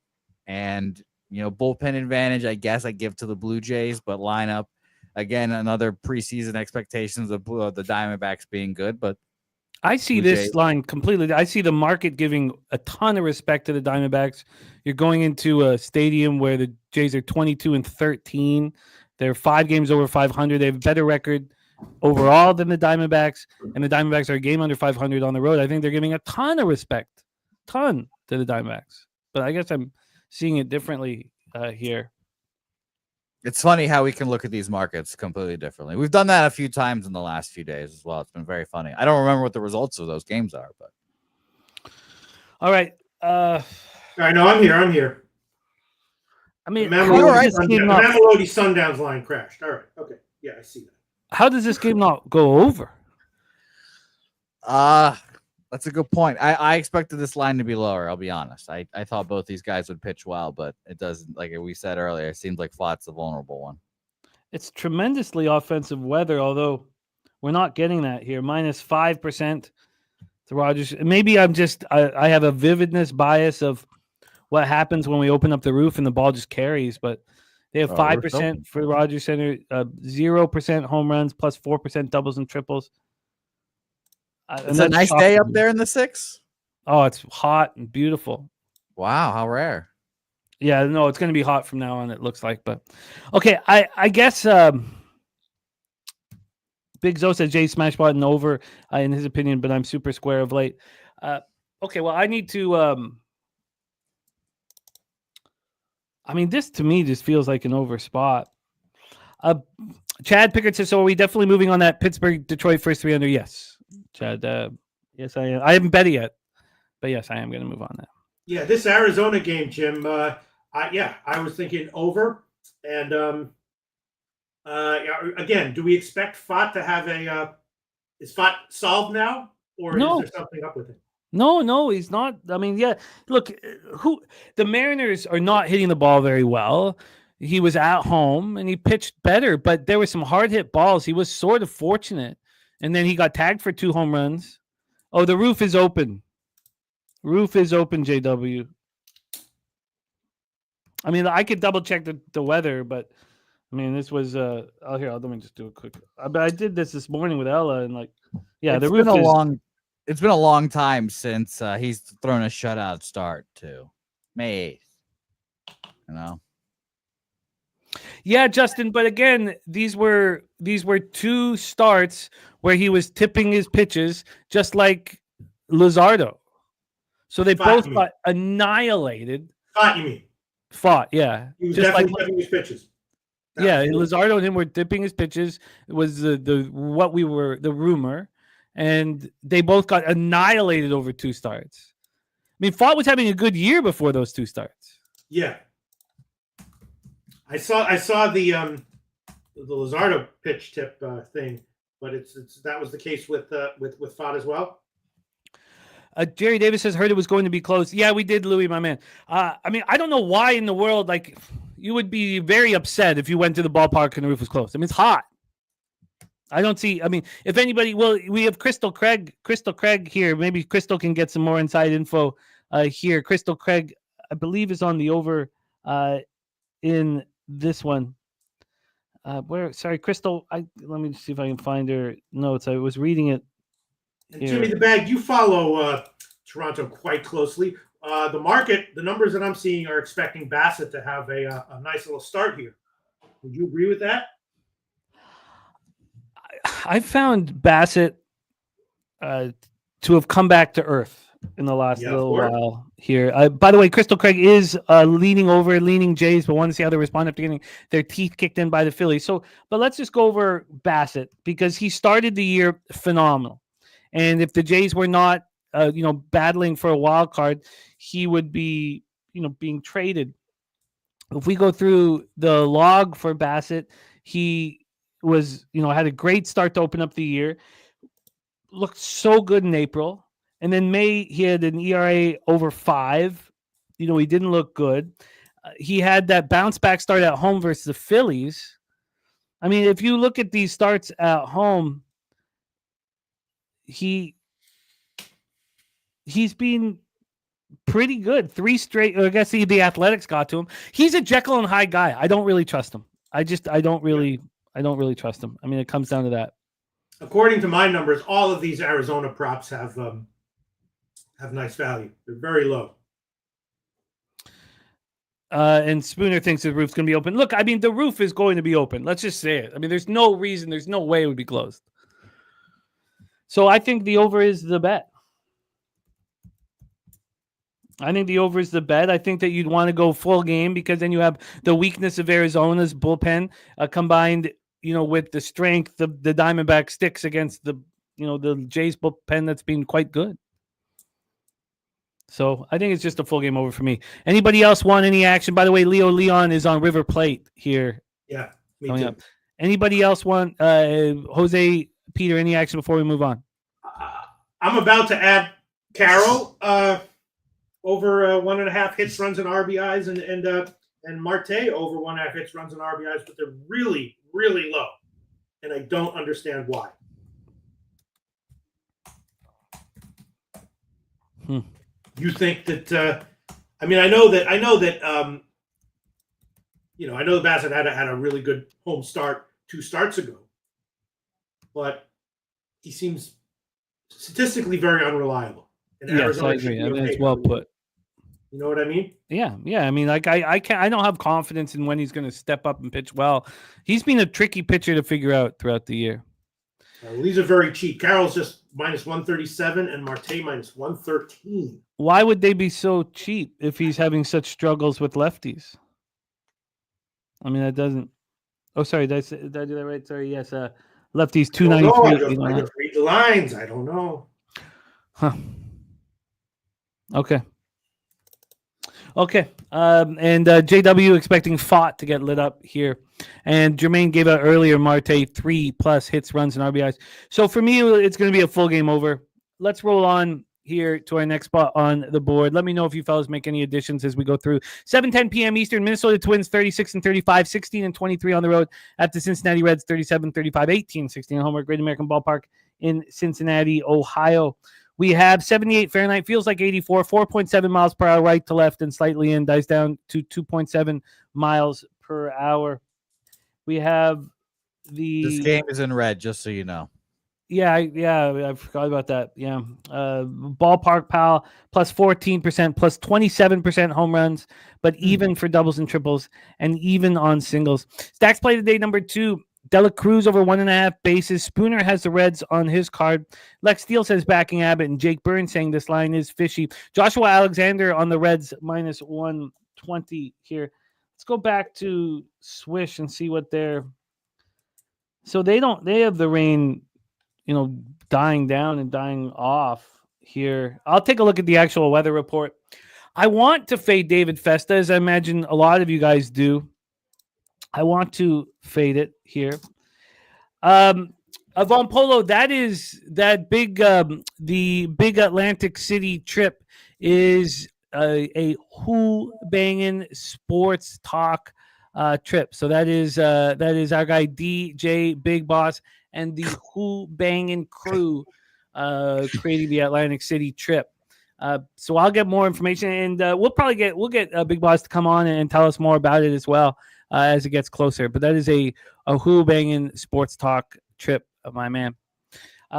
Speaker 5: and bullpen advantage, I guess I give to the Blue Jays, but lineup, again, another preseason expectations of the Diamondbacks being good, but
Speaker 4: I see
Speaker 5: Blue
Speaker 4: this
Speaker 5: Jays.
Speaker 4: line completely. I see the market giving a ton of respect to the Diamondbacks. You're going into a stadium where the Jays are 22-13. They're 5 games over 500. They have a better record overall than the Diamondbacks, and the Diamondbacks are a game under 500 on the road. I think they're giving a ton of respect, to the Diamondbacks. But I guess I'm seeing it differently here.
Speaker 5: It's funny how we can look at these markets completely differently. We've done that a few times in the last few days as well. It's been very funny. I don't remember what the results of those games are, but
Speaker 4: all right.
Speaker 7: I know I'm here.
Speaker 4: I mean,
Speaker 7: the
Speaker 4: how
Speaker 7: Mamelodi Sundowns line crashed. All right. Okay. Yeah, I see that.
Speaker 4: How does this game not go over?
Speaker 5: That's a good point. I expected this line to be lower, I'll be honest. I thought both these guys would pitch well, but it doesn't. Like we said earlier, it seems like Pfaadt's the vulnerable one. It's
Speaker 4: tremendously offensive weather, although we're not getting that here. -5% to Rogers. Maybe I have a vividness bias of what happens when we open up the roof and the ball just carries, but they have 5% for Rogers Center, 0% home runs, plus 4% doubles and triples.
Speaker 5: It's a nice day up there in the 6.
Speaker 4: Oh, it's hot and beautiful.
Speaker 5: Wow, how rare.
Speaker 4: Yeah, no, it's going to be hot from now on, it looks like. But okay, I guess Big Zo said Jay smash button over in his opinion, but I'm super square of late. Okay, well, I need to. I mean, this to me just feels like an over spot. Chad Pickard says, so are we definitely moving on that Pittsburgh-Detroit first 3 under? Yes. Chad, yes, I am. I haven't bet it yet, but yes, I am going to move on that.
Speaker 7: Yeah, this Arizona game, Jim. I was thinking over. And again, do we expect Pfaadt to have is Pfaadt solved now, or is there something up with him?
Speaker 4: No, he's not. I mean, yeah. Look, the Mariners are not hitting the ball very well. He was at home and he pitched better, but there were some hard hit balls. He was sort of fortunate. And then he got tagged for 2 home runs. Oh, the roof is open. Roof is open, JW. I mean, I could double check the weather, but I mean, this was let me just do a quick. But I did this morning with Ella, and the roof is.
Speaker 5: It's been a long time since he's thrown a shutout start too. May 8th. You know.
Speaker 4: Yeah, Justin. But again, these were 2 starts where he was tipping his pitches, just like Luzardo. So they both got annihilated.
Speaker 7: Fought, you mean?
Speaker 4: Fought, yeah.
Speaker 7: He was
Speaker 4: just
Speaker 7: definitely
Speaker 4: like
Speaker 7: tipping his pitches.
Speaker 4: Yeah, Luzardo and him were dipping his pitches. It was the rumor, and they both got annihilated over 2 starts. I mean, Fott was having a good year before those 2 starts.
Speaker 7: Yeah, I saw the Luzardo pitch tip thing, but it's that was the case with Fott as well.
Speaker 4: Jerry Davis has heard it was going to be close. Yeah, we did, Louis, my man. I mean, I don't know why in the world, like, you would be very upset if you went to the ballpark and the roof was closed. I mean, it's hot. I don't see. I mean, if anybody, well, we have Crystal Craig here. Maybe Crystal can get some more inside info here. Crystal Craig, I believe, is on the over in this one. Sorry, Crystal. Let me see if I can find her notes. I was reading it.
Speaker 7: And Jimmy the Bag, you follow Toronto quite closely. The numbers that I'm seeing are expecting Bassett to have a nice little start here. Would you agree with that?
Speaker 4: I found Bassett to have come back to earth in the last little while here. By the way, Crystal Craig is leaning Jays, but want to see how they respond after getting their teeth kicked in by the Phillies. But let's just go over Bassett because he started the year phenomenal. And if the Jays were not, battling for a wild card, he would be, being traded. If we go through the log for Bassett, he was, had a great start to open up the year. Looked so good in April. And then May, he had an ERA over 5. He didn't look good. He had that bounce back start at home versus the Phillies. I mean, if you look at these starts at home, he's been pretty good. 3 straight. I guess the Athletics got to him. He's a Jekyll and Hyde guy. I don't really trust him. I don't really trust him. I mean, it comes down to that.
Speaker 7: According to my numbers, all of these Arizona props have nice value. They're very low.
Speaker 4: And Spooner thinks the roof's going to be open. Look, I mean, the roof is going to be open. Let's just say it. I mean, there's no way it would be closed. So I think the over is the bet. I think that you'd want to go full game because then you have the weakness of Arizona's bullpen combined, with the strength of the Diamondback sticks against the Jays bullpen that's been quite good. So I think it's just a full game over for me. Anybody else want any action? By the way, Leo Leon is on River Plate here.
Speaker 7: Yeah, me too.
Speaker 4: Up. Anybody else want Jose, Peter, any action before we move on?
Speaker 7: I'm about to add Carroll over 1.5 hits, runs, and RBIs, and Marte over 1.5 hits, runs, and RBIs, but they're really, really low, and I don't understand why. You think that? I know that Bassett had a really good home start 2 starts ago, but he seems statistically very unreliable. And
Speaker 4: yes, I agree. I mean, it's well put.
Speaker 7: You know what I mean?
Speaker 4: Yeah. I mean, like I don't have confidence in when he's going to step up and pitch well. He's been a tricky pitcher to figure out throughout the year.
Speaker 7: These are very cheap. Carroll's just -137 and Marte -113.
Speaker 4: Why would they be so cheap if he's having such struggles with lefties? I mean, that doesn't. Oh, sorry. Did I do that right? Sorry. Yes. Lefties 293.
Speaker 7: I just read the lines. I don't know.
Speaker 4: Huh. Okay. And JW expecting Fott to get lit up here. And Jermaine gave out earlier Marte 3+ hits, runs, and RBIs. So for me, it's going to be a full game over. Let's roll on here to our next spot on the board. Let me know if you fellas make any additions as we go through. 7:10 p.m. Eastern, Minnesota Twins 36-35, 16-23 on the road at the Cincinnati Reds 37-35, 18-16 home at Great American Ballpark in Cincinnati, Ohio. We have 78 Fahrenheit, feels like 84, 4.7 miles per hour right to left and slightly in, dies down to 2.7 miles per hour. We have
Speaker 5: This game is in red, just so you know.
Speaker 4: I forgot about that. Yeah. Ballpark Pal plus 14%, plus 27% home runs, but even for doubles and triples, and even on singles. Stacks play today, number 2. Dela Cruz over 1.5 bases. Spooner has the Reds on his card. Lex Steele says backing Abbott, and Jake Burns saying this line is fishy. Joshua Alexander on the Reds minus 120 here. Let's go back to Swish and see what they're. So they have the rain, dying down and dying off here. I'll take a look at the actual weather report. I want to fade David Festa, as I imagine a lot of you guys do. I want to fade it here. Avon Polo, that is that big, the big Atlantic City trip is a who banging sports talk trip. So that is our guy DJ Big Boss and the who banging crew creating the Atlantic City trip. So I'll get more information, and we'll get Big Boss to come on and tell us more about it as well as it gets closer. But that is a who banging sports talk trip, my man.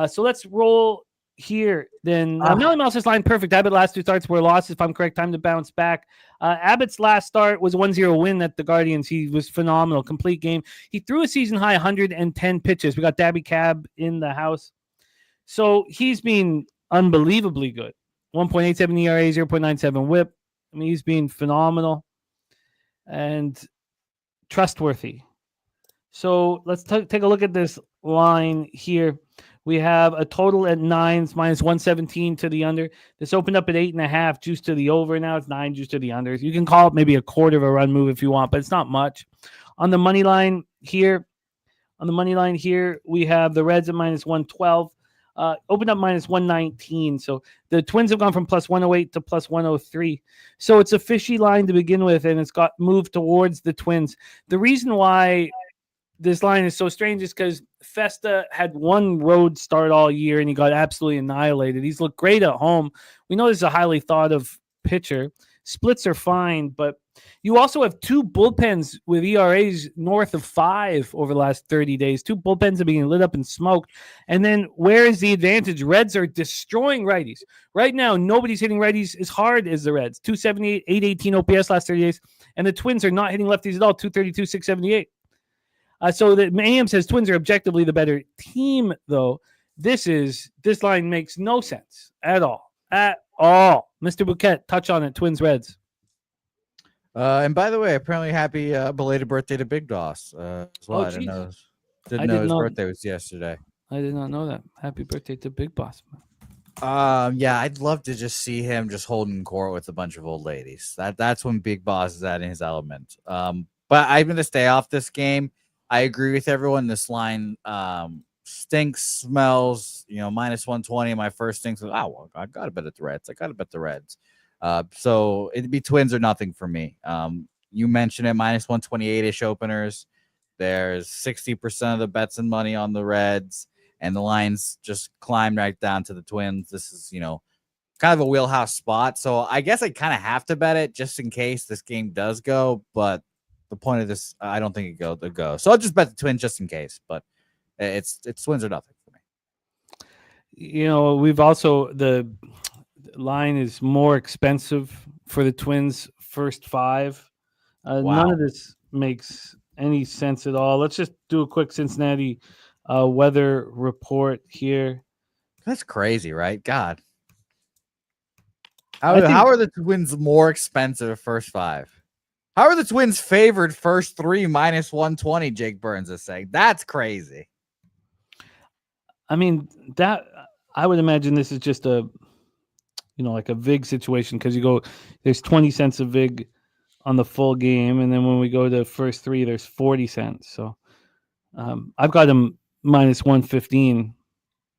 Speaker 4: So let's roll here. Then Melly Mouse's line perfect. Abbott last 2 starts were losses, if I'm correct. Time to bounce back. Abbott's last start was a 1-0 win at the Guardians. He was phenomenal, complete game. He threw a season high 110 pitches. We got Dabby Cab in the house, so he's been unbelievably good. 1.87 ERA, 0.97 WHIP. I mean, he's been phenomenal and trustworthy. So let's take a look at this line here. We have a total at 9s, minus 117 to the under. This opened up at 8.5, juice to the over. Now it's 9, juice to the under. You can call it maybe a quarter of a run move if you want, but it's not much. On the money line here, we have the Reds at minus 112. Opened up minus 119. So the Twins have gone from plus 108 to plus 103. So it's a fishy line to begin with, and it's got moved towards the Twins. The reason why this line is so strange is because Festa had one road start all year, and he got absolutely annihilated. He's looked great at home. We know this is a highly thought of pitcher. Splits are fine, but you also have 2 bullpens with ERAs north of 5 over the last 30 days. 2 bullpens are being lit up and smoked. And then where is the advantage? Reds are destroying righties. Right now, nobody's hitting righties as hard as the Reds. 278, 818 OPS last 30 days. And the Twins are not hitting lefties at all. 232, 678. So the AM says Twins are objectively the better team, though. This line makes no sense at all. At all. Mr. Bouquet, touch on it. Twins, Reds.
Speaker 5: And by the way, apparently happy belated birthday to Big Boss. Well. I didn't know his birthday was yesterday.
Speaker 4: I did not know that. Happy birthday to Big Boss.
Speaker 5: Yeah, I'd love to just see him just holding court with a bunch of old ladies. That's when Big Boss is at in his element. But I'm going to stay off this game. I agree with everyone. This line stinks, smells, minus 120. My first thing was, I got to bet at the Reds. So it'd be Twins or nothing for me. You mentioned it, minus 128-ish openers. There's 60% of the bets and money on the Reds, and the lines just climbed right down to the Twins. This is, kind of a wheelhouse spot. So I guess I kind of have to bet it just in case this game does go. But the point of this, I don't think it go. So I'll just bet the Twins just in case. But it's Twins or nothing for me.
Speaker 4: We've also the line is more expensive for the Twins first 5.
Speaker 5: Wow.
Speaker 4: None of this makes any sense at all. Let's just do a quick Cincinnati weather report here.
Speaker 5: That's crazy, right? God. How are the Twins more expensive first 5? How are the Twins favored first 3 minus 120? Jake Burns is saying that's crazy.
Speaker 4: I mean, that I would imagine this is just a, like a VIG situation, because there's 20 cents a VIG on the full game, and then when we go to first 3, there's 40 cents. So I've got them minus 115.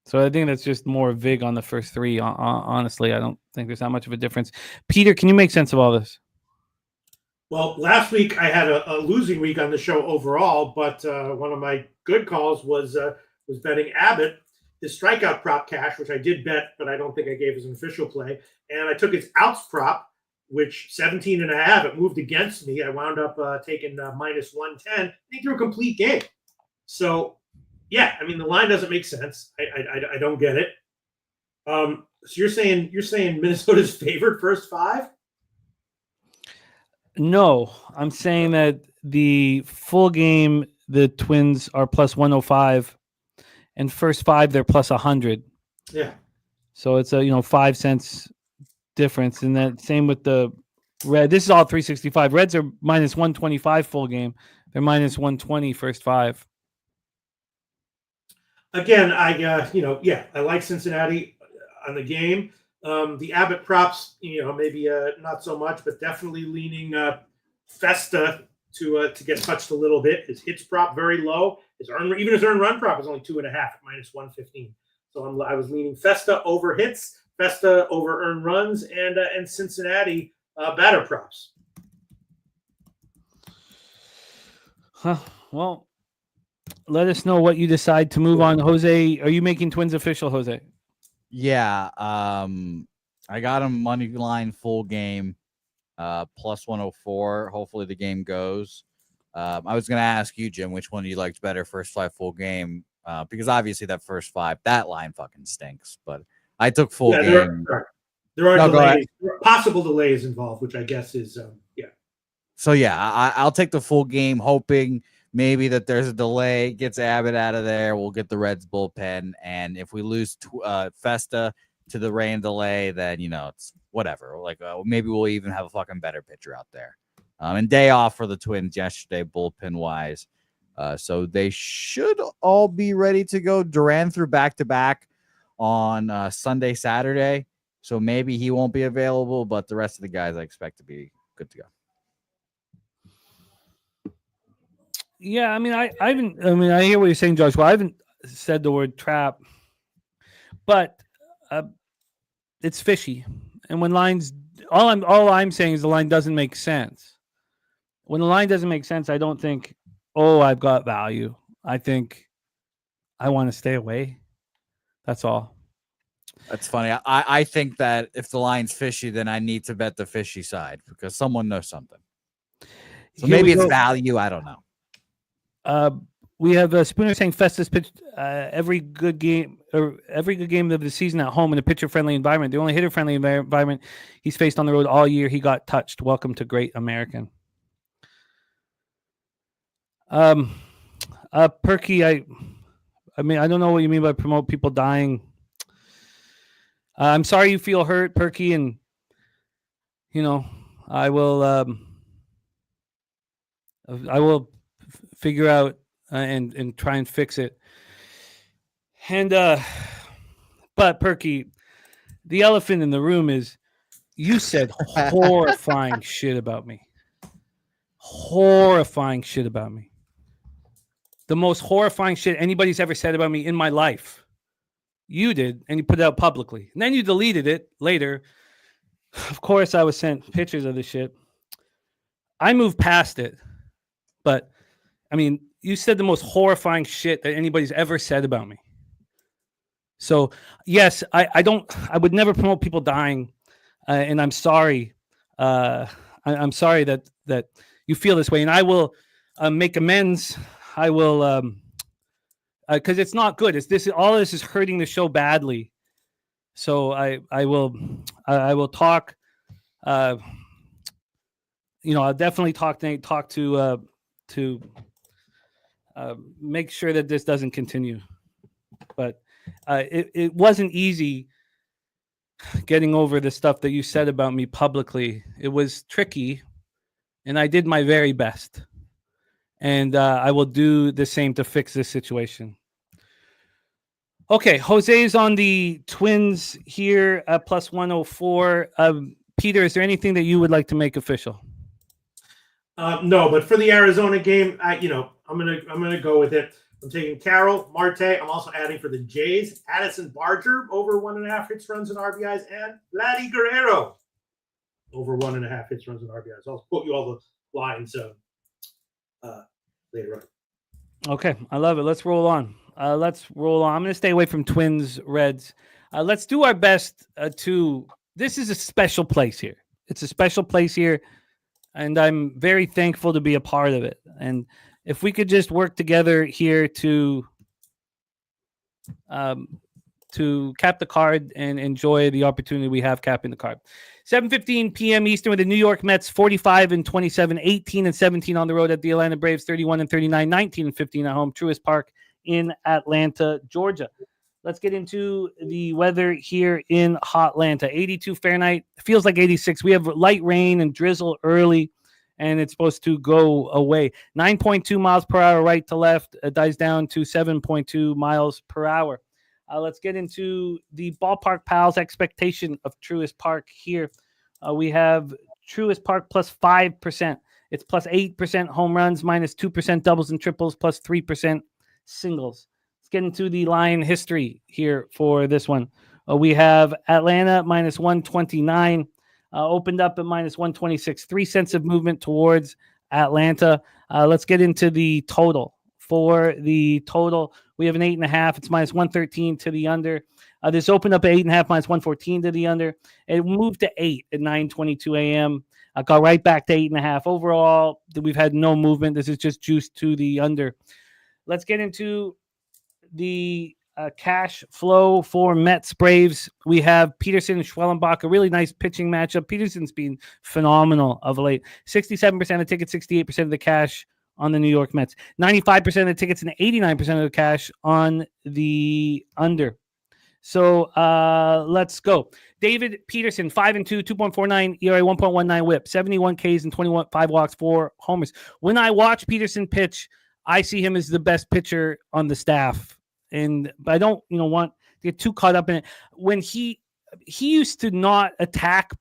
Speaker 4: So I think that's just more VIG on the first 3. Honestly, I don't think there's that much of a difference. Peter, can you make sense of all this?
Speaker 7: Well, last week I had a losing week on the show overall, but one of my good calls was betting Abbott, his strikeout prop cash, which I did bet, but I don't think I gave as an official play. And I took his outs prop, which 17.5, it moved against me. I wound up taking minus 110. He threw a complete game. So Yeah, I mean the line doesn't make sense. I don't get it. So you're saying Minnesota's favored first 5?
Speaker 4: No, I'm saying that the full game, the Twins are plus 105, and first 5 they're plus 100.
Speaker 7: Yeah.
Speaker 4: So it's a 5 cents difference, and that same with the Red. This is all 365. Reds are minus 125 full game. They're minus 120 first 5.
Speaker 7: Again, I like Cincinnati on the game. The Abbott props, maybe not so much, but definitely leaning Festa to get touched a little bit. His hits prop very low. His earned run prop is only 2.5 at minus 115. So I was leaning Festa over hits, Festa over earned runs, and Cincinnati batter props.
Speaker 4: Well, let us know what you decide to move on. Jose, are you making Twins official, Jose?
Speaker 5: Yeah. I got him money line full game, plus 104. Hopefully the game goes. I was going to ask you, Jim, which one you liked better, first 5 full game, because obviously that first 5, that line fucking stinks. But I took full game.
Speaker 7: There are delays, possible delays involved, which I guess is
Speaker 5: So I'll take the full game, hoping maybe that there's a delay, gets Abbott out of there. We'll get the Reds bullpen, and if we lose Festa to the rain delay, then it's whatever. Like maybe we'll even have a fucking better pitcher out there. And day off for the Twins yesterday, bullpen wise. So they should all be ready to go. Duran threw back-to-back on Sunday, Saturday. So maybe he won't be available, but the rest of the guys I expect to be good to go.
Speaker 4: Yeah, I mean, I hear what you're saying, Josh. Well, I haven't said the word trap, but it's fishy. And when lines, all I'm saying is the line doesn't make sense. When the line doesn't make sense, I don't think, I've got value. I think I want to stay away. That's all.
Speaker 5: That's funny. I think that if the line's fishy, then I need to bet the fishy side because someone knows something. So maybe it's value. I don't know.
Speaker 4: We have Spooner saying Festus pitched every good game of the season at home in a pitcher-friendly environment. The only hitter-friendly environment he's faced on the road all year. He got touched. Welcome to Great American. Perky, I don't know what you mean by promote people dying. I'm sorry you feel hurt, Perky, and I will figure out and try and fix it. And but Perky, the elephant in the room is you said horrifying shit about me. Horrifying shit about me. The most horrifying shit anybody's ever said about me in my life. You did, and you put it out publicly. And then you deleted it later. Of course, I was sent pictures of this shit. I moved past it. But, I mean, you said the most horrifying shit that anybody's ever said about me. So, yes, I would never promote people dying. And I'm sorry. I'm sorry that you feel this way. And I will make amends. I will... because it's not good. All this is hurting the show badly. So I will talk. I'll definitely talk to make sure that this doesn't continue. But it wasn't easy getting over the stuff that you said about me publicly. It was tricky, and I did my very best. And I will do the same to fix this situation. Okay, Jose is on the Twins here at plus 104. Peter, is there anything that you would like to make official?
Speaker 7: No, but for the Arizona game, I'm gonna go with it. I'm taking Carroll, Marte. I'm also adding for the Jays, Addison Barger over 1.5 hits, runs, and RBIs, and Vladdy Guerrero over 1.5 hits, runs, and RBIs. I'll quote you all the lines later on.
Speaker 4: Okay, I love it. Let's roll on. I'm going to stay away from Twins, Reds. Let's do our best this is a special place here. It's a special place here, and I'm very thankful to be a part of it. And if we could just work together here to to cap the card and enjoy the opportunity we have capping the card. 7:15 p.m. Eastern with the New York Mets 45-27, 18-17 on the road at the Atlanta Braves 31-39, 19-15 at home. Truist Park in Atlanta, Georgia. Let's get into the weather here in Hotlanta. 82 Fahrenheit. Feels like 86. We have light rain and drizzle early, and it's supposed to go away. 9.2 miles per hour right to left. It dies down to 7.2 miles per hour. Let's get into the Ballpark Pals expectation of Truist Park here. We have Truist Park plus 5%. It's plus 8% home runs, minus 2% doubles and triples, plus 3% singles. Let's get into the line history here for this one. We have Atlanta minus 129, opened up at minus 126. 3 cents of movement towards Atlanta. Let's get into the total. For the total, we have an 8.5. It's minus 113 to the under. This opened up at 8.5, minus 114 to the under. It moved to 8 at 9:22 a.m. Got right back to 8.5. Overall, we've had no movement. This is just juice to the under. Let's get into the cash flow for Mets Braves. We have Peterson and Schwellenbach, a really nice pitching matchup. Peterson's been phenomenal of late. 67% of tickets, 68% of the cash on the New York Mets. 95% of the tickets and 89% of the cash on the under. So let's go. David Peterson, 5-2, 2.49 ERA, 1.19 WHIP, 71 Ks and 5 walks, 4 homers. When I watch Peterson pitch, I see him as the best pitcher on the staff. But I don't, want to get too caught up in it. When he used to not attack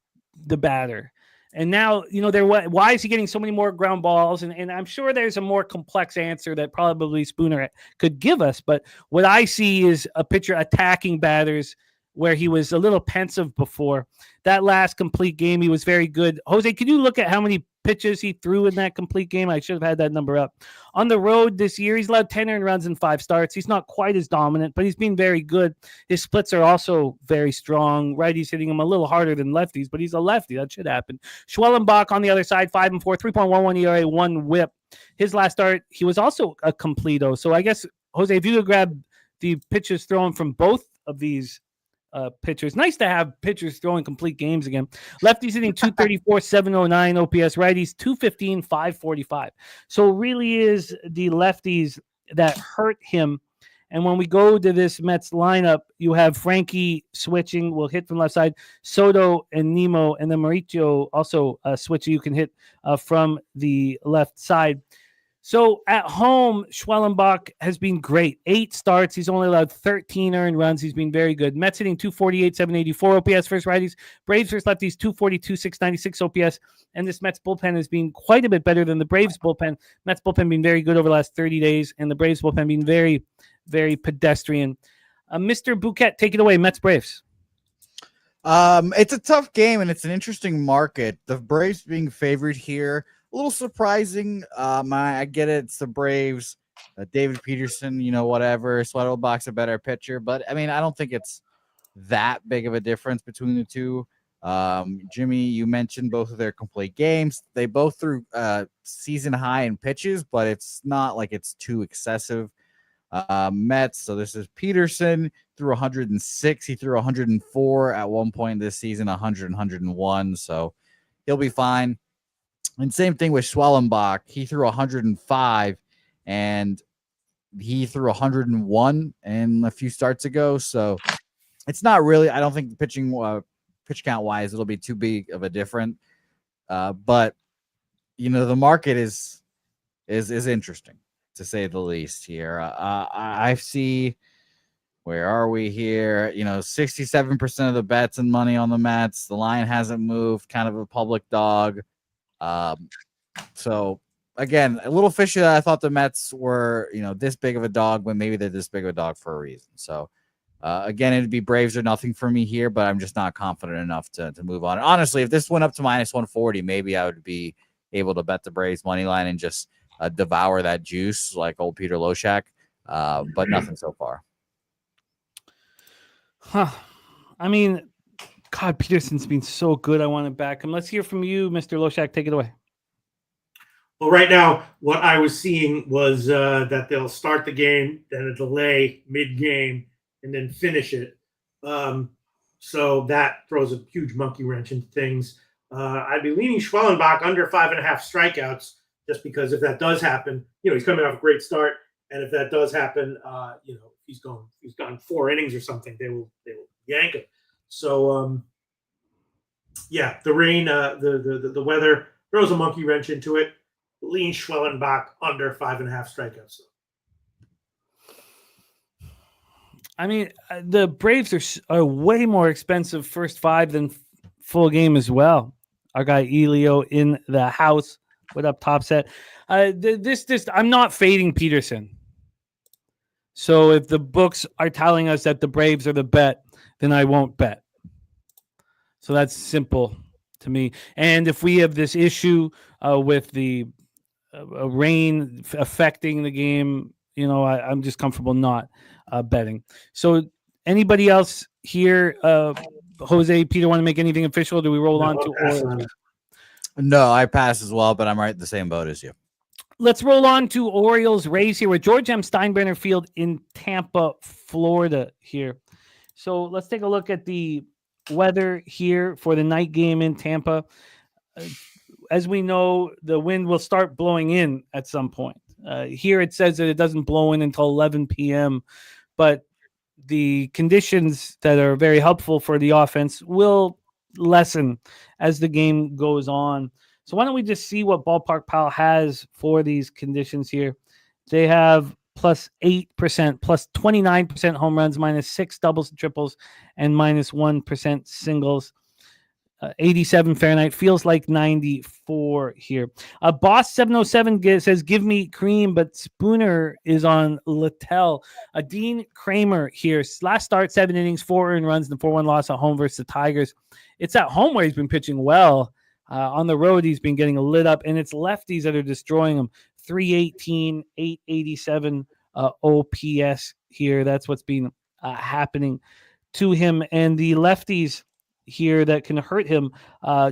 Speaker 4: the batter. And now, why is he getting so many more ground balls? And I'm sure there's a more complex answer that probably Spooner could give us. But what I see is a pitcher attacking batters where he was a little pensive before. That last complete game, he was very good. Jose, can you look at how many pitches he threw in that complete game? I should have had that number up. On the road this year, he's allowed 10 earned runs in 5 starts. He's not quite as dominant, but he's been very good. His splits are also very strong. Righties hitting him a little harder than lefties, but he's a lefty. That should happen. Schwellenbach on the other side, 5-4, 3.11 ERA, 1 WHIP. His last start, he was also a completo. So I guess, Jose, if you could grab the pitches thrown from both of these pitchers. Nice to have pitchers throwing complete games again. Lefties hitting 234, 709 OPS. Righties 215, 545. So really is the lefties that hurt him. And when we go to this Mets lineup, you have Frankie switching, will hit from left side, Soto and Nemo, and then Mauricio also switching. You can hit from the left side. So at home, Schwellenbach has been great. 8 starts. He's only allowed 13 earned runs. He's been very good. Mets hitting 248, 784 OPS versus righties. Braves versus lefties, 242, 696 OPS. And this Mets bullpen has been quite a bit better than the Braves bullpen. Mets bullpen been very good over the last 30 days, and the Braves bullpen been very, very pedestrian. Mr. Bouquet, take it away. Mets Braves.
Speaker 5: It's a tough game, and it's an interesting market. The Braves being favored here. A little surprising. I get it. It's the Braves. David Peterson, whatever. Schwellenbach's a better pitcher. But, I don't think it's that big of a difference between the two. Jimmy, you mentioned both of their complete games. They both threw season high in pitches, but it's not like it's too excessive. Mets, so this is Peterson, threw 106. He threw 104 at one point this season, 100, 101. So he'll be fine. And same thing with Schwellenbach. He threw 105 and he threw 101 in a few starts ago. So it's not really, I don't think the pitch count wise, it'll be too big of a difference. But the market is interesting to say the least here. I see, where are we here? 67% of the bets and money on the Mets. The line hasn't moved, kind of a public dog. So again, a little fishy that I thought the Mets were, this big of a dog when maybe they're this big of a dog for a reason. So again, it'd be Braves or nothing for me here, but I'm just not confident enough to move on. Honestly, if this went up to minus 140, maybe I would be able to bet the Braves money line and just devour that juice like old Peter Loshak. But nothing so far.
Speaker 4: God, Peterson's been so good. I want to back him. Let's hear from you, Mr. Loshak. Take it away.
Speaker 7: Well, right now, what I was seeing was that they'll start the game, then a delay mid-game, and then finish it. So that throws a huge monkey wrench into things. I'd be leaning Schwellenbach under 5.5 strikeouts, just because if that does happen, he's coming off a great start, and if that does happen, he's gone 4 innings or something, they will yank him. So the rain, the weather throws a monkey wrench into it. Lean Schwellenbach under 5.5 strikeouts.
Speaker 4: I mean, the Braves are way more expensive first 5 than full game as well. Our guy Elio in the house. What up, Top Set? I'm not fading Peterson. So if the books are telling us that the Braves are the bet, then I won't bet. So that's simple to me. And if we have this issue with the rain affecting the game, I'm just comfortable not betting. So anybody else here, Jose, Peter, want to make anything official? Do we roll on to Orioles?
Speaker 5: No, I pass as well, but I'm right in the same boat as you.
Speaker 4: Let's roll on to Orioles Rays here with George M. Steinbrenner Field in Tampa, Florida here. So let's take a look at the weather here for the night game in Tampa. As we know, the wind will start blowing in at some point. Here it says that it doesn't blow in until 11 p.m., but the conditions that are very helpful for the offense will lessen as the game goes on. So why don't we just see what Ballpark Pal has for these conditions here? They have plus 8%, plus 29% home runs, minus 6 doubles and triples, and minus 1% singles. 87 Fahrenheit, feels like 94 here. Boss 707 says, give me cream, but Spooner is on Littell. Dean Kramer here. Last start, 7 innings, 4 earned runs, and 4-1 loss at home versus the Tigers. It's at home where he's been pitching well. On the road, he's been getting lit up, and it's lefties that are destroying him. 318, 887 OPS here. That's what's been happening to him. And the lefties here that can hurt him.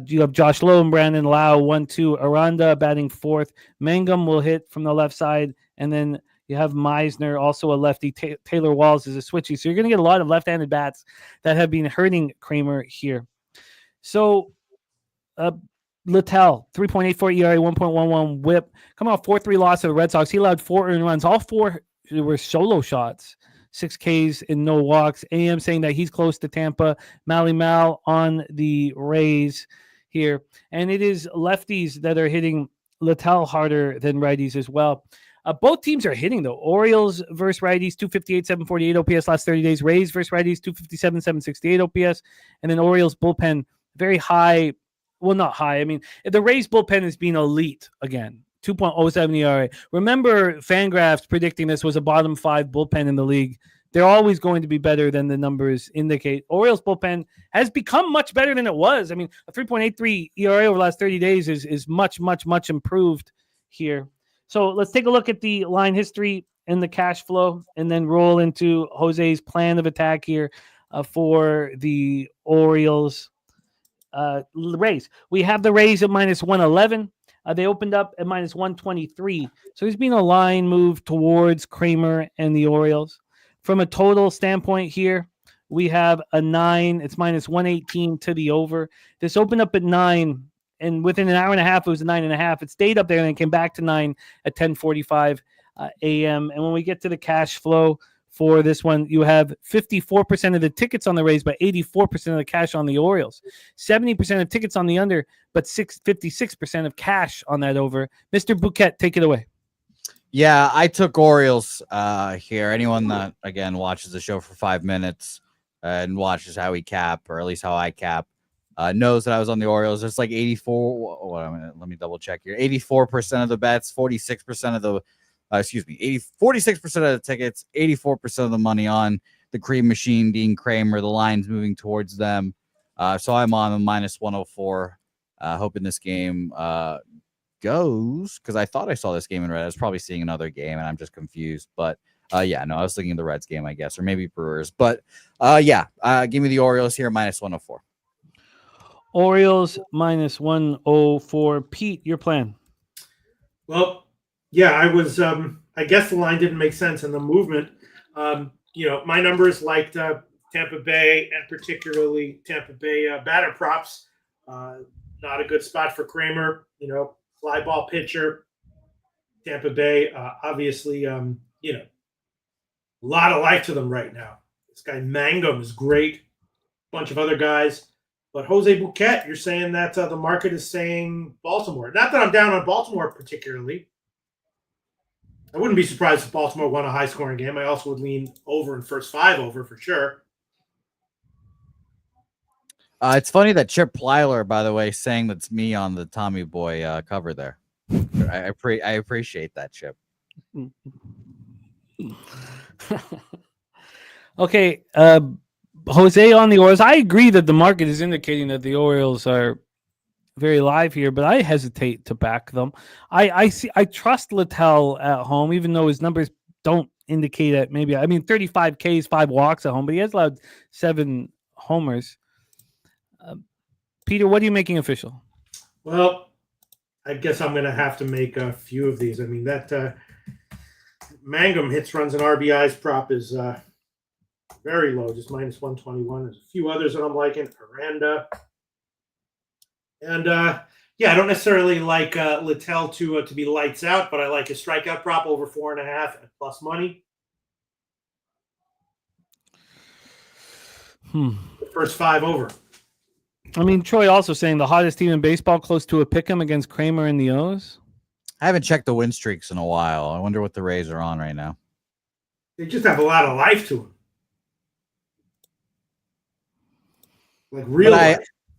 Speaker 4: You have Josh Lowe and Brandon Lau, 1-2. Aranda batting 4th. Mangum will hit from the left side. And then you have Meisner, also a lefty. Taylor Walls is a switchy. So you're going to get a lot of left-handed bats that have been hurting Kramer here. So Littell, 3.84 ERA, 1.11 whip. Coming off 4-3 loss to the Red Sox. He allowed 4 earned runs. All 4 were solo shots. 6 Ks and no walks. AM saying that he's close to Tampa. Mally Mal on the Rays here. And it is lefties that are hitting Littell harder than righties as well. Both teams are hitting, though. Orioles versus righties, 258, 748 OPS last 30 days. Rays versus righties, 257, 768 OPS. And then Orioles bullpen, very high. Well, not high. I mean, the Rays bullpen has been elite again. 2.07 ERA. Remember, Fangraphs predicting this was a bottom 5 bullpen in the league. They're always going to be better than the numbers indicate. Orioles bullpen has become much better than it was. I mean, a 3.83 ERA over the last 30 days is much, much, much improved here. So let's take a look at the line history and the cash flow, and then roll into Jose's plan of attack here for the Orioles. Rays. We have the Rays at minus 111. They opened up at minus 123. So there's been a line move towards Kramer and the Orioles. From a total standpoint here, we have a 9. It's minus 118 to the over. This opened up at 9, and within an hour and a half, it was a 9.5. It stayed up there and then came back to 9 at 10:45 a.m. And when we get to the cash flow for this one, you have 54% of the tickets on the Rays, but 84% of the cash on the Orioles. 70% of tickets on the under, but 56% of cash on that over. Mr. Bouquet, take it away.
Speaker 5: Yeah, I took Orioles here. Anyone that, again, watches the show for 5 minutes and watches how we cap, or at least how I cap, knows that I was on the Orioles. It's like 84. Let me double check here. 84% of the bets, 46% of the 46% of the tickets, 84% of the money on the cream machine, Dean Kramer. The line's moving towards them. So I'm on a minus 104, hoping this game goes, because I thought I saw this game in red. I was probably seeing another game, and I'm just confused. But, I was thinking of the Reds game, I guess, or maybe Brewers. But, give me the Orioles here, minus 104.
Speaker 4: Orioles minus 104. Pete, your plan?
Speaker 7: Well, yeah, I was. I guess the line didn't make sense in the movement. my numbers liked Tampa Bay, and particularly Tampa Bay batter props. Not a good spot for Kramer. Fly ball pitcher. Tampa Bay, obviously, a lot of life to them right now. This guy Mangum is great. Bunch of other guys. But Jose Bouquet, you're saying that the market is saying Baltimore. Not that I'm down on Baltimore particularly. I wouldn't be surprised if Baltimore won a high-scoring game. I also would lean over in first 5 over for sure.
Speaker 5: It's funny that Chip Plyler, by the way, saying that's me on the Tommy Boy cover there. I appreciate that, Chip.
Speaker 4: Okay, Jose on the Orioles. I agree that the market is indicating that the Orioles are very live here, but I hesitate to back them. I trust Littell at home, even though his numbers don't indicate it. 35 Ks, 5 walks at home, but he has allowed 7 homers. Peter, what are you making official?
Speaker 7: Well, I guess I'm going to have to make a few of these. That Mangum hits, runs, and RBIs prop is very low, just minus 121. There's a few others that I'm liking. Aranda. And, I don't necessarily like Littell to be lights out, but I like his strikeout prop over 4.5 at plus money. The first 5 over.
Speaker 4: Troy also saying the hottest team in baseball close to a pick'em against Kramer and the O's.
Speaker 5: I haven't checked the win streaks in a while. I wonder what the Rays are on right now.
Speaker 7: They just have a lot of life to them. Like real life.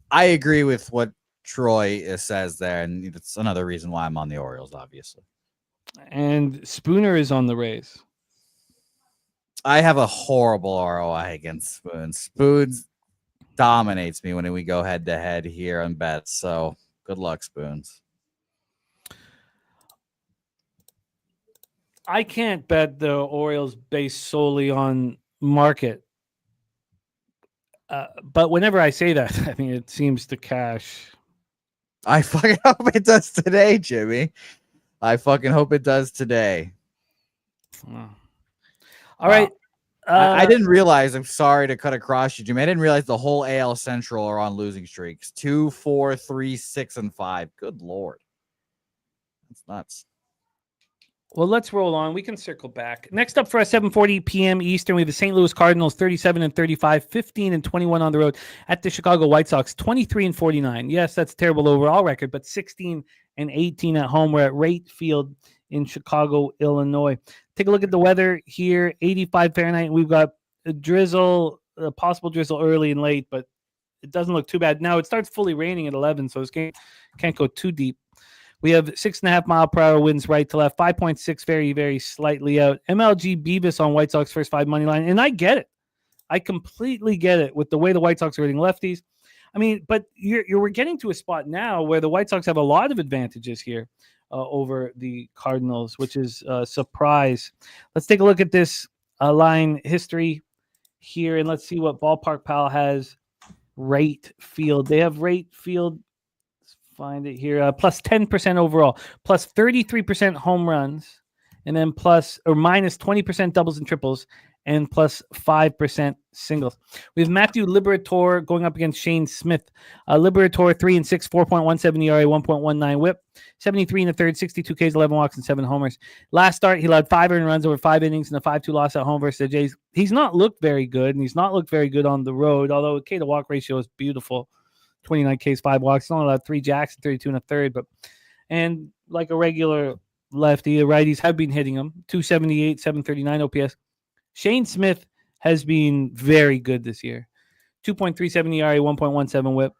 Speaker 5: I agree with what Troy says there, and it's another reason why I'm on the Orioles, obviously.
Speaker 4: And Spooner is on the Rays.
Speaker 5: I have a horrible ROI against Spoons. Spoons dominates me when we go head-to-head here on bets, so good luck, Spoons.
Speaker 4: I can't bet the Orioles based solely on market. But whenever I say that, it seems to cash.
Speaker 5: I fucking hope it does today, Jimmy. I fucking hope it does today.
Speaker 4: All right.
Speaker 5: I didn't realize. I'm sorry to cut across you, Jimmy. I didn't realize the whole AL Central are on losing streaks. 2, 4, 3, 6, and 5. Good Lord. That's nuts.
Speaker 4: Well, let's roll on. We can circle back. Next up for us, 7:40 p.m. Eastern, we have the St. Louis Cardinals, 37-35, 15-21 on the road at the Chicago White Sox, 23-49. Yes, that's a terrible overall record, but 16-18 at home. We're at Rate Field in Chicago, Illinois. Take a look at the weather here, 85 Fahrenheit. We've got a drizzle, a possible drizzle early and late, but it doesn't look too bad. Now it starts fully raining at 11, so this game can't go too deep. We have 6.5 mile per hour winds right to left, 5.6 very, very slightly out. MLG Beavis on White Sox first 5 money line, and I get it. I completely get it with the way the White Sox are hitting lefties. But we're getting to a spot now where the White Sox have a lot of advantages here over the Cardinals, which is a surprise. Let's take a look at this line history here, and let's see what Ballpark Pal has. Rate Field. They have Rate Field. Find it here. Plus 10% overall, plus 33% home runs, and then plus or minus 20% doubles and triples, and plus 5% singles. We have Matthew Liberatore going up against Shane Smith. Liberatore 3-6, 4.17 ERA, 1.19 WHIP, 73 in the third, 62 Ks, 11 walks, and 7 homers. Last start, he allowed 5 earned runs over 5 innings and a 5-2 loss at home versus the Jays. He's not looked very good, and he's not looked very good on the road, although the K to walk ratio is beautiful. 29 Ks, 5 walks. He's only allowed 3 jacks and 32 in a third. And like a regular lefty, the righties have been hitting him. 278, 739 OPS. Shane Smith has been very good this year. 2.37 ERA, 1.17 WHIP.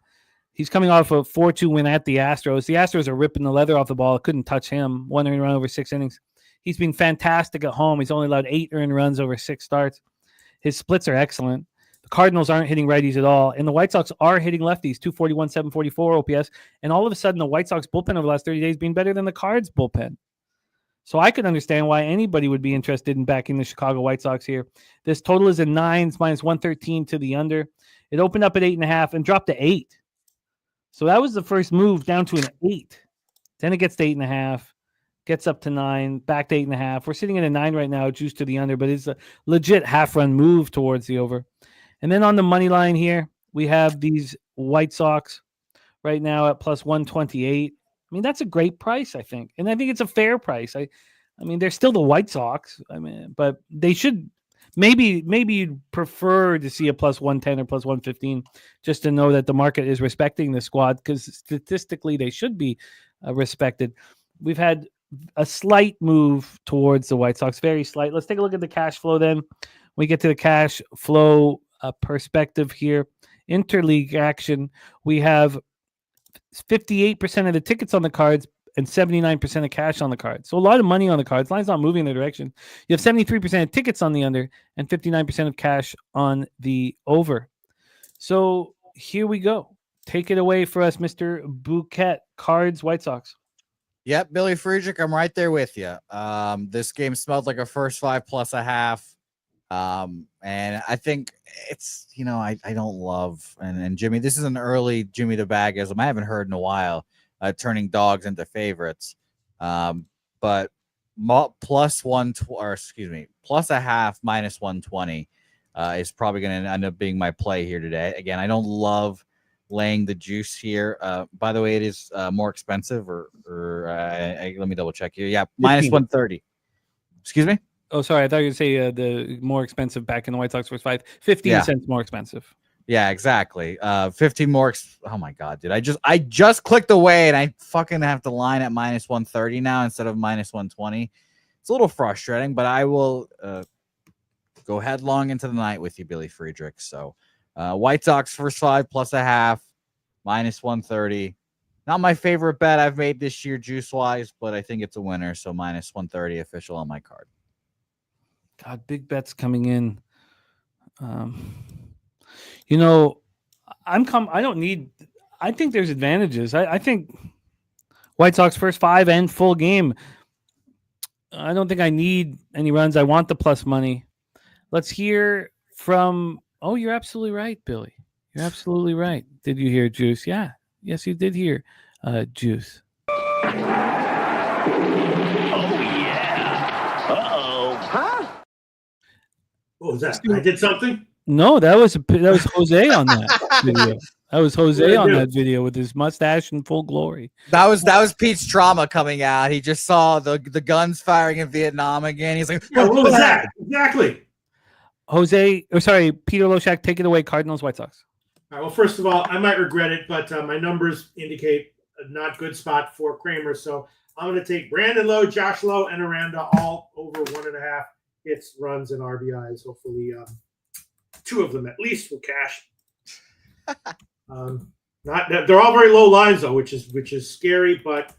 Speaker 4: He's coming off a 4-2 win at the Astros. The Astros are ripping the leather off the ball. Couldn't touch him. 1 earned run over 6 innings. He's been fantastic at home. He's only allowed 8 earned runs over 6 starts. His splits are excellent. The Cardinals aren't hitting righties at all, and the White Sox are hitting lefties, 241, 744 OPS, and all of a sudden the White Sox bullpen over the last 30 days has been better than the Cards bullpen. So I could understand why anybody would be interested in backing the Chicago White Sox here. This total is a 9s, minus 113 to the under. It opened up at 8.5 and dropped to 8. So that was the first move down to an 8. Then it gets to 8.5. gets up to 9, back to 8.5. We're sitting at a 9 right now, juice to the under, but it's a legit half-run move towards the over. And then on the money line here, we have these White Sox right now at plus 128. I mean, that's a great price, I think. And I think it's a fair price. I mean, they're still the White Sox. I mean, but they should maybe you'd prefer to see a plus 110 or plus 115 just to know that the market is respecting the squad, because statistically they should be respected. We've had a slight move towards the White Sox, very slight. Let's take a look at the cash flow then. We get to the cash flow perspective here. Interleague action. We have 58% of the tickets on the cards and 79% of cash on the cards. So a lot of money on the cards. Line's not moving in the direction. You have 73% of tickets on the under and 59% of cash on the over. So here we go. Take it away for us, Mr. Bouquet. Cards, White Sox.
Speaker 5: Yep, Billy Friedrich, I'm right there with you. This game smelled like a first 5 plus a half. And I think it's, I don't love, and Jimmy, this is an early Jimmy the Bagism I haven't heard in a while, turning dogs into favorites. But plus a half minus 120 is probably going to end up being my play here today. Again, I don't love laying the juice here. By the way, it is more expensive, or let me double check here. Yeah, minus 130. Excuse me.
Speaker 4: Oh, sorry. I thought you were going to say the more expensive back in the White Sox was 15 cents more expensive.
Speaker 5: Yeah, exactly. 15 more. Oh my God, dude! I just clicked away, and I fucking have to line at minus 130 now instead of minus 120. It's a little frustrating, but I will go headlong into the night with you, Billy Friedrich. So, White Sox first 5 plus a half, minus 130. Not my favorite bet I've made this year, juice wise, but I think it's a winner. So minus 130 official on my card.
Speaker 4: God, big bets coming in. I think there's advantages. I think White Sox first 5 and full game. I don't think I need any runs. I want the plus money. Let's hear from. Oh, you're absolutely right, Billy. You're absolutely right. Did you hear Juice? Yeah. Yes, you did hear Juice.
Speaker 8: Oh, yeah. Uh-oh. Huh?
Speaker 7: What was that? I did something?
Speaker 4: No, that was Jose on that video. That was Jose on that video with his mustache in full glory.
Speaker 5: That was Pete's trauma coming out. He just saw the guns firing in Vietnam again. He's like,
Speaker 7: what was that? Exactly.
Speaker 4: Peter Loshak, take it away. Cardinals, White Sox.
Speaker 7: All right, well, first of all, I might regret it, but my numbers indicate a not good spot for Kramer. So I'm going to take Brandon Lowe, Josh Lowe, and Aranda all over 1.5 hits, runs, and RBIs. Hopefully, 2 of them at least will cash. They're all very low lines though, which is scary, but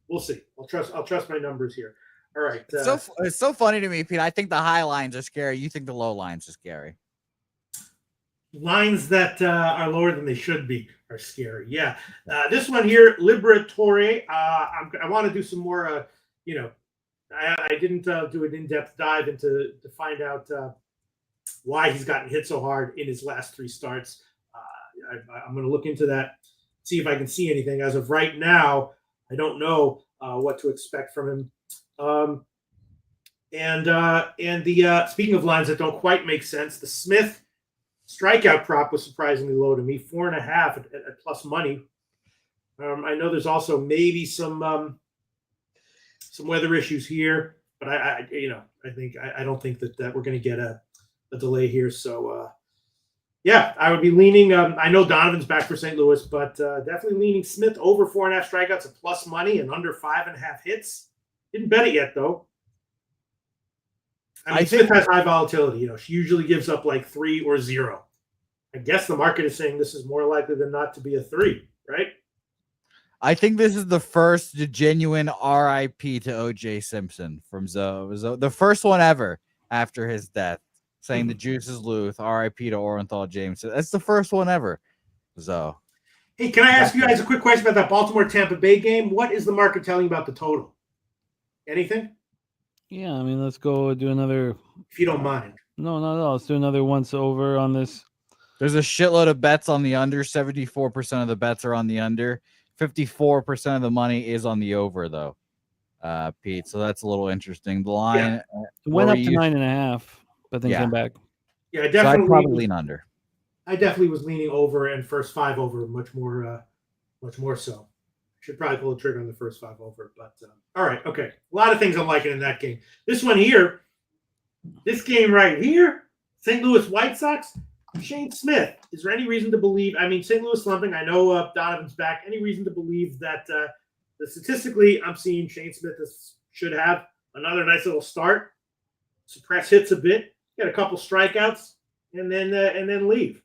Speaker 7: we'll see. I'll trust my numbers here. All right.
Speaker 5: It's so funny to me, Pete. I think the high lines are scary. You think the low lines are scary.
Speaker 7: Lines that are lower than they should be are scary. Yeah. This one here, Liberatore. I want to do some more. I didn't do an in-depth dive to find out why he's gotten hit so hard in his last 3 starts. I'm going to look into that, see if I can see anything. As of right now, I don't know what to expect from him. Speaking of lines that don't quite make sense, the Smith strikeout prop was surprisingly low to me, 4.5 at plus money. I know there's also maybe some weather issues here, but I don't think that we're going to get a delay here. So I would be leaning. I know Donovan's back for St. Louis, but definitely leaning Smith over 4.5 strikeouts at plus money and under 5.5 hits. Didn't bet it yet though. I mean, Smith has high volatility. She usually gives up like 3 or 0. I guess the market is saying this is more likely than not to be a 3, right?
Speaker 5: I think this is the first genuine RIP to O.J. Simpson from Zoe. The first one ever after his death, saying the juice is loose. RIP to Orenthal James. That's the first one ever. Zoe.
Speaker 7: Hey, can I ask you guys a quick question about that Baltimore-Tampa Bay game? What is the market telling about the total? Anything?
Speaker 4: Yeah, I mean, let's go do another.
Speaker 7: If you don't mind.
Speaker 4: No. Let's do another once over on this.
Speaker 5: There's a shitload of bets on the under. 74% of the bets are on the under. 54% of the money is on the over, though. Pete. So that's a little interesting. The line
Speaker 4: It went up to 9.5, but then came back.
Speaker 7: Yeah,
Speaker 5: So I'd
Speaker 7: definitely.
Speaker 5: probably lean under.
Speaker 7: I definitely was leaning over and first 5 over much more so. Should probably pull the trigger on the first 5 over. But all right, okay. A lot of things I'm liking in that game. This one here, this game right here, St. Louis White Sox, Shane Smith. Is there any reason to believe? I mean, St. Louis slumping. I know Donovan's back. Any reason to believe that statistically, I'm seeing Shane Smith should have another nice little start, suppress hits a bit, get a couple strikeouts, and then leave.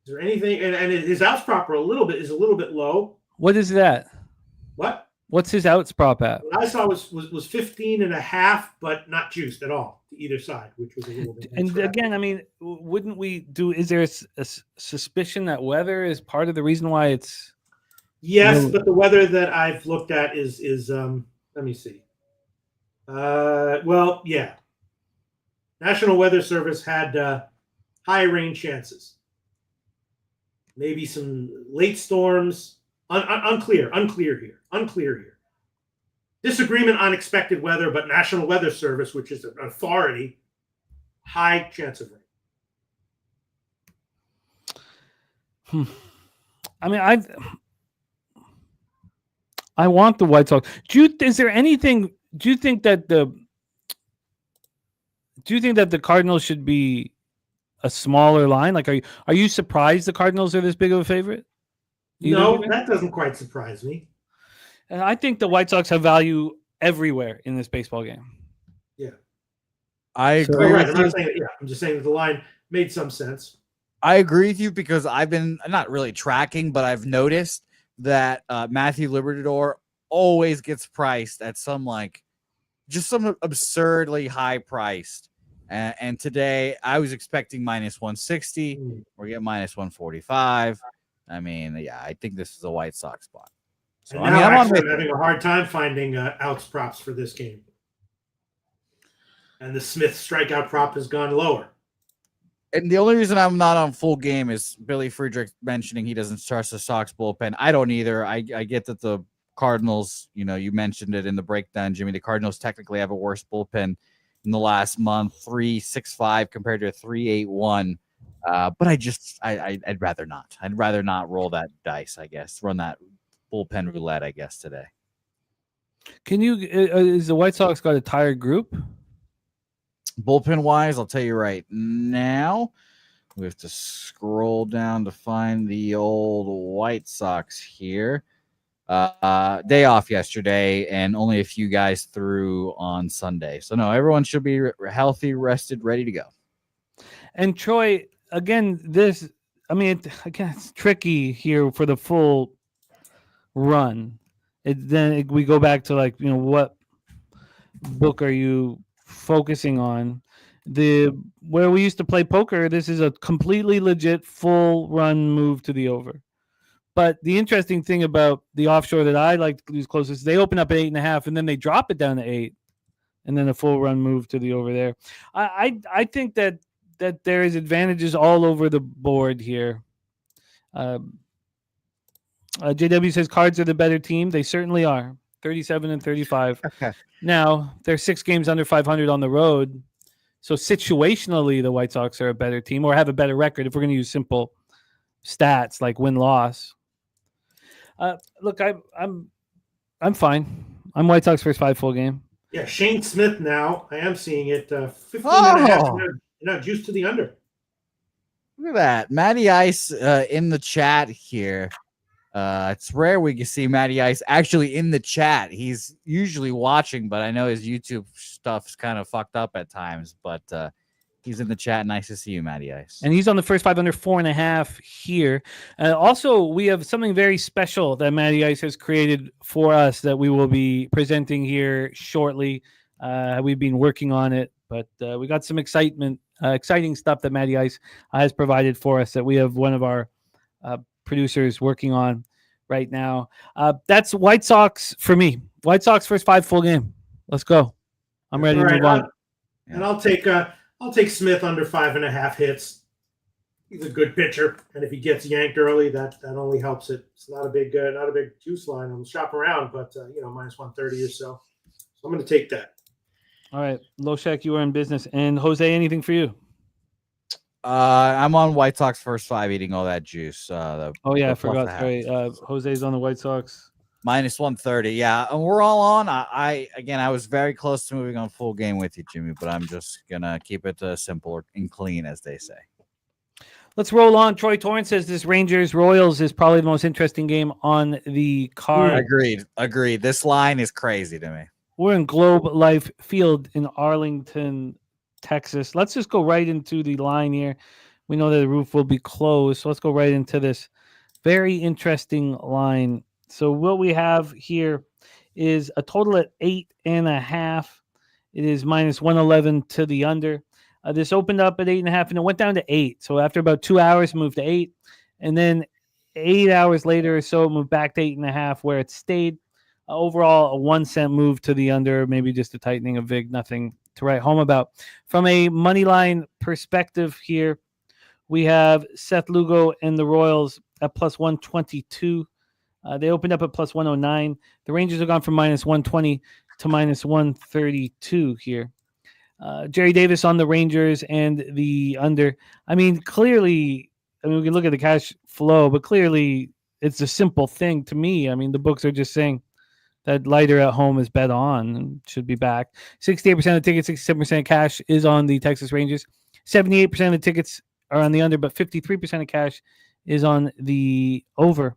Speaker 7: Is there anything? And his outs prop is a little bit low.
Speaker 4: What is that?
Speaker 7: What?
Speaker 4: What's his outs prop at?
Speaker 7: What I saw was 15.5, but not juiced at all to either side, which was a little bit.
Speaker 4: And again, I mean, wouldn't we do? Is there a suspicion that weather is part of the reason why it's?
Speaker 7: Yes, but the weather that I've looked at is let me see. Well, yeah. National Weather Service had high rain chances. Maybe some late storms. Unclear here. Disagreement on expected weather, but National Weather Service, which is an authority, high chance of rain.
Speaker 4: I mean, I want the White Sox. Is there anything? Do you think that the Cardinals should be a smaller line? Like, are you surprised the Cardinals are this big of a favorite?
Speaker 7: No, that doesn't quite surprise me.
Speaker 4: And I think the White Sox have value everywhere in this baseball game.
Speaker 7: Yeah,
Speaker 5: I agree.
Speaker 7: Right. I'm just saying that the line made some sense.
Speaker 5: I agree with you because I've been not really tracking, but I've noticed that Matthew Libertador always gets priced at some absurdly high priced. And today I was expecting -160. We're getting -145. I mean, yeah, I think this is a White Sox spot. So
Speaker 7: and now I'm having a hard time finding outs props for this game. And the Smith strikeout prop has gone lower.
Speaker 5: And the only reason I'm not on full game is Billy Friedrich mentioning he doesn't trust the Sox bullpen. I don't either. I get that the Cardinals, you mentioned it in the breakdown, Jimmy. The Cardinals technically have a worse bullpen in the last month, 3.65 compared to a 3.81. But I'd rather not. I'd rather not roll that dice, I guess. Run that bullpen roulette, I guess, today.
Speaker 4: Can you? Is the White Sox got a tired group?
Speaker 5: Bullpen wise, I'll tell you right now. We have to scroll down to find the old White Sox here. Day off yesterday, and only a few guys threw on Sunday. So no, everyone should be healthy, rested, ready to go.
Speaker 4: And Troy, again, it's tricky here for the full run. We go back to what book are you focusing on? Where we used to play poker, this is a completely legit full run move to the over. But the interesting thing about the offshore that I like to lose closest, they open up at 8.5 and then they drop it down to 8, and then a full run move to the over there. I think that there is advantages all over the board here. JW says Cards are the better team. They certainly are. 37-35.
Speaker 5: Okay.
Speaker 4: Now they're 6 games under 500 on the road. So situationally, the White Sox are a better team or have a better record if we're going to use simple stats like win-loss. Look, I'm fine. I'm White Sox first 5 full game.
Speaker 7: Yeah, Shane Smith now. I am seeing it 15.5. Not juiced to the under.
Speaker 5: Look at that. Matty Ice in the chat here. It's rare we can see Matty Ice actually in the chat. He's usually watching, but I know his YouTube stuff's kind of fucked up at times. But he's in the chat. Nice to see you, Matty Ice.
Speaker 4: And he's on the first 5 under 4.5 here. Also, we have something very special that Matty Ice has created for us that we will be presenting here shortly. We've been working on it, but we got some exciting stuff that Matty Ice has provided for us that we have one of our producers working on right now. That's White Sox for me. White Sox first 5 full game. Let's go. I'm ready to move on.
Speaker 7: And I'll take Smith under 5.5 hits. He's a good pitcher, and if he gets yanked early, that only helps it. It's not a big juice line. I'm shop around, but minus 130 or so. So I'm going to take that.
Speaker 4: All right, Loshak, you are in business, and Jose, anything for you?
Speaker 5: I'm on White Sox first 5 eating all that juice.
Speaker 4: I forgot. Sorry, Jose's on the White Sox.
Speaker 5: Minus 130. Yeah, and we're all on. I was very close to moving on full game with you, Jimmy, but I'm just gonna keep it simple and clean, as they say.
Speaker 4: Let's roll on. Troy Torrance says this Rangers-Royals is probably the most interesting game on the card.
Speaker 5: Agreed. This line is crazy to me.
Speaker 4: We're in Globe Life Field in Arlington, Texas. Let's just go right into the line here. We know that the roof will be closed, so let's go right into this very interesting line. So what we have here is a total at 8.5. It is minus 111 to the under. This opened up at 8.5 and it went down to 8. So after about 2 hours, it moved to 8. And then 8 hours later or so, it moved back to 8.5 where it stayed. Overall, a 1 cent move to the under, maybe just a tightening of VIG, nothing to write home about. From a money line perspective here, we have Seth Lugo and the Royals at plus 122. They opened up at plus 109. The Rangers have gone from minus 120 to minus 132 here. Jerry Davis on the Rangers and the under. I mean, clearly, we can look at the cash flow, but clearly it's a simple thing to me. I mean, the books are just saying that lighter at home is bet on and should be back. 68% of the tickets, 67% cash is on the Texas Rangers. 78% of the tickets are on the under, but 53% of cash is on the over.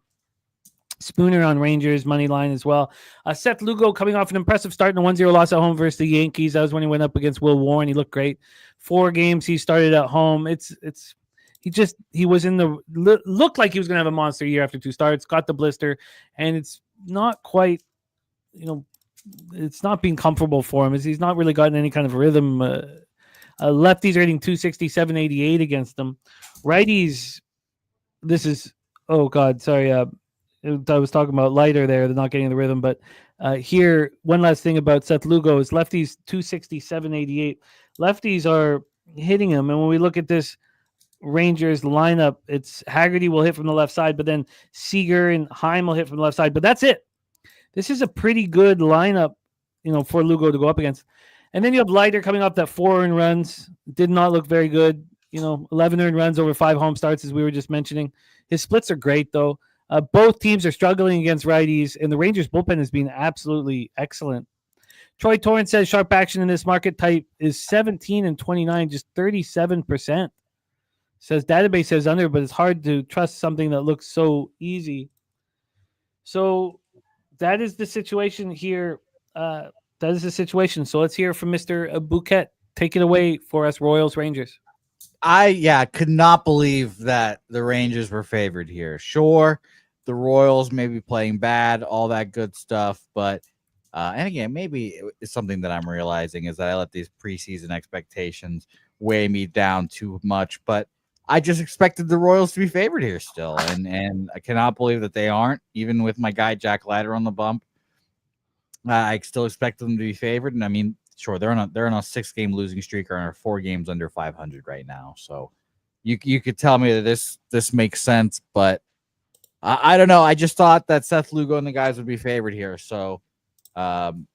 Speaker 4: Spooner on Rangers, money line as well. Seth Lugo coming off an impressive start in a 1-0 loss at home versus the Yankees. That was when he went up against Will Warren. He looked great. 4 games he started at home. He was in the looked like he was going to have a monster year after 2 starts. Got the blister, and it's not quite, it's not being comfortable for him. He's not really gotten any kind of rhythm. Lefties are hitting 260, 788 against them. Righties, I was talking about lighter there. They're not getting the rhythm. But here, one last thing about Seth Lugo is lefties 260, 788. Lefties are hitting him. And when we look at this Rangers lineup, it's Haggerty will hit from the left side, but then Seager and Heim will hit from the left side. But that's it. This is a pretty good lineup, for Lugo to go up against. And then you have Leiter coming off that 4 earned runs. Did not look very good. 11 earned runs over 5 home starts, as we were just mentioning. His splits are great, though. Both teams are struggling against righties, and the Rangers bullpen has been absolutely excellent. Troy Torrance says sharp action in this market type is 17 and 29, just 37%. Says database says under, but it's hard to trust something that looks so easy. So that is the situation here. So let's hear from Mr. Bouquet. Take it away for us, Royals Rangers.
Speaker 5: I could not believe that the Rangers were favored here. Sure, the Royals may be playing bad, all that good stuff, but and again, maybe it's something that I'm realizing is that I let these preseason expectations weigh me down too much, but I just expected the Royals to be favored here still, and I cannot believe that they aren't, even with my guy Jack Leiter on the bump. I still expect them to be favored, and I mean, sure, they're on a 6-game losing streak or are 4 games under 500 right now. So you could tell me that this makes sense, but I don't know. I just thought that Seth Lugo and the guys would be favored here. So, and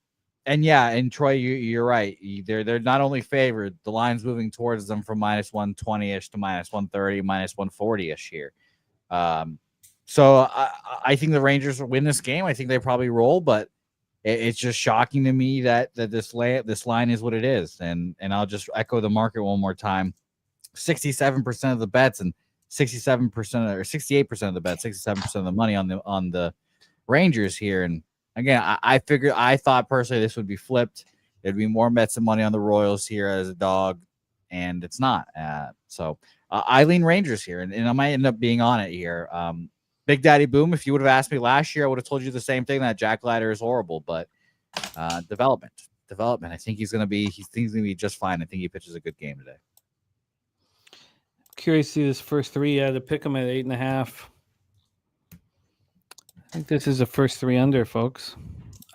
Speaker 5: Troy, you're right. They're not only favored, the line's moving towards them from minus 120-ish to minus 130, minus 140-ish here. So I think the Rangers will win this game. I think they probably roll, but it's just shocking to me that this line is what it is. And I'll just echo the market one more time. 67% of the bets and 67% or 68% of the bets, 67% of the money on the Rangers here. And again, I thought personally this would be flipped. There'd be more bets and money on the Royals here as a dog, and it's not. So I lean Rangers here, and I might end up being on it here. Big Daddy Boom, if you would have asked me last year, I would have told you the same thing, that Jack Leiter is horrible, but development. I think he's going to be just fine. I think he pitches a good game today.
Speaker 4: Curious to see this first 3. To pick him at 8.5. I think this is a first 3 under, folks.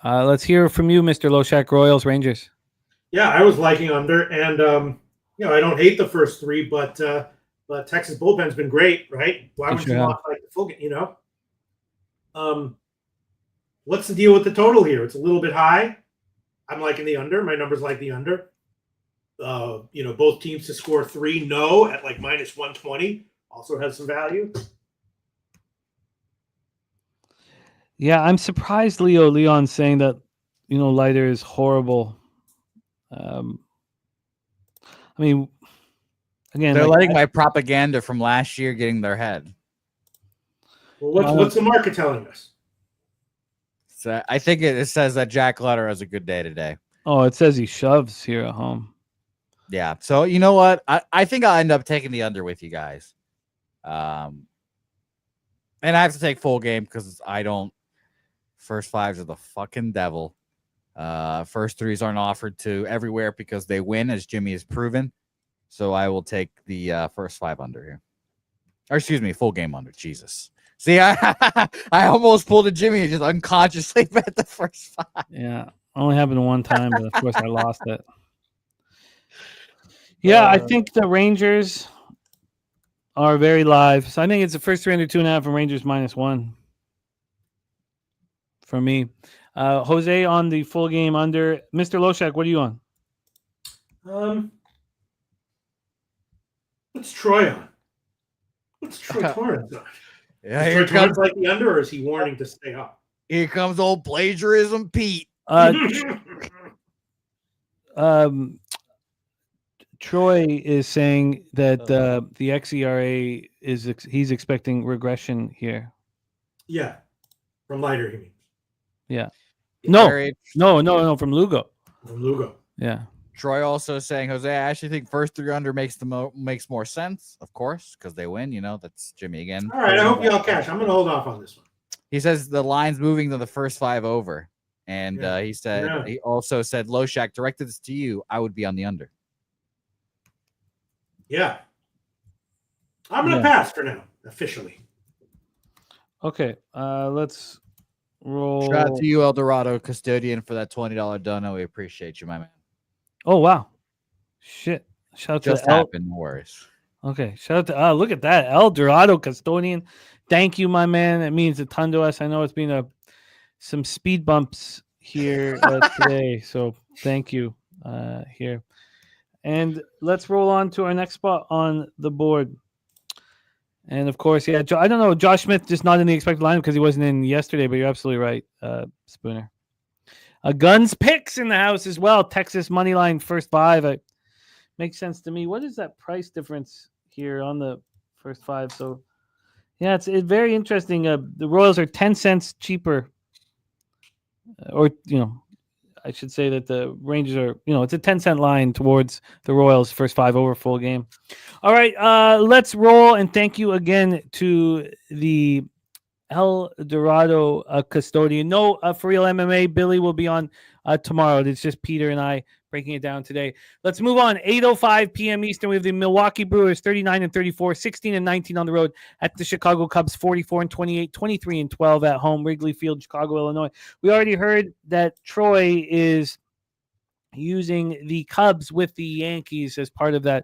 Speaker 4: Let's hear from you, Mr. Loshak, Royals, Rangers.
Speaker 7: Yeah, I was liking under, and I don't hate the first 3, but But Texas bullpen's been great, right? Why
Speaker 4: They
Speaker 7: wouldn't
Speaker 4: sure
Speaker 7: you
Speaker 4: have.
Speaker 7: want like the full game? What's the deal with the total here? It's a little bit high. I'm liking the under. My numbers like the under. Both teams to score 3 no at like minus 120 also has some value.
Speaker 4: Yeah, I'm surprised Leon's saying that, Leiter is horrible. I mean, again,
Speaker 5: They're letting my propaganda from last year getting their head.
Speaker 7: Well, what's the market telling us?
Speaker 5: So I think it says that Jack Leiter has a good day today.
Speaker 4: Oh, it says he shoves here at home.
Speaker 5: Yeah. So you know what? I think I'll end up taking the under with you guys. And I have to take full game because I don't. First fives are the fucking devil. First threes aren't offered to everywhere because they win, as Jimmy has proven. So I will take the first 5 under here. Or excuse me, full game under. Jesus. See, I almost pulled a Jimmy and just unconsciously bet the first 5.
Speaker 4: Yeah, only happened one time, but of course I lost it. Yeah, I think the Rangers are very live. So I think it's the first 3 under 2.5 from Rangers -1 for me. Jose on the full game under. Mr. Loshak, what are you on?
Speaker 7: What's Troy on? What's Troy Torrance on?
Speaker 5: Yeah,
Speaker 7: Is Troy Torrance like the under, or is he warning to stay up?
Speaker 5: Here comes old plagiarism, Pete.
Speaker 4: Troy is saying that the xERA he's expecting regression here.
Speaker 7: Yeah, from Leiter, he means.
Speaker 4: Yeah. No, from Lugo.
Speaker 7: From Lugo.
Speaker 4: Yeah.
Speaker 5: Troy also saying, Jose, I actually think first 3 under makes more sense, of course, because they win. That's Jimmy again.
Speaker 7: All right, I hope y'all cash. I'm going to hold off on this one.
Speaker 5: He says the line's moving to the first 5 over. And he also said, Loshak, directed this to you. I would be on the under.
Speaker 7: Yeah. I'm going to pass for now, officially.
Speaker 4: Okay. Let's roll.
Speaker 5: Shout out to you, El Dorado custodian, for that $20 dono. We appreciate you, my man.
Speaker 4: Oh, wow. Shit. Shout out
Speaker 5: Just
Speaker 4: to
Speaker 5: happened. No worries.
Speaker 4: Okay. Shout out to look at that. El Dorado custodian. Thank you, my man. It means a ton to us. I know it's been some speed bumps here today. So thank you here. And let's roll on to our next spot on the board. And of course, I don't know. Josh Smith just not in the expected lineup because he wasn't in yesterday, but you're absolutely right, Spooner. Guns picks in the house as well. Texas money line first 5. Makes sense to me. What is that price difference here on the first 5? So, yeah, it's very interesting. The Royals are 10 cents cheaper, I should say that the Rangers are, it's a 10-cent line towards the Royals first 5 over full game. All right, let's roll. And thank you again to the El Dorado custodian. No, for real MMA, Billy will be on tomorrow. It's just Peter and I breaking it down today. Let's move on. 8:05 p.m. Eastern. We have the Milwaukee Brewers 39-34, 16-19 on the road at the Chicago Cubs 44-28, 23-12 at home, Wrigley Field, Chicago, Illinois. We already heard that Troy is using the Cubs with the Yankees as part of that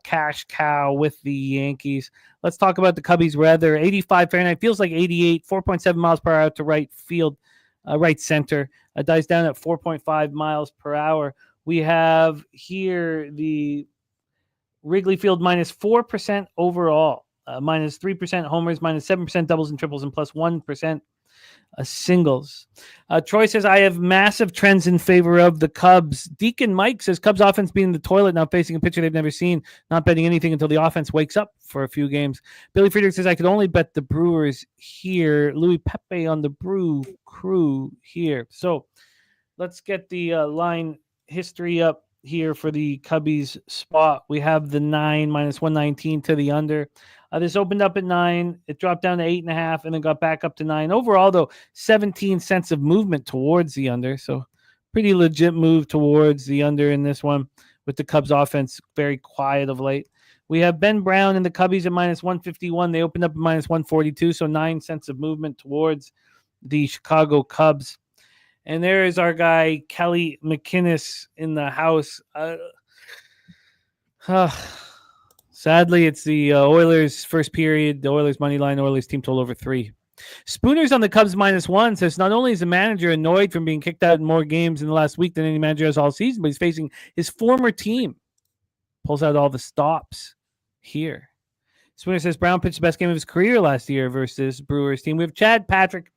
Speaker 4: cash cow with the Yankees. Let's talk about the Cubbies weather. 85 Fahrenheit, feels like 88, 4.7 miles per hour to right field, right center. Dies down at 4.5 miles per hour. We have here the Wrigley Field -4% overall, -3% homers, -7% doubles and triples, and +1% singles. Troy says, I have massive trends in favor of the Cubs. Deacon Mike says, Cubs offense being in the toilet, now facing a pitcher they've never seen, not betting anything until the offense wakes up for a few games. Billy Friedrich says, I could only bet the Brewers here. Louis Pepe on the Brew Crew here. So let's get the line history up here for the Cubbies spot. We have the 9 -119 to the under. This opened up at 9. It dropped down to 8.5 and then got back up to 9. Overall, though, 17 cents of movement towards the under. So pretty legit move towards the under in this one with the Cubs offense very quiet of late. We have Ben Brown and the Cubbies at -151. They opened up at -142. So 9 cents of movement towards the Chicago Cubs. And there is our guy, Kelly McInnes, in the house. Sadly, it's the Oilers first period. The Oilers money line. Oilers team total over 3. Spooner's on the Cubs -1. Says not only is the manager annoyed from being kicked out in more games in the last week than any manager has all season, but he's facing his former team. Pulls out all the stops here. Spooner says Brown pitched the best game of his career last year versus Brewers team. We have Chad Patrick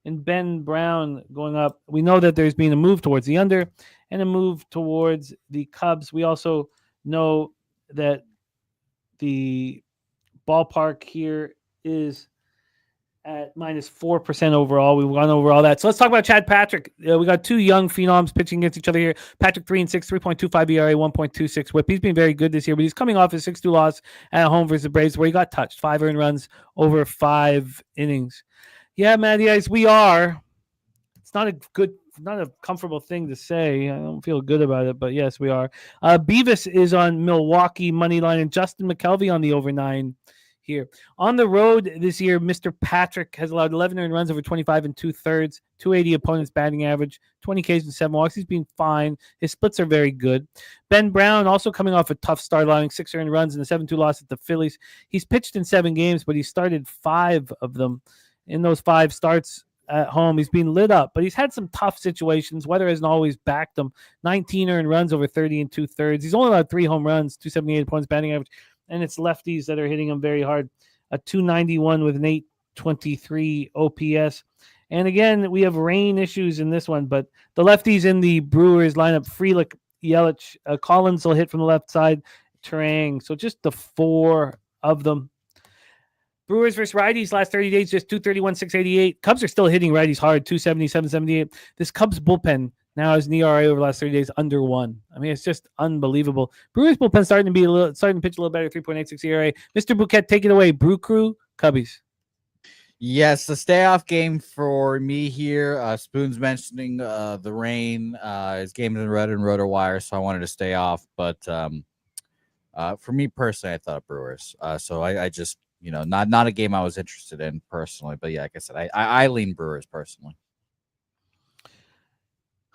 Speaker 4: and Ben Brown going up. We know that there's been a move towards the under and a move towards the Cubs. We also know that the ballpark here is at -4% overall. We've gone over all that. So let's talk about Chad Patrick. We got 2 young phenoms pitching against each other here. Patrick 3-6, 3.25 ERA, 1.26 WHIP. He's been very good this year, but he's coming off his 6-2 loss at home versus the Braves, where he got touched. 5 earned runs over 5 innings. Yeah, man, guys, we are. It's not a comfortable thing to say. I don't feel good about it, but yes, we are. Beavis is on Milwaukee money line, and Justin McKelvey on the over 9 here. On the road this year, Mr. Patrick has allowed 11 earned runs over 25 and 2/3, 280 opponents batting average, 20 Ks and 7 walks. He's been fine. His splits are very good. Ben Brown also coming off a tough start, allowing 6 earned runs and a 7-2 loss at the Phillies. He's pitched in 7 games, but he started 5 of them. In those 5 starts at home, he's been lit up, but he's had some tough situations. Weather hasn't always backed him. 19 earned runs over 30 and 2/3. He's only allowed 3 home runs, 278 opponents batting average. And it's lefties that are hitting him very hard. A 291 with an 823 OPS. And again, we have rain issues in this one, but the lefties in the Brewers lineup, Frelick, Yelich, Collins will hit from the left side, Terang. So just the 4 of them. Brewers versus righties last 30 days, just 231, 688. Cubs are still hitting righties hard, 270, 778. This Cubs bullpen now has an ERA over the last 30 days under 1. I mean, it's just unbelievable. Brewers bullpen starting to pitch a little better, 3.86 ERA. Mr. Bouquet, take it away. Brew Crew, Cubbies.
Speaker 5: Yes, the stay off game for me here. Spoon's mentioning the rain. His game is in red and RotoWire, so I wanted to stay off. But for me personally, I thought Brewers. So I just, not a game I was interested in personally. But yeah, like I said, I lean Brewers personally.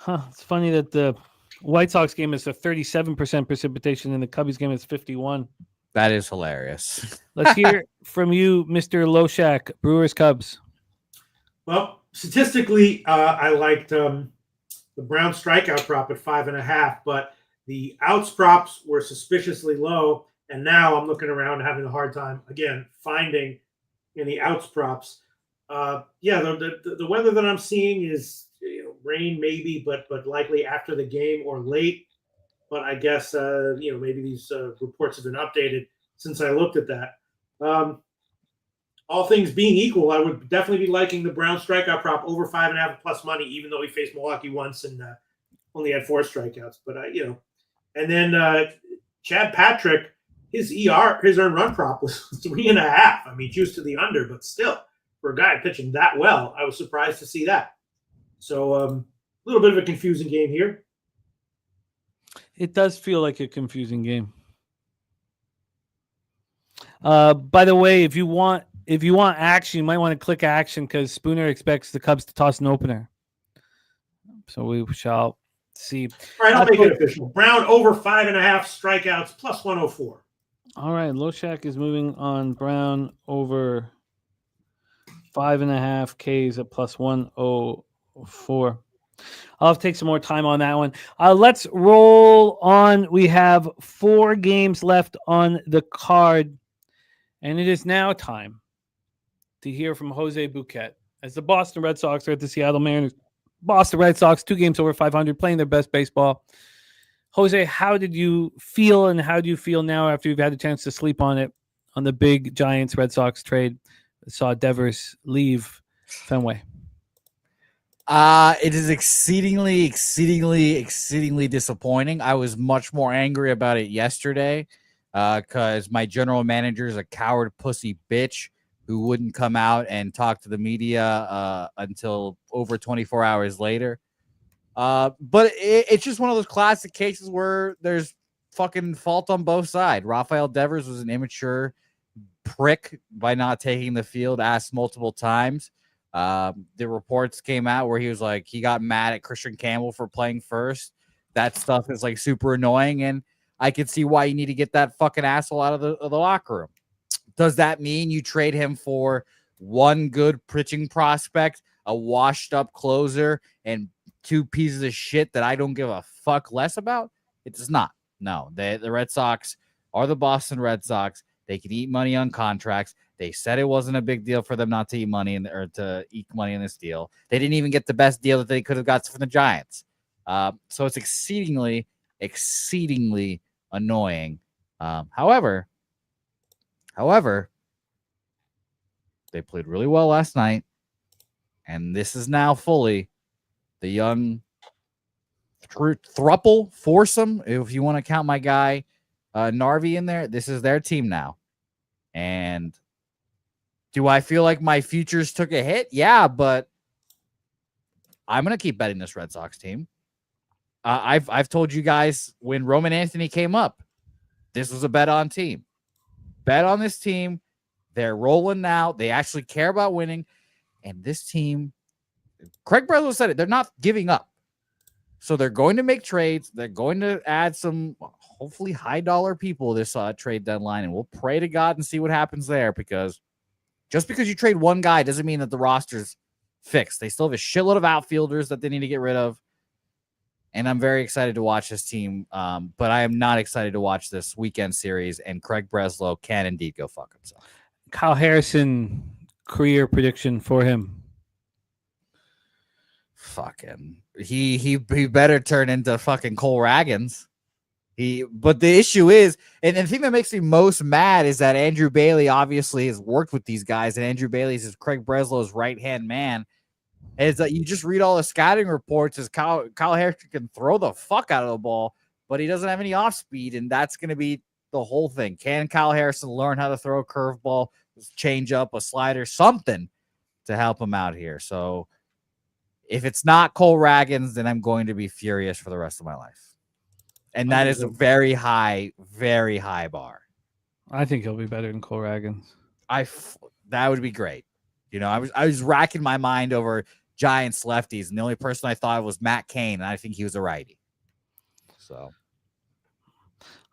Speaker 4: It's funny that the White Sox game is a 37% precipitation and the Cubbies game is 51.
Speaker 5: That is hilarious.
Speaker 4: Let's hear from you, Mr. Loshak, Brewers Cubs.
Speaker 7: Well, statistically, I liked the Brown strikeout prop at 5.5, but the outs props were suspiciously low, and now I'm looking around having a hard time again finding any outs props. The weather that I'm seeing is rain maybe, but likely after the game or late. But I guess maybe these reports have been updated since I looked at that. All things being equal, I would definitely be liking the Brown strikeout prop over 5.5 plus money, even though he faced Milwaukee once and only had 4 strikeouts. But and then Chad Patrick, his earned run prop was 3.5. I mean, juice to the under, but still, for a guy pitching that well, I was surprised to see that. So a little bit of a confusing game here.
Speaker 4: It does feel like a confusing game. By the way, if you want action, you might want to click action because Spooner expects the Cubs to toss an opener. So we shall see.
Speaker 7: All right, I'll make it official. Brown over 5.5 strikeouts plus 104. All
Speaker 4: right, Loshak is moving on Brown over 5.5 Ks at plus 104. I'll have to take some more time on that one. Let's roll on. We have 4 games left on the card, and it is now time to hear from Jose Bouquet as the Boston Red Sox are at the Seattle Mariners. Boston Red Sox, 2 games over 500, playing their best baseball. Jose, how did you feel, and how do you feel now after you've had a chance to sleep on it on the big Giants-Red Sox trade that saw Devers leave Fenway?
Speaker 5: It is exceedingly disappointing. I was much more angry about it yesterday because my general manager is a coward pussy bitch who wouldn't come out and talk to the media until over 24 hours later. But it's just one of those classic cases where there's fucking fault on both sides. Rafael Devers was an immature prick by not taking the field, asked multiple times. The reports came out where he was like, he got mad at Christian Campbell for playing first. That stuff is like super annoying. And I could see why you need to get that fucking asshole out of the locker room. Does that mean you trade him for one good pitching prospect, a washed up closer, and 2 pieces of shit that I don't give a fuck less about? It does not. No, the Red Sox are the Boston Red Sox. They can eat money on contracts. They said it wasn't a big deal for them not to eat money or to eke money in this deal. They didn't even get the best deal that they could have got from the Giants. So it's exceedingly annoying. However, they played really well last night, and this is now fully the young thruple foursome. If you want to count my guy Narvi in there, this is their team now. And do I feel like my futures took a hit? Yeah, but I'm gonna keep betting this Red Sox team. I've told you guys when Roman Anthony came up, this was a bet on team. Bet on this team. They're rolling now. They actually care about winning. And this team, Craig Breslow said it, they're not giving up. So they're going to make trades. They're going to add some hopefully high dollar people this trade deadline. And we'll pray to God and see what happens there, because just because you trade one guy doesn't mean that the roster's fixed. They still have a shitload of outfielders that they need to get rid of. And I'm very excited to watch this team. But I am not excited to watch this weekend series. And Craig Breslow can indeed go fuck himself.
Speaker 4: Kyle Harrison, career prediction for him.
Speaker 5: Fucking he better turn into fucking Cole Raggins. But the issue is, and the thing that makes me most mad is that Andrew Bailey obviously has worked with these guys, and Andrew Bailey is Craig Breslow's right-hand man. And it's like you just read all the scouting reports as Kyle Harrison can throw the fuck out of the ball, but he doesn't have any off speed, and that's going to be the whole thing. Can Kyle Harrison learn how to throw a curveball, change up, a slider, something to help him out here? So if it's not Cole Raggins, then I'm going to be furious for the rest of my life. And that is a very high bar.
Speaker 4: I think he'll be better than Cole Raggins.
Speaker 5: That would be great. You know, I was racking my mind over Giants lefties, and the only person I thought was Matt Cain, and I think he was a righty. So,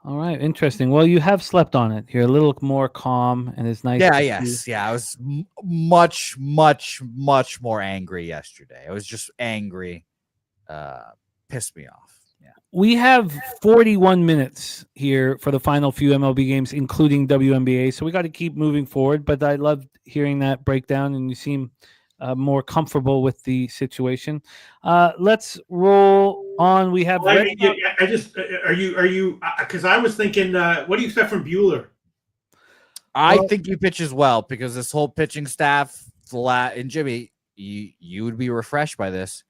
Speaker 4: all right, interesting. Well, you have slept on it. You're a little more calm, and it's nice.
Speaker 5: Yeah. I was much more angry yesterday. I was just angry. Pissed me off. Yeah.
Speaker 4: We have 41 minutes here for the final few MLB games, including WNBA. So we got to keep moving forward. But I loved hearing that breakdown, and you seem more comfortable with the situation. Let's roll on. We have.
Speaker 7: Are you? Because I was thinking, what do you expect from Bueller?
Speaker 5: I think he pitches well, because this whole pitching staff, and Jimmy, you would be refreshed by this.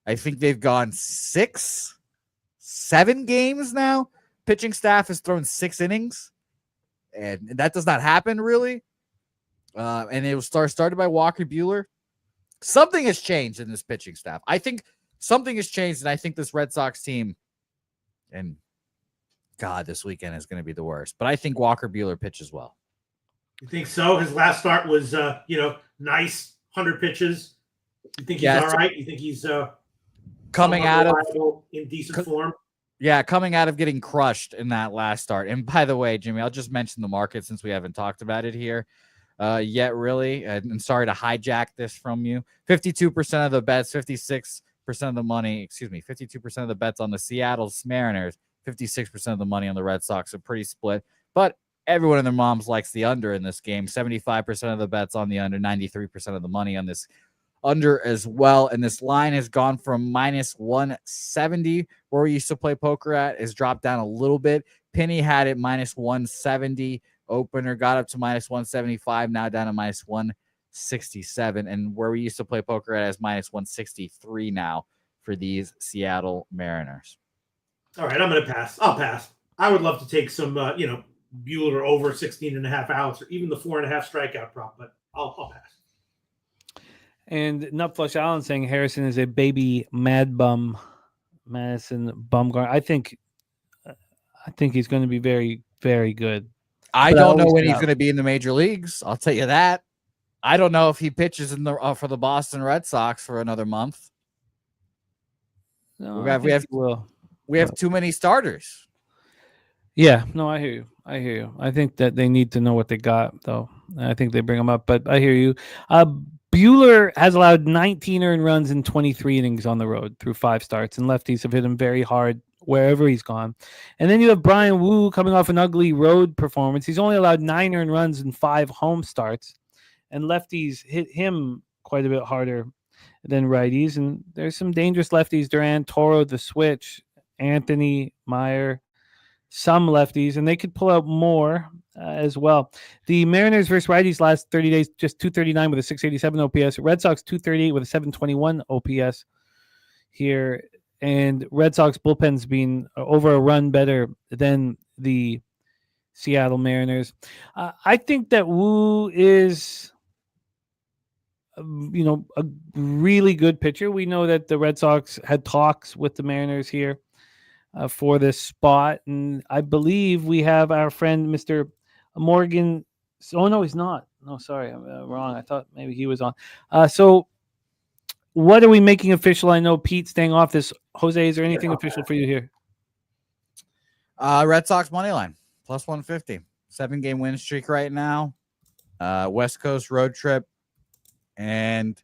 Speaker 5: I think they've gone 7 games now. Pitching staff has thrown 6 innings, and that does not happen really. And it was started by Walker Bueller. Something has changed in this pitching staff. I think something has changed, and I think this Red Sox team, and God, this weekend is going to be the worst. But I think Walker Bueller pitches well.
Speaker 7: You think so? His last start was, nice, 100 pitches. You think he's all right? You think he's
Speaker 5: coming out of
Speaker 7: in decent form?
Speaker 5: Yeah, coming out of getting crushed in that last start. And by the way, Jimmy, I'll just mention the market since we haven't talked about it here yet, really. And sorry to hijack this from you. 52% of the bets, 56% of the money, 52% of the bets on the Seattle Mariners, 56% of the money on the Red Sox. A pretty split. But everyone and their moms likes the under in this game. 75% of the bets on the under, 93% of the money on this under as well. And this line has gone from minus 170, where we used to play poker at, has dropped down a little bit. Penny had it minus 170 opener, got up to minus 175, now down to minus 167. And where we used to play poker at is minus 163 now for these Seattle Mariners.
Speaker 7: All right, I'm going to pass. I'll pass. I would love to take some, Bueller over 16.5 outs, or even the 4.5 strikeout prop, but I'll pass.
Speaker 4: And Nutflush Allen saying Harrison is a baby mad bum. Madison Bumgarner. I think he's going to be very, very good.
Speaker 5: I don't know when he's going to be in the major leagues. I'll tell you that. I don't know if he pitches in the for the Boston Red Sox for another month.
Speaker 4: No,
Speaker 5: we have too many starters.
Speaker 4: Yeah, no, I hear you. I think that they need to know what they got, though. I think they bring them up, but I hear you. Bueller has allowed 19 earned runs in 23 innings on the road through 5 starts, and lefties have hit him very hard wherever he's gone. And then you have Brian Wu coming off an ugly road performance. He's only allowed 9 earned runs in 5 home starts, and lefties hit him quite a bit harder than righties. And there's some dangerous lefties: Duran, Toro, the switch, Anthony, Meyer, some lefties, and they could pull out more as well. The Mariners versus righties last 30 days, just 239 with a 687 OPS. Red Sox 238 with a 721 OPS here. And Red Sox bullpen's been over a run better than the Seattle Mariners. I think that Wu is, a really good pitcher. We know that the Red Sox had talks with the Mariners here for this spot, and I believe we have our friend Mr. Morgan. Oh no, he's not. No, sorry, I'm wrong. I thought maybe he was on. So, what are we making official? I know Pete's staying off this. Jose, is there anything official for you here?
Speaker 5: Red Sox money line plus 150. 7-game win streak right now. West Coast road trip, and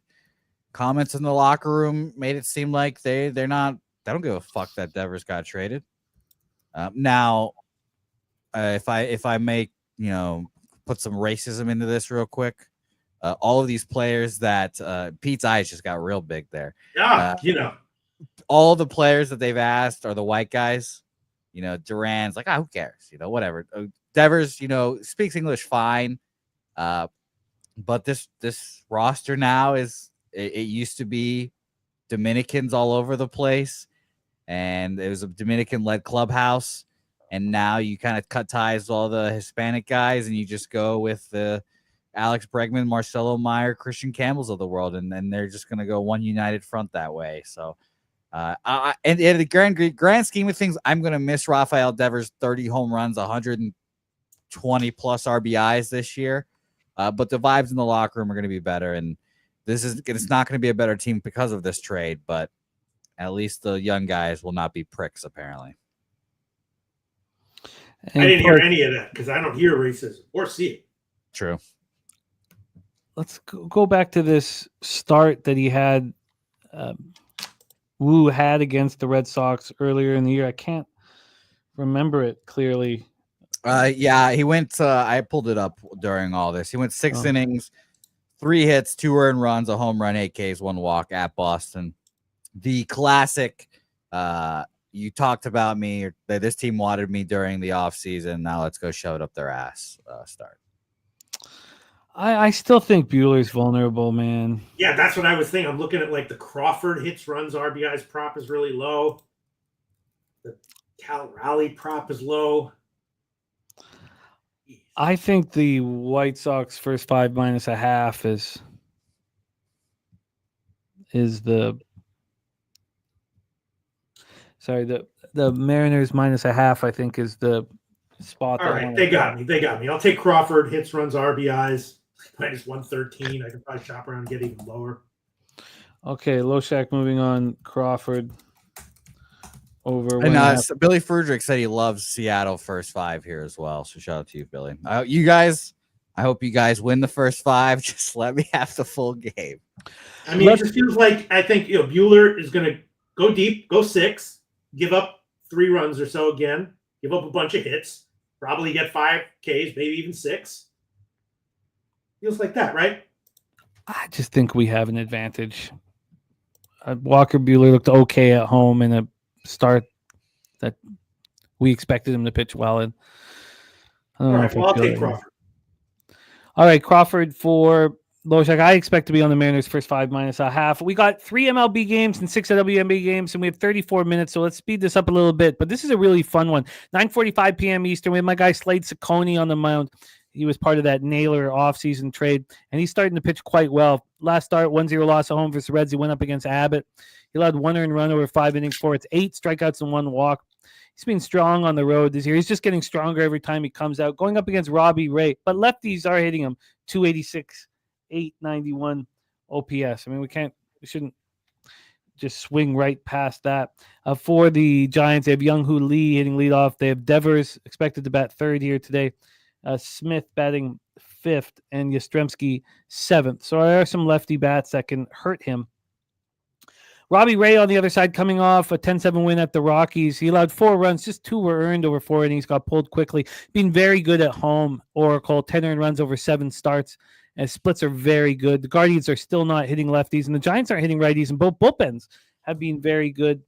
Speaker 5: comments in the locker room made it seem like they're not. They don't give a fuck that Devers got traded. Now, if I make put some racism into this real quick, all of these players that Pete's eyes just got real big there.
Speaker 7: Yeah,
Speaker 5: all the players that they've asked are the white guys. Duran's like, who cares? Whatever. Devers, speaks English fine, but this roster now is it used to be Dominicans all over the place. And it was a Dominican-led clubhouse, and now you kind of cut ties with all the Hispanic guys, and you just go with the Alex Bregman, Marcelo Meyer, Christian Campbells of the world, and then they're just going to go one united front that way. So, and in the grand scheme of things, I'm going to miss Rafael Devers' 30 home runs, 120 plus RBIs this year, but the vibes in the locker room are going to be better, and it's not going to be a better team because of this trade, but at least the young guys will not be pricks, apparently.
Speaker 7: I didn't hear any of that because I don't hear racism or see it.
Speaker 5: True.
Speaker 4: Let's go back to this start that he had, Wu had against the Red Sox earlier in the year. I can't remember it clearly.
Speaker 5: Yeah, he went. I pulled it up during all this. He went 6 innings, 3 hits, 2 earned runs, a home run, 8 Ks, 1 walk at Boston. The classic, you talked about me, or this team wanted me during the offseason. Now let's go shove it up their ass start.
Speaker 4: I still think Bueller's vulnerable, man.
Speaker 7: Yeah, that's what I was thinking. I'm looking at like the Crawford hits, runs, RBIs prop is really low. The Cal Raleigh prop is low.
Speaker 4: I think the White Sox first 5 minus a half is the Mariners minus a half, I think, is the spot.
Speaker 7: All right, they got me. I'll take Crawford hits, runs, RBIs minus 113. I can probably shop around and get even lower.
Speaker 4: Okay, Loshak moving on. Crawford over.
Speaker 5: And Billy Friedrich said he loves Seattle first 5 here as well. So shout out to you, Billy. You guys, I hope you guys win the first 5. Just let me have the full game.
Speaker 7: I mean, it just feels like I think Bueller is going to go deep, go 6, give up 3 runs or so again, give up a bunch of hits, probably get 5 Ks, maybe even 6. Feels like that, right?
Speaker 4: I just think we have an advantage. Walker Buehler looked okay at home in a start that we expected him to pitch well in.
Speaker 7: All right, well, I'll take Crawford.
Speaker 4: All right, Crawford for Loshak. I expect to be on the Mariners first 5 minus a half. We got 3 MLB games and 6 WNBA games, and we have 34 minutes, so let's speed this up a little bit. But this is a really fun one. 9:45 p.m. Eastern. We have my guy Slade Ciccone on the mound. He was part of that Naylor offseason trade, and he's starting to pitch quite well. Last start, 1-0 loss at home versus the Reds. He went up against Abbott. He allowed 1 earned run over 5 innings for its 8 strikeouts and 1 walk. He's been strong on the road this year. He's just getting stronger every time he comes out. Going up against Robbie Ray, but lefties are hitting him. 286, 891 OPS. I mean, we shouldn't just swing right past that. For the Giants, they have Young-Hoo Lee hitting leadoff. They have Devers expected to bat third here today. Smith batting fifth, and Yastrzemski seventh. So there are some lefty bats that can hurt him. Robbie Ray on the other side, coming off a 10-7 win at the Rockies. He allowed 4 runs, just 2 were earned over 4 innings, got pulled quickly. Being very good at home, Oracle, 10 earned runs over 7 starts, and splits are very good. The Guardians are still not hitting lefties, and the Giants aren't hitting righties, and both bullpens have been very good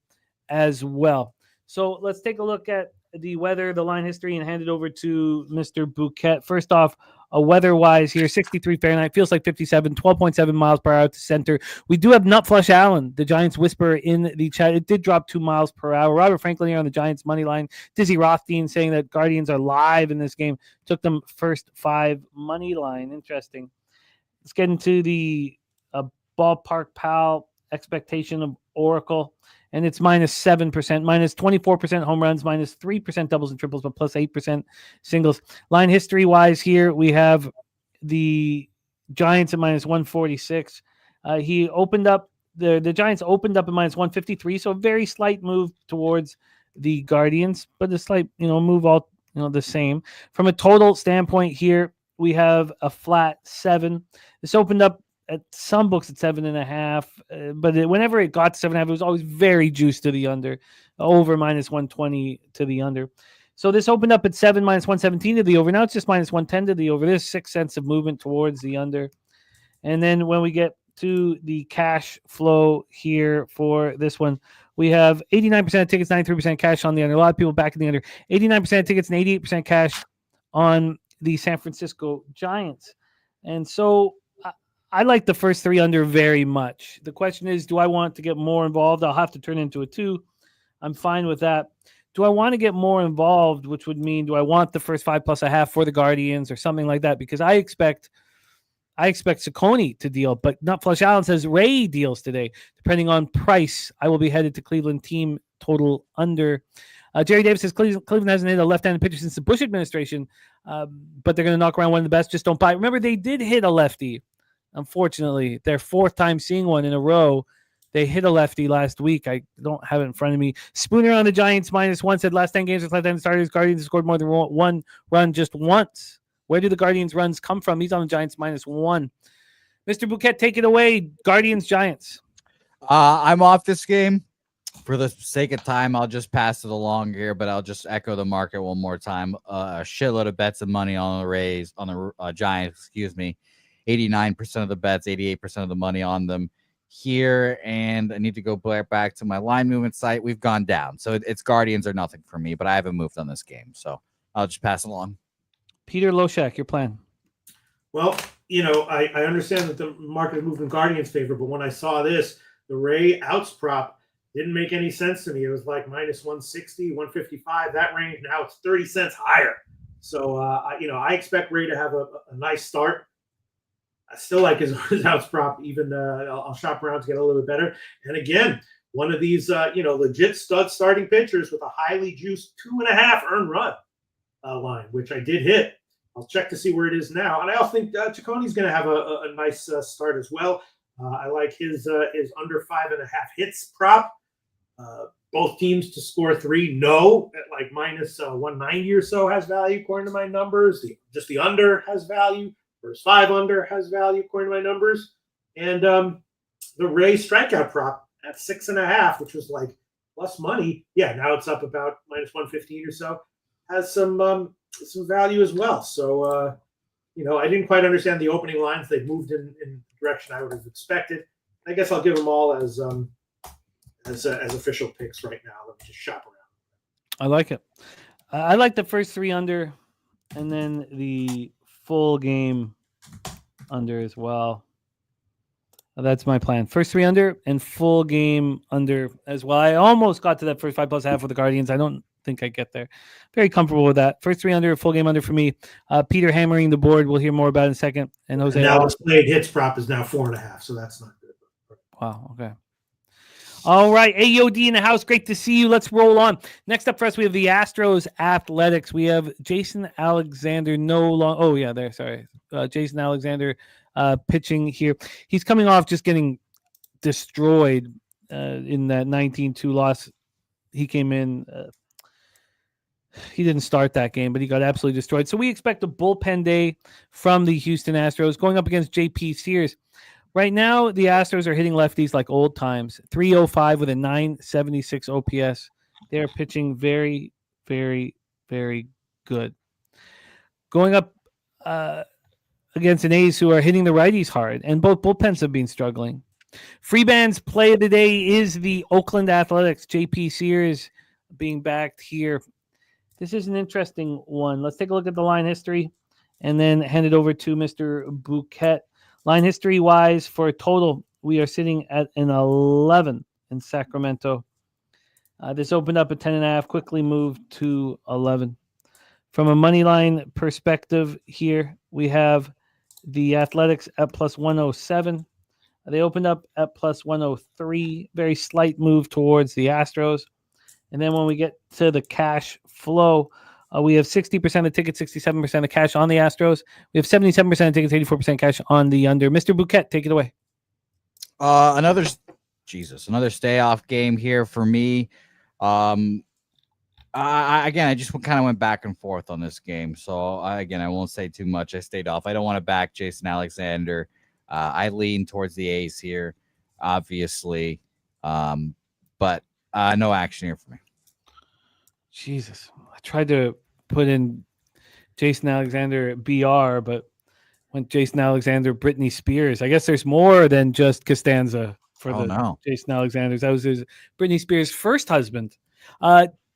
Speaker 4: as well. So let's take a look at the weather, the line history, and hand it over to Mr. Bouquet. First off, weather-wise here, 63 Fahrenheit, feels like 57, 12.7 miles per hour to center. We do have Nut Flush Allen, the Giants whisperer in the chat. It did drop 2 miles per hour. Robert Franklin here on the Giants money line. Dizzy Rothstein saying that Guardians are live in this game. Took them first 5 money line. Interesting. Let's get into the ballpark pal expectation of Oracle. And it's -7%, minus 24% home runs, minus 3% doubles and triples, but plus 8% singles. Line history-wise here, we have the Giants at minus 146. He opened up, the Giants opened up at minus 153, so a very slight move towards the Guardians, but a slight, move all, the same. From a total standpoint here, we have a flat 7. This opened up at some books at 7.5, but whenever it got to 7.5, it was always very juiced to the under, over minus 120 to the under. So this opened up at 7, minus 117 to the over. Now it's just minus 110 to the over. There's 6 cents of movement towards the under. And then when we get to the cash flow here for this one, we have 89% of tickets, 93% cash on the under. A lot of people backing the under. 89% of tickets and 88% cash on the San Francisco Giants. And so I like the first 3 under very much. The question is, do I want to get more involved? I'll have to turn into a 2. I'm fine with that. Do I want to get more involved, which would mean, do I want the first 5 plus a half for the Guardians or something like that? Because I expect Ciccone to deal, but Nut Flush Allen says Ray deals today. Depending on price, I will be headed to Cleveland team total under. Jerry Davis says Cleveland hasn't hit a left-handed pitcher since the Bush administration, but they're going to knock around one of the best. Just don't buy. Remember, they did hit a lefty. Unfortunately, their 4th time seeing one in a row. They hit a lefty last week. I don't have it in front of me. Spooner on the Giants -1 said last 10 games with left-handed starters, Guardians scored more than 1 run just once. Where do the Guardians runs come from? He's on the Giants -1. Mr. Bouquet, take it away. Guardians, Giants.
Speaker 5: I'm off this game. For the sake of time, I'll just pass it along here, but I'll just echo the market one more time. A shitload of bets and money on the Giants, 89% of the bets, 88% of the money on them here. And I need to go back to my line movement site. We've gone down. So it's Guardians or nothing for me, but I haven't moved on this game. So I'll just pass it along.
Speaker 4: Peter Loshak, your plan.
Speaker 7: Well, I understand that the market moved in Guardians' favor, but when I saw this, the Ray outs prop didn't make any sense to me. It was like minus 160, 155, that range. Now it's 30 cents higher. So, I expect Ray to have a nice start. I still like his outs prop. Even I'll shop around to get a little bit better. And again, one of these, legit stud starting pitchers with a highly juiced 2.5 earned run line, which I did hit. I'll check to see where it is now. And I also think Ciccone's going to have a nice start as well. I like his under 5.5 hits prop. Both teams to score 3, no, at like minus 190 or so has value according to my numbers. Just the under has value. First 5 under has value according to my numbers. And the Ray strikeout prop at 6.5, which was like plus money. Yeah, now it's up about minus 115 or so. Has some value as well. So, I didn't quite understand the opening lines. They moved in the direction I would have expected. I guess I'll give them all as official picks right now. Let me just shop around.
Speaker 4: I like it. I like the first 3 under, and then the full game under as well. That's my plan. First 3 under and full game under as well. I almost got to that first 5 plus half with the Guardians. I don't think I get there. Very comfortable with that. First 3 under, full game under for me. Peter hammering the board. We'll hear more about it in a second. And Jose.
Speaker 7: Now the played hits prop is now 4.5, so that's not good.
Speaker 4: Wow. Okay. All right. AOD in the house. Great to see you. Let's roll on. Next up for us, we have the Astros Athletics. We have Jason Alexander Jason Alexander pitching here. He's coming off just getting destroyed in that 19-2 loss. He came in. He didn't start that game, but he got absolutely destroyed. So we expect a bullpen day from the Houston Astros going up against JP Sears. Right now, the Astros are hitting lefties like old times. 305 with a 976 OPS. They are pitching very, very, very good. Going up against an A's who are hitting the righties hard, and both bullpens have been struggling. Freeman's play of the day is the Oakland Athletics. JP Sears being backed here. This is an interesting one. Let's take a look at the line history and then hand it over to Mr. Bouquet. Line history-wise, for a total, we are sitting at an 11 in Sacramento. This opened up at 10.5, quickly moved to 11. From a money line perspective here, we have the Athletics at plus 107. They opened up at plus 103. Very slight move towards the Astros. And then when we get to the cash flow, we have 60% of tickets, 67% of cash on the Astros. We have 77% of tickets, 84% cash on the under. Mr. Bouquet, take it away.
Speaker 5: Another stay off game here for me. I just kind of went back and forth on this game. So I won't say too much. I stayed off. I don't want to back Jason Alexander. I lean towards the A's here, obviously. But no action here for me.
Speaker 4: Jesus. I tried to put in Jason Alexander BR, but went Jason Alexander, Britney Spears. I guess there's more than just Costanza for Jason Alexander's. That was his Britney Spears' first husband.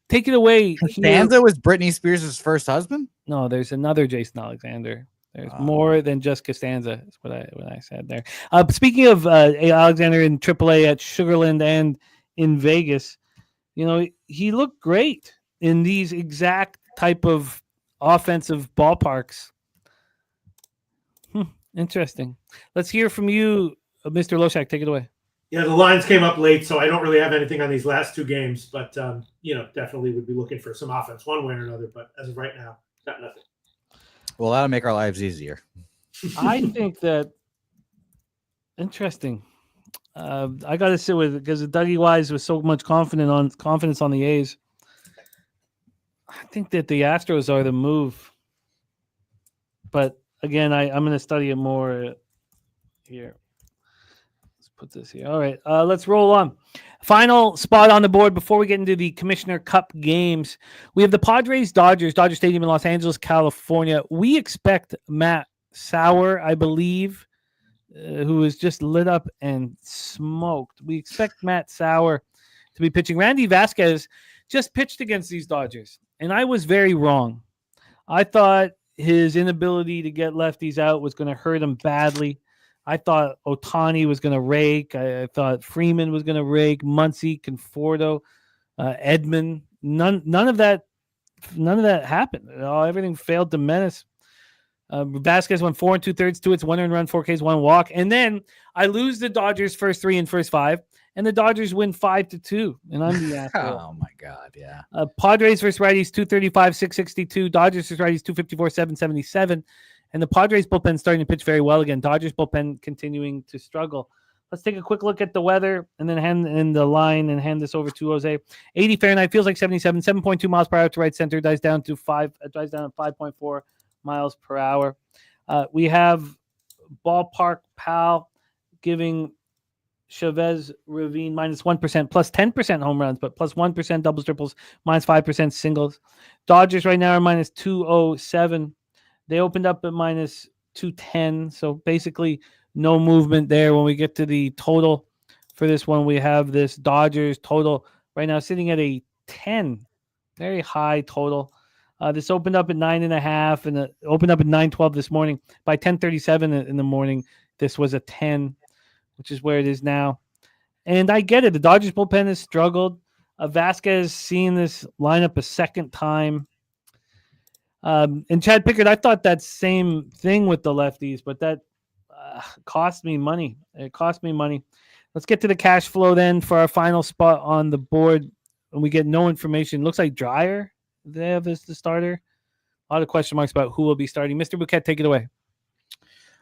Speaker 4: Take it away.
Speaker 5: Costanza was Britney Spears' first husband?
Speaker 4: No, there's another Jason Alexander. There's more than just Costanza, is what I said there. Speaking of Alexander in AAA at Sugarland and in Vegas, he looked great in these exact type of offensive ballparks. Interesting. Let's hear from you, Mr. Loshak. Take it away.
Speaker 7: Yeah, the lines came up late, so I don't really have anything on these last two games, but definitely would be looking for some offense one way or another. But as of right now, got nothing.
Speaker 5: Well, that'll make our lives easier.
Speaker 4: I think that interesting. I got to sit with it because Dougie Wise was so much confidence on the A's. I think that the Astros are the move, but again, I'm going to study it more here. Let's put this here. All right, let's roll on. Final spot on the board before we get into the Commissioner Cup games. We have the Padres-Dodgers, Dodger Stadium in Los Angeles, California. We expect Matt Sauer, I believe, who is just lit up and smoked. We expect Matt Sauer to be pitching. Randy Vasquez just pitched against these Dodgers, and I was very wrong. I thought his inability to get lefties out was going to hurt him badly. I thought Ohtani was going to rake. I thought Freeman was going to rake. Muncy, Conforto, Edmund. None of that happened. Everything failed to menace. Vasquez went 4 2/3 to its 1 earned run, 4 Ks, 1 walk, and then I lose the Dodgers first 3 and first 5, and the Dodgers win 5-2, and I'm the asshole.
Speaker 5: Oh my God, yeah.
Speaker 4: Padres versus righties 235, 662. Dodgers versus righties 254, 777. And the Padres bullpen starting to pitch very well again. Dodgers bullpen continuing to struggle. Let's take a quick look at the weather and then hand in the line and hand this over to Jose. 80 Fahrenheit, feels like 77, 7.2 miles per hour to right center, dies down at 5.4 miles per hour. We have Ballpark Pal giving Chavez Ravine minus 1%, plus 10% home runs, but plus 1% doubles, triples, minus 5% singles. Dodgers right now are minus 207. They opened up at minus 210, so basically no movement there. When we get to the total for this one, we have this Dodgers total right now sitting at a 10, very high total. This opened up at 9.5, and it opened up at 9:12 this morning. By 10:37 in the morning, this was a 10, which is where it is now. And I get it. The Dodgers bullpen has struggled. Vasquez seeing this lineup a second time. And Chad Pickard, I thought that same thing with the lefties, but that cost me money. It cost me money. Let's get to the cash flow then for our final spot on the board. And we get no information. Looks like Dreyer they have as the starter. A lot of question marks about who will be starting. Mr. Bouquet, take it away.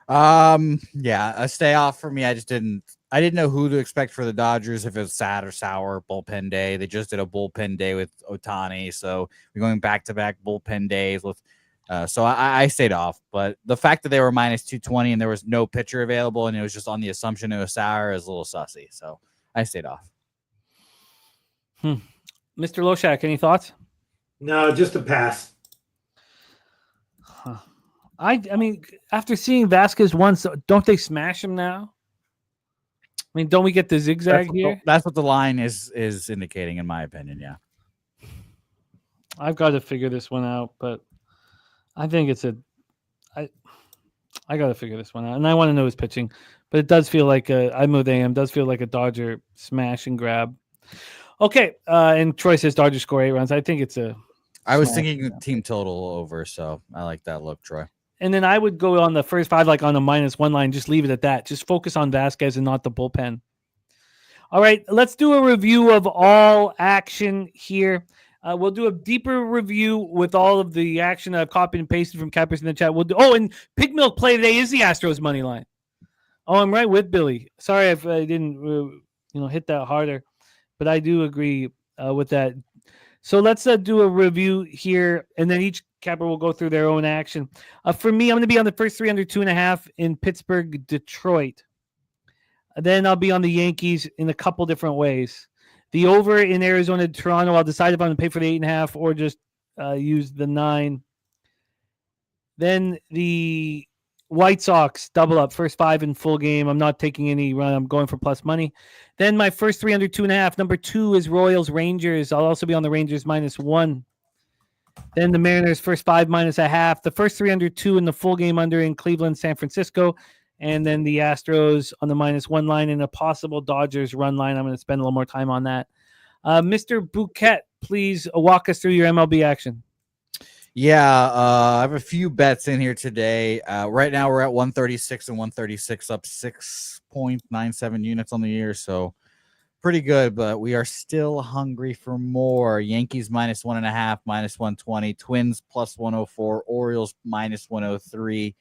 Speaker 5: Yeah, a stay off for me. I just didn't I didn't know who to expect for the Dodgers, if it was sad or sour bullpen day. They just did a bullpen day with Ohtani, so we're going back-to-back bullpen days with. So I stayed off. But the fact that they were minus 220 and there was no pitcher available, and it was just on the assumption it was sour, is a little sussy. So I stayed off.
Speaker 4: Mr. Loshak, any thoughts?
Speaker 7: No, just a pass.
Speaker 4: I mean, after seeing Vasquez once, don't they smash him now? I mean, don't we get the zigzag here?
Speaker 5: That's what the line is indicating, in my opinion. Yeah,
Speaker 4: I've got to figure this one out, but I think it's I got to figure this one out, and I want to know his pitching. But it does feel like I'm with AM. Does feel like a Dodger smash and grab. Okay, and Troy says Dodgers score 8 runs. I think it's a.
Speaker 5: I was thinking team total over, so I like that look, Troy.
Speaker 4: And then I would go on the first 5, like on the -1 line. Just leave it at that. Just focus on Vasquez and not the bullpen. All right, let's do a review of all action here. We'll do a deeper review with all of the action that I've copied and pasted from Cappers in the chat. We'll do. Oh, and Pig Milk play today is the Astros money line. Oh, I'm right with Billy. Sorry if I didn't, hit that harder, but I do agree with that. So let's do a review here, and then each capper will go through their own action. For me, I'm going to be on the first 3 under 2.5 in Pittsburgh, Detroit. Then I'll be on the Yankees in a couple different ways. The over in Arizona, Toronto, I'll decide if I'm going to pay for the 8.5 or just use the 9. Then the White Sox double up, first 5 in full game. I'm not taking any run. I'm going for plus money. Then my first 3 under 2.5. Number 2 is Royals Rangers. I'll also be on the Rangers -1. Then the Mariners first 5 -0.5. The first 3 under 2 in the full game under in Cleveland, San Francisco. And then the Astros on the -1 line and a possible Dodgers run line. I'm going to spend a little more time on that. Mr. Bouquet, please walk us through your MLB action.
Speaker 5: Yeah, I have a few bets in here today. Right now we're at 136 and 136, up 6.97 units on the year, so pretty good, but we are still hungry for more. Yankees -1.5, -120, Twins +104, Orioles -103,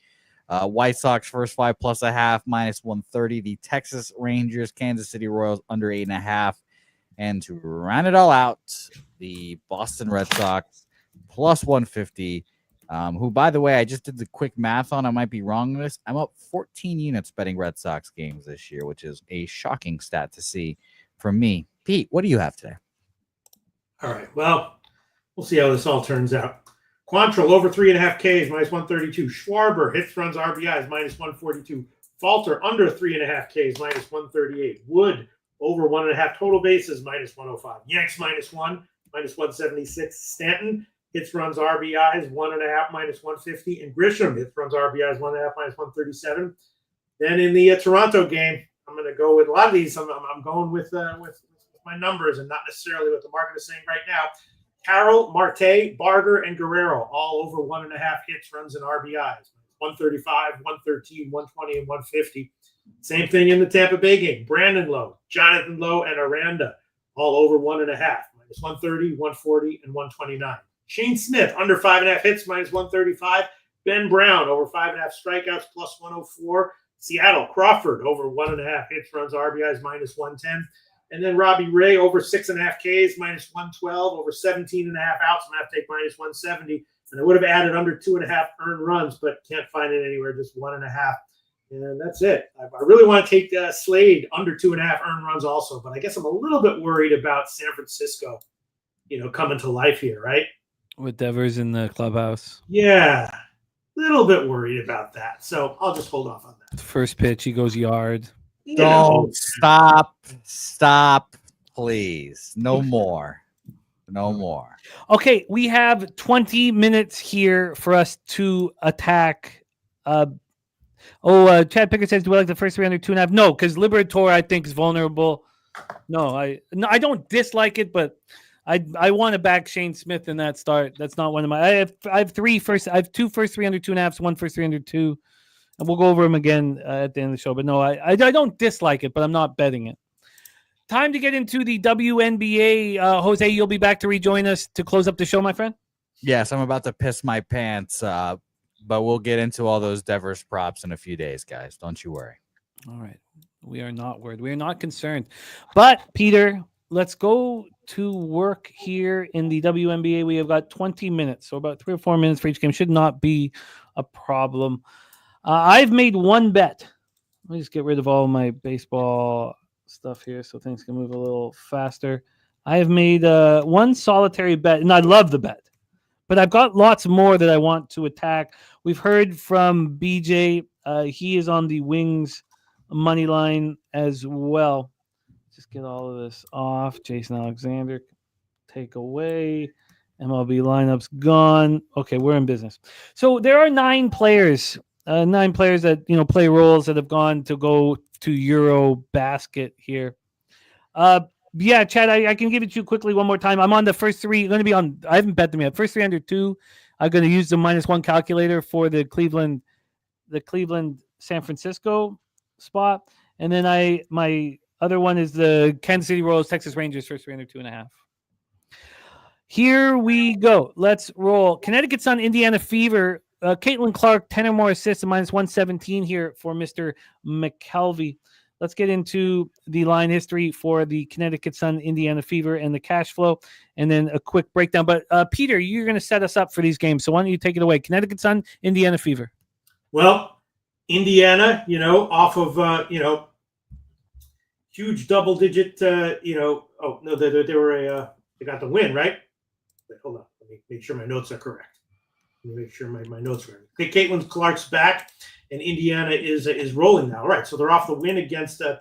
Speaker 5: White Sox first 5 +0.5, -130, the Texas Rangers, Kansas City Royals under 8.5, and to round it all out, the Boston Red Sox +150, who, by the way, I just did the quick math on. I might be wrong on this. I'm up 14 units betting Red Sox games this year, which is a shocking stat to see from me. Pete, what do you have today?
Speaker 7: All right. Well, we'll see how this all turns out. Quantrill over 3.5 Ks, -132. Schwarber, hits, runs, RBIs, -142. Falter, under 3.5 Ks, -138. Wood, over 1.5 total bases, -105. Yanks, -1, -176. Stanton, hits, runs, RBIs, 1.5, -150. And Grisham, hits, runs, RBIs, 1.5, -137. Then in the Toronto game, I'm going to go with a lot of these. I'm going with my numbers and not necessarily what the market is saying right now. Carroll, Marte, Barger, and Guerrero, all over 1.5 hits, runs, and RBIs. 135, 113, 120, and 150. Same thing in the Tampa Bay game. Brandon Lowe, Jonathan Lowe, and Aranda, all over 1.5. -130, 140, and 129. Shane Smith, under 5.5 hits, -135. Ben Brown, over 5.5 strikeouts, +104. Seattle, Crawford, over 1.5 hits, runs, RBIs, -110. And then Robbie Ray, over 6.5 Ks, -112, over 17.5 outs. I'm going to have to take -170. And I would have added under 2.5 earned runs, but can't find it anywhere, just 1.5. And that's it. I really want to take Slade under 2.5 earned runs also, but I guess I'm a little bit worried about San Francisco, coming to life here, right?
Speaker 4: With Devers in the clubhouse.
Speaker 7: Yeah, a little bit worried about that. So I'll just hold off on that.
Speaker 4: First pitch, he goes yard.
Speaker 5: Don't stop, please. No more. No more.
Speaker 4: Okay, we have 20 minutes here for us to attack. Chad Pickett says, do I like the first 3 under 2.5? No, because Liberatore, I think, is vulnerable. No, I don't dislike it, but I want to back Shane Smith in that start. That's not one of my. I have 2 first 3 under 2.5s, 1 first 3 under 2. And we'll go over them again at the end of the show. But no, I don't dislike it, but I'm not betting it. Time to get into the WNBA. Jose, you'll be back to rejoin us to close up the show, my friend?
Speaker 5: Yes, I'm about to piss my pants, but we'll get into all those Devers props in a few days, guys. Don't you worry.
Speaker 4: All right. We are not worried. We are not concerned. But, Peter, let's go to work here in the WNBA. We have got 20 minutes, so about 3 or 4 minutes for each game. Should not be a problem. I've made one bet. Let me just get rid of all my baseball stuff here so things can move a little faster. I have made one solitary bet, and I love the bet. But I've got lots more that I want to attack. We've heard from BJ. He is on the Wings money line as well. Just get all of this off. Jason Alexander, take away. MLB lineup's gone. Okay, we're in business. So there are 9 players that play roles that have gone to go to Euro basket here. Yeah, Chad, I can give it to you quickly one more time. I'm on the first 3. Going to be on. I haven't bet them yet. First 3 under 2. I'm going to use the -1 calculator for the Cleveland San Francisco spot, and then my other one is the Kansas City Royals Texas Rangers first 3 under 2.5. Here we go. Let's roll. Connecticut Sun Indiana Fever. Caitlin Clark 10 or more assists and -117 here for Mr. McKelvey. Let's get into the line history for the Connecticut Sun, Indiana Fever, and the cash flow, and then a quick breakdown. But, Peter, you're going to set us up for these games, so why don't you take it away? Connecticut Sun, Indiana Fever.
Speaker 7: Well, Indiana, off of, huge double-digit, oh, no, they got the win, right? Wait, hold on. Let me make sure my notes are correct. Let me make sure my notes are right. Okay, Caitlin Clark's back. And Indiana is rolling now, right? So they're off the win against the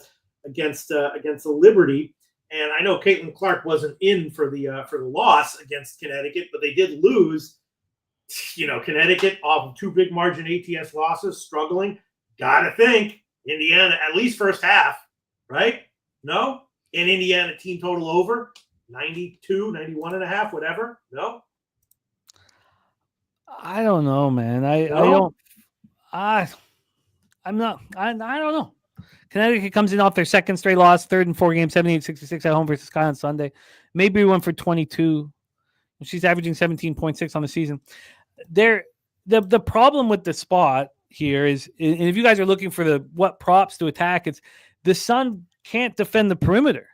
Speaker 7: Liberty, and I know Caitlin Clark wasn't in for the loss against Connecticut, but they did lose. Connecticut off of 2 big margin ATS losses, struggling. Gotta think Indiana at least first half, right? No, and Indiana team total over 92, 91.5, whatever. No,
Speaker 4: I don't know, man. I don't. I don't know. Connecticut comes in off their second straight loss, 3rd in 4 games, 78-66 at home versus Sky on Sunday. Maybe one for 22. She's averaging 17.6 on the season. The problem with the spot here is, and if you guys are looking for what props to attack, it's the Sun can't defend the perimeter.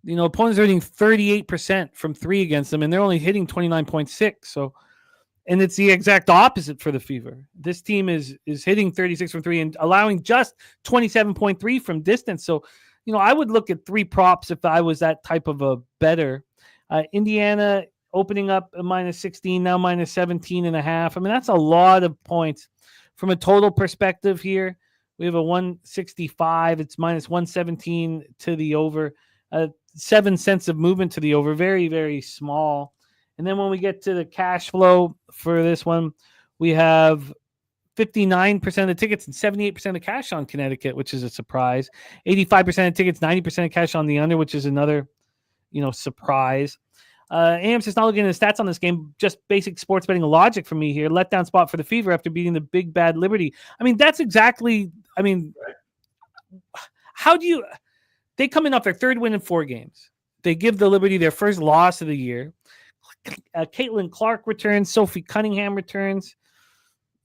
Speaker 4: Opponents are hitting 38% from 3 against them, and they're only hitting 29.6. So. And it's the exact opposite for the Fever. This team is hitting 36 from 3 and allowing just 27.3 from distance. So, I would look at 3 props if I was that type of a bettor. Indiana opening up a -16, now -17.5. I mean, that's a lot of points. From a total perspective here, we have a 165. It's -117 to the over. 7 cents of movement to the over. Very, very small. And then when we get to the cash flow for this one, we have 59% of the tickets and 78% of cash on Connecticut, which is a surprise. 85% of tickets, 90% of cash on the under, which is another, surprise. AM's just not looking at the stats on this game, just basic sports betting logic for me here. Letdown spot for the Fever after beating the big bad Liberty. I mean, that's exactly, how do you, they come in off their 3rd win in 4 games. They give the Liberty their first loss of the year. Caitlin Clark returns. Sophie Cunningham returns.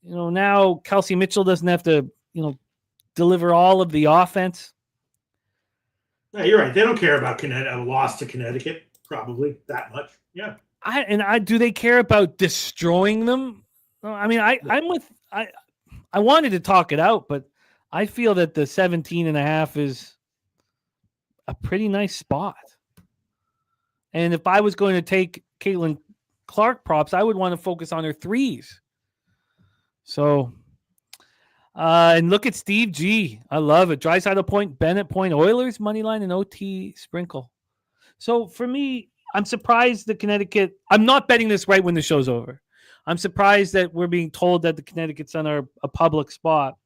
Speaker 4: Now Kelsey Mitchell doesn't have to, deliver all of the offense.
Speaker 7: Yeah, you're right. They don't care about a loss to Connecticut, probably that much. Yeah.
Speaker 4: Do they care about destroying them? I mean, I wanted to talk it out, but I feel that the 17.5 is a pretty nice spot. And if I was going to take Caitlin Clark props, I would want to focus on her 3s. So, and look at Steve G. I love it. Draisaitl point, Bennett point, Oilers money line, and OT sprinkle. So for me, I'm surprised that Connecticut. I'm not betting this right when the show's over. I'm surprised that we're being told that the Connecticut Sun are a public spot.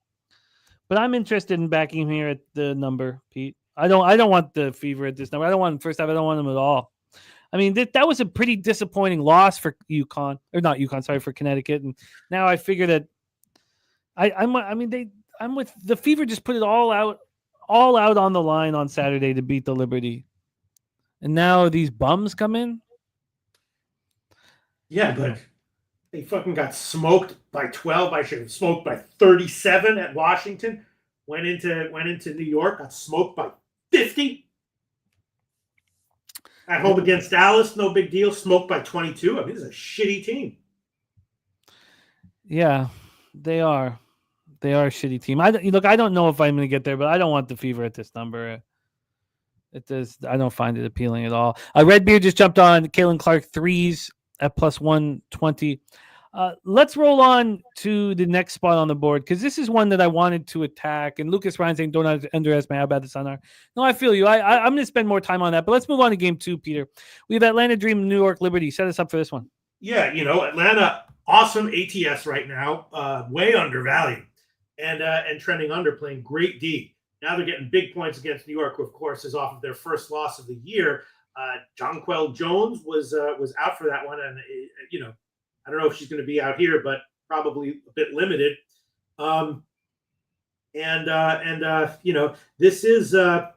Speaker 4: But I'm interested in backing here at the number, Pete. I don't want the Fever at this number. I don't want them first half. I don't want them at all. I mean, that was a pretty disappointing loss for for Connecticut. And now I figure that I'm with the Fever. Just put it all out on the line on Saturday to beat the Liberty, and now these bums come in.
Speaker 7: Yeah, but they fucking got smoked by 12. I should have smoked by 37 at Washington. went into New York, got smoked by 50. At home against Dallas, no big deal. Smoked by 22. I mean, this is a shitty team.
Speaker 4: Yeah, they are. They are a shitty team. I don't know if I'm going to get there, but I don't want the Fever at this number. It does. I don't find it appealing at all. Redbeard just jumped on Kalen Clark threes at plus 120. Let's roll on to the next spot on the board because this is one that I wanted to attack. And Lucas Ryan saying, don't underestimate how bad the Sun are. No, I feel you. I'm going to spend more time on that. But let's move on to game 2, Peter. We have Atlanta Dream, New York Liberty. Set us up for this one.
Speaker 7: Yeah, Atlanta, awesome ATS right now, way undervalued and trending under, playing great D. Now they're getting big points against New York, who, of course, is off of their first loss of the year. Jonquel Jones was out for that one, and I don't know if she's going to be out here, but probably a bit limited. This is the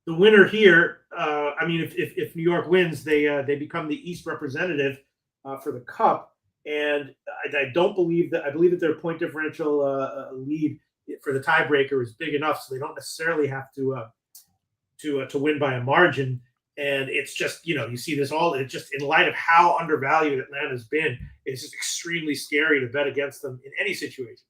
Speaker 7: winner here. If New York wins, they become the East representative for the Cup, and I don't believe that. I believe that their point differential lead for the tiebreaker is big enough, so they don't necessarily have to win by a margin. And it's just, you see this all, it just in light of how undervalued Atlanta's been, it's just extremely scary to bet against them in any situation.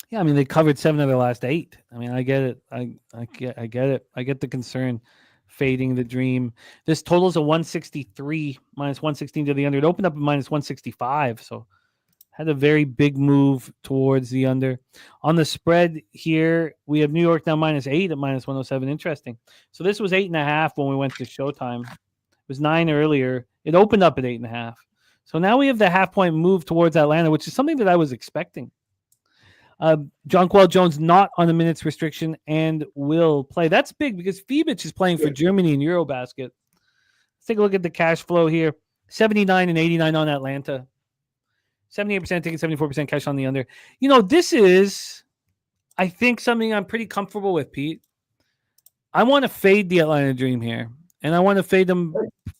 Speaker 4: Yeah, I mean, they covered 7 of their last 8. I mean, I get it. I get it. I get the concern fading the Dream. This totals a 163 minus 116 to the under. It opened up at minus 165, so had a very big move towards the under. On the spread here, we have New York now minus 8 at minus 107. Interesting. So this was 8.5 when we went to Showtime. It was 9 earlier. It opened up at 8.5. So now we have the half-point move towards Atlanta, which is something that I was expecting. Jonquel Jones not on the minutes restriction and will play. That's big because Fibic is playing for Germany in Eurobasket. Let's take a look at the cash flow here. 79 and 89 on Atlanta. 78% taking 74% cash on the under. This is, I think, something I'm pretty comfortable with, Pete. I want to fade the Atlanta Dream here, and I want to fade them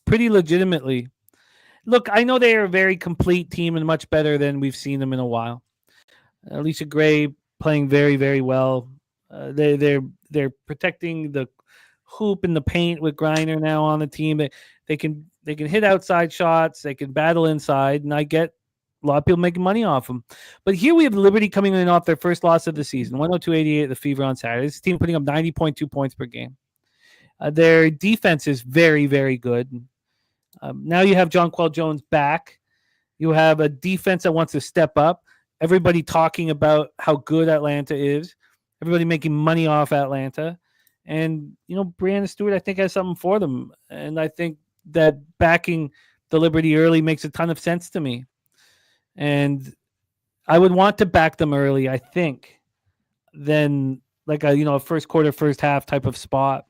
Speaker 4: pretty legitimately. Look, I know they are a very complete team and much better than we've seen them in a while. Alicia Gray playing very, very well. They're protecting the hoop and the paint with Griner now on the team. They can hit outside shots. They can battle inside, and I get a lot of people making money off them. But here we have Liberty coming in off their first loss of the season, 102-88 the Fever on Saturday. This team putting up 90.2 points per game. Their defense is very, very good. Now you have Jonquel Jones back. You have a defense that wants to step up. Everybody talking about how good Atlanta is. Everybody making money off Atlanta. And, Brianna Stewart, I think, has something for them. And I think that backing the Liberty early makes a ton of sense to me. And I would want to back them early, I think, than like a first quarter, first half type of spot.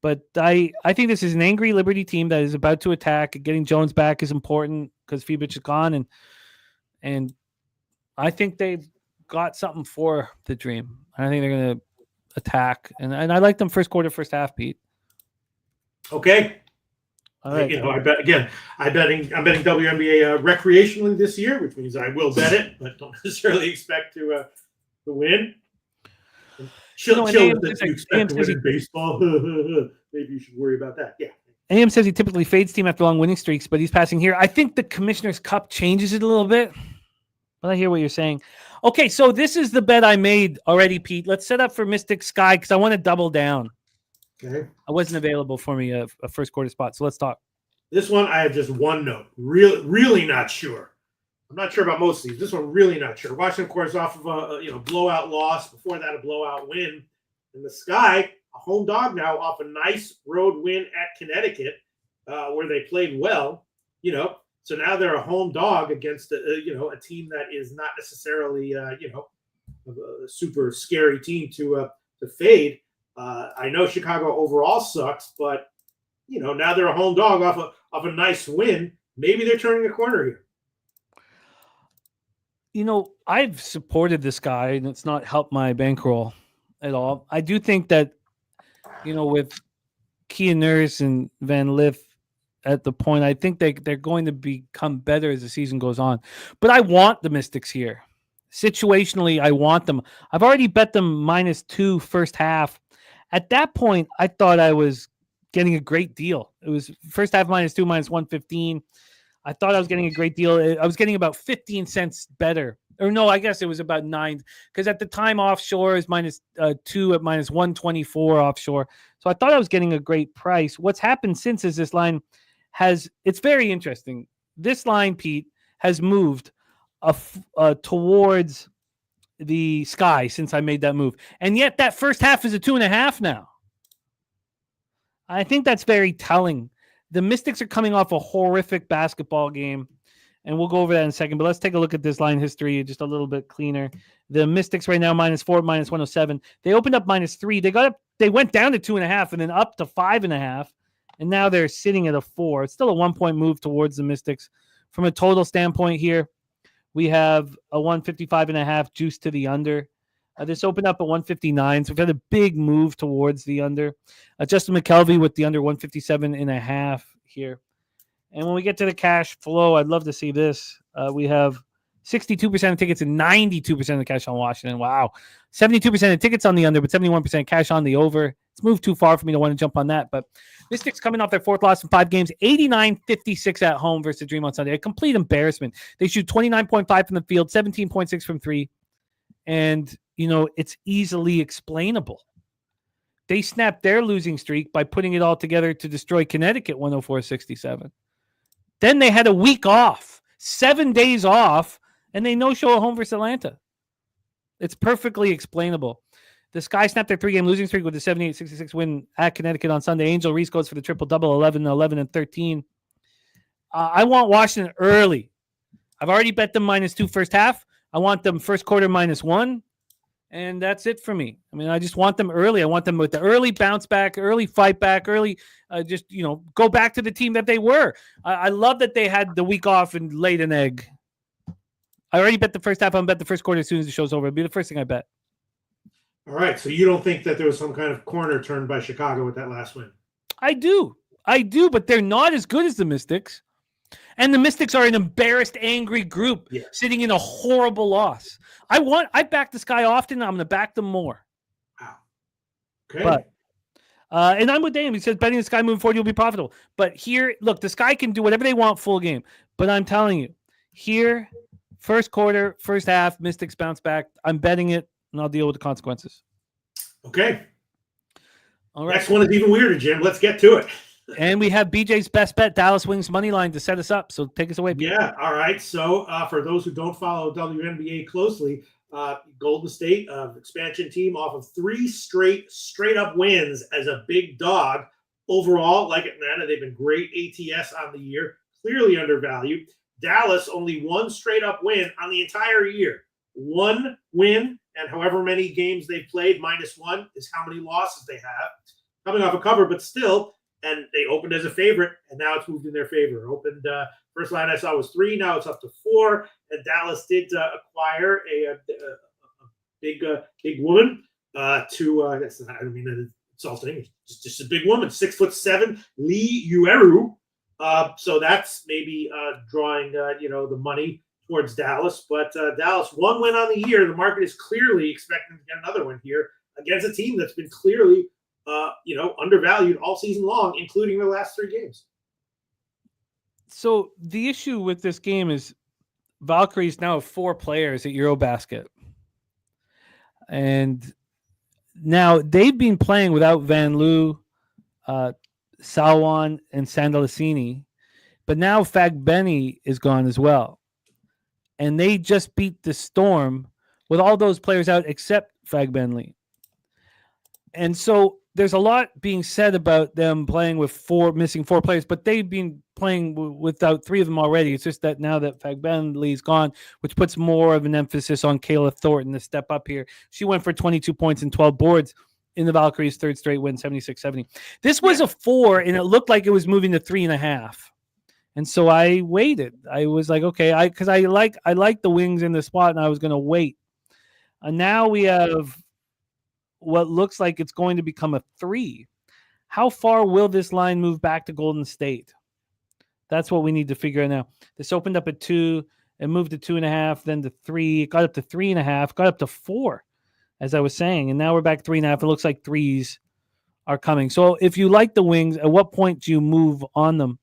Speaker 4: But I think this is an angry Liberty team that is about to attack. Getting Jones back is important because Fibic is gone, and I think they've got something for the Dream. I think they're going to attack, and I like them first quarter, first half, Pete.
Speaker 7: Okay.
Speaker 4: All right.
Speaker 7: I'm betting WNBA recreationally this year, which means I will bet it, but don't necessarily expect to win. Chill that you expect to win in baseball. Maybe you should worry about that. Yeah.
Speaker 4: AM says he typically fades team after long winning streaks, but he's passing here. I think the Commissioner's Cup changes it a little bit, but I hear what you're saying. Okay, so this is the bet I made already, Pete. Let's set up for Mystic Sky because I want to double down.
Speaker 7: Okay.
Speaker 4: I wasn't available for me a first quarter spot, so let's talk.
Speaker 7: This one, I have just one note. Really not sure. I'm not sure about most of these. This one, really not sure. Washington, of course, off of a blowout loss. Before that, a blowout win. In the Sky, a home dog now off a nice road win at Connecticut, where they played well. So now they're a home dog against a team that is not necessarily a super scary team to fade. I know Chicago overall sucks, but now they're a home dog off a nice win. Maybe they're turning a corner here.
Speaker 4: I've supported this guy, and it's not helped my bankroll at all. I do think that, with Kia Nurse and Van Lith at the point, I think they're going to become better as the season goes on. But I want the Mystics here. situationally, I want them. I've already bet them -2 first half. At that point, I thought I was getting a great deal. It was first half -2, -115. I thought I was getting a great deal. I was getting about 15 cents better. Or no, I guess it was about 9, because at the time offshore is -2 at -124 offshore. So I thought I was getting a great price. What's happened since is this line it's very interesting. This line, Pete, has moved towards the sky since I made that move. And yet that first half is a 2.5 now. I think that's very telling. The Mystics are coming off a horrific basketball game, and we'll go over that in a second. But let's take a look at this line history just a little bit cleaner. The Mystics right now -4, -107. They opened up -3. They went down to 2.5 and then up to 5.5, and now they're sitting at a 4. It's still a 1-point move towards the Mystics. From a total standpoint here, we have a 155.5 juice to the under. This opened up at 159, so we've had a big move towards the under. Justin McKelvey with the under 157.5 here. And when we get to the cash flow, I'd love to see this. We have 62% of tickets and 92% of the cash on Washington. Wow. 72% of tickets on the under, but 71% cash on the over. It's moved too far for me to want to jump on that. But Mystics coming off their 4th loss in 5 games, 89-56 at home versus the Dream on Sunday. A complete embarrassment. They shoot 29.5 from the field, 17.6 from 3. And, it's easily explainable. They snapped their losing streak by putting it all together to destroy Connecticut 104-67. Then they had a week off, 7 days off, and they no-show at home versus Atlanta. It's perfectly explainable. The Sky snapped their 3-game losing streak with a 78-66 win at Connecticut on Sunday. Angel Reese goes for the triple-double, 11, 11, and 13. I want Washington early. I've already bet them -2 first half. I want them first quarter -1. And that's it for me. I mean, I just want them early. I want them with the early bounce back, early fight back, early go back to the team that they were. I love that they had the week off and laid an egg. I already bet the first half. I'm bet the first quarter as soon as the show's over. It'll be the first thing I bet.
Speaker 7: All right. So you don't think that there was some kind of corner turned by Chicago with that last win?
Speaker 4: I do, but they're not as good as the Mystics. And the Mystics are an embarrassed, angry group sitting in a horrible loss. I back the Sky often. I'm going to back them more.
Speaker 7: Wow. Okay.
Speaker 4: But, and I'm with Dan. He says betting the Sky moving forward, you'll be profitable. But here, look, the Sky can do whatever they want full game. But I'm telling you, here, first quarter, first half, Mystics bounce back. I'm betting it, and I'll deal with the consequences.
Speaker 7: Okay.
Speaker 4: All right.
Speaker 7: Next one is even weirder, Jim. Let's get to it.
Speaker 4: And we have BJ's best bet, Dallas Wings money line, to set us up. So take us away, BJ.
Speaker 7: Yeah, all right. So for those who don't follow WNBA closely, Golden State, expansion team, off of 3 straight up wins as a big dog. Overall, like Atlanta, they've been great ATS on the year, clearly undervalued. Dallas, only 1 straight up win on the entire year. 1 win, and however many games they've played, -1 is how many losses they have. Coming off a cover, but still. And they opened as a favorite, and now it's moved in their favor. Opened first line I saw was 3, now it's up to 4. And Dallas did acquire a big woman I don't mean insulting, just a big woman, 6'7", Lee Ueru. So that's maybe drawing the money towards Dallas. But Dallas, 1 win on the year. The market is clearly expecting to get another one here against a team that's been clearly undervalued all season long, including the last 3 games.
Speaker 4: So the issue with this game is Valkyries now have 4 players at Eurobasket. And now they've been playing without Van Loo, Salwan, and Sandalicini. But now Fagbeni is gone as well. And they just beat the Storm with all those players out except Fagbeni. And so there's a lot being said about them playing with missing 4 players, but they've been playing without 3 of them already. It's just that now that Fagbeni's gone, which puts more of an emphasis on Kayla Thornton to step up here. She went for 22 points and 12 boards in the Valkyries' 3rd straight win, 76-70. This was a 4, and it looked like it was moving to 3.5. And so I waited. I was like, okay, because I like the Wings in the spot, and I was going to wait. And now we have what looks like it's going to become a 3. How far will this line move back to Golden State? That's what we need to figure out now. This opened up at 2. It moved to 2.5, then to 3, got up to 3.5, got up to 4, as I was saying, and now we're back 3.5. It looks like 3s are coming. So if you like the Wings, at what point do you move on them?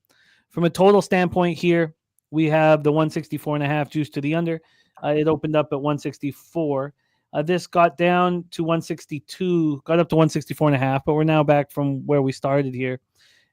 Speaker 4: From a total standpoint here, we have the 164.5 juice to the under. It opened up at 164. This got down to 162, got up to 164.5, but we're now back from where we started here.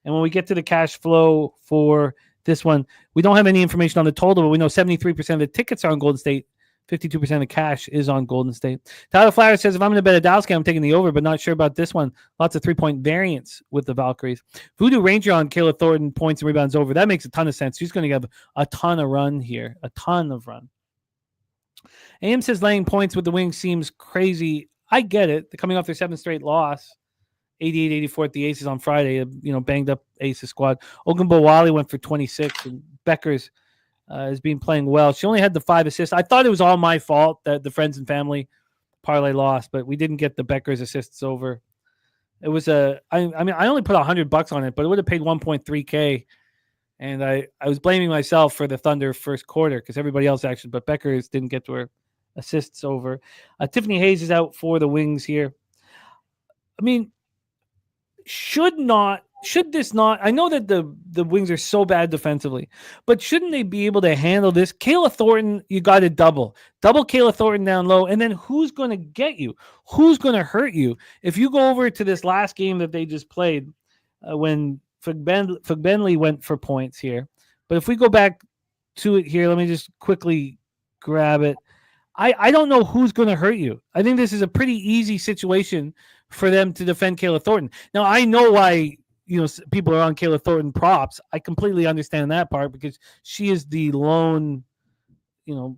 Speaker 4: And when we get to the cash flow for this one, we don't have any information on the total, but we know 73% of the tickets are on Golden State. 52% of the cash is on Golden State. Tyler Flower says, if I'm going to bet a Dallas game, I'm taking the over, but not sure about this one. Lots of 3-point variance with the Valkyries. Voodoo Ranger on Kayla Thornton, points and rebounds over. That makes a ton of sense. She's going to have a ton of run here, a ton of run. AM says laying points with the Wings seems crazy. I get it. They're coming off their 7th straight loss. 88-84 at the Aces on Friday, banged up Aces squad. Ogunbowale went for 26, and Beckers has been playing well. She only had the 5 assists. I thought it was all my fault that the friends and family parlay lost, but we didn't get the Beckers assists over. It was I only put $100 on it, but it would have paid 1.3K. And I was blaming myself for the Thunder first quarter because everybody else actually, but Beckers didn't get to her assists over. Tiffany Hayes is out for the Wings here. I mean, should this not? I know that the Wings are so bad defensively, but shouldn't they be able to handle this? Kayla Thornton, you got to double Kayla Thornton down low, and then who's going to get you? Who's going to hurt you? If you go over to this last game that they just played, when Fugbenley went for points here, but if we go back to it here, let me just quickly grab it. I don't know who's going to hurt you. I think this is a pretty easy situation for them to defend Kayla Thornton. Now, I know why people are on Kayla Thornton props. I completely understand that part because she is the lone,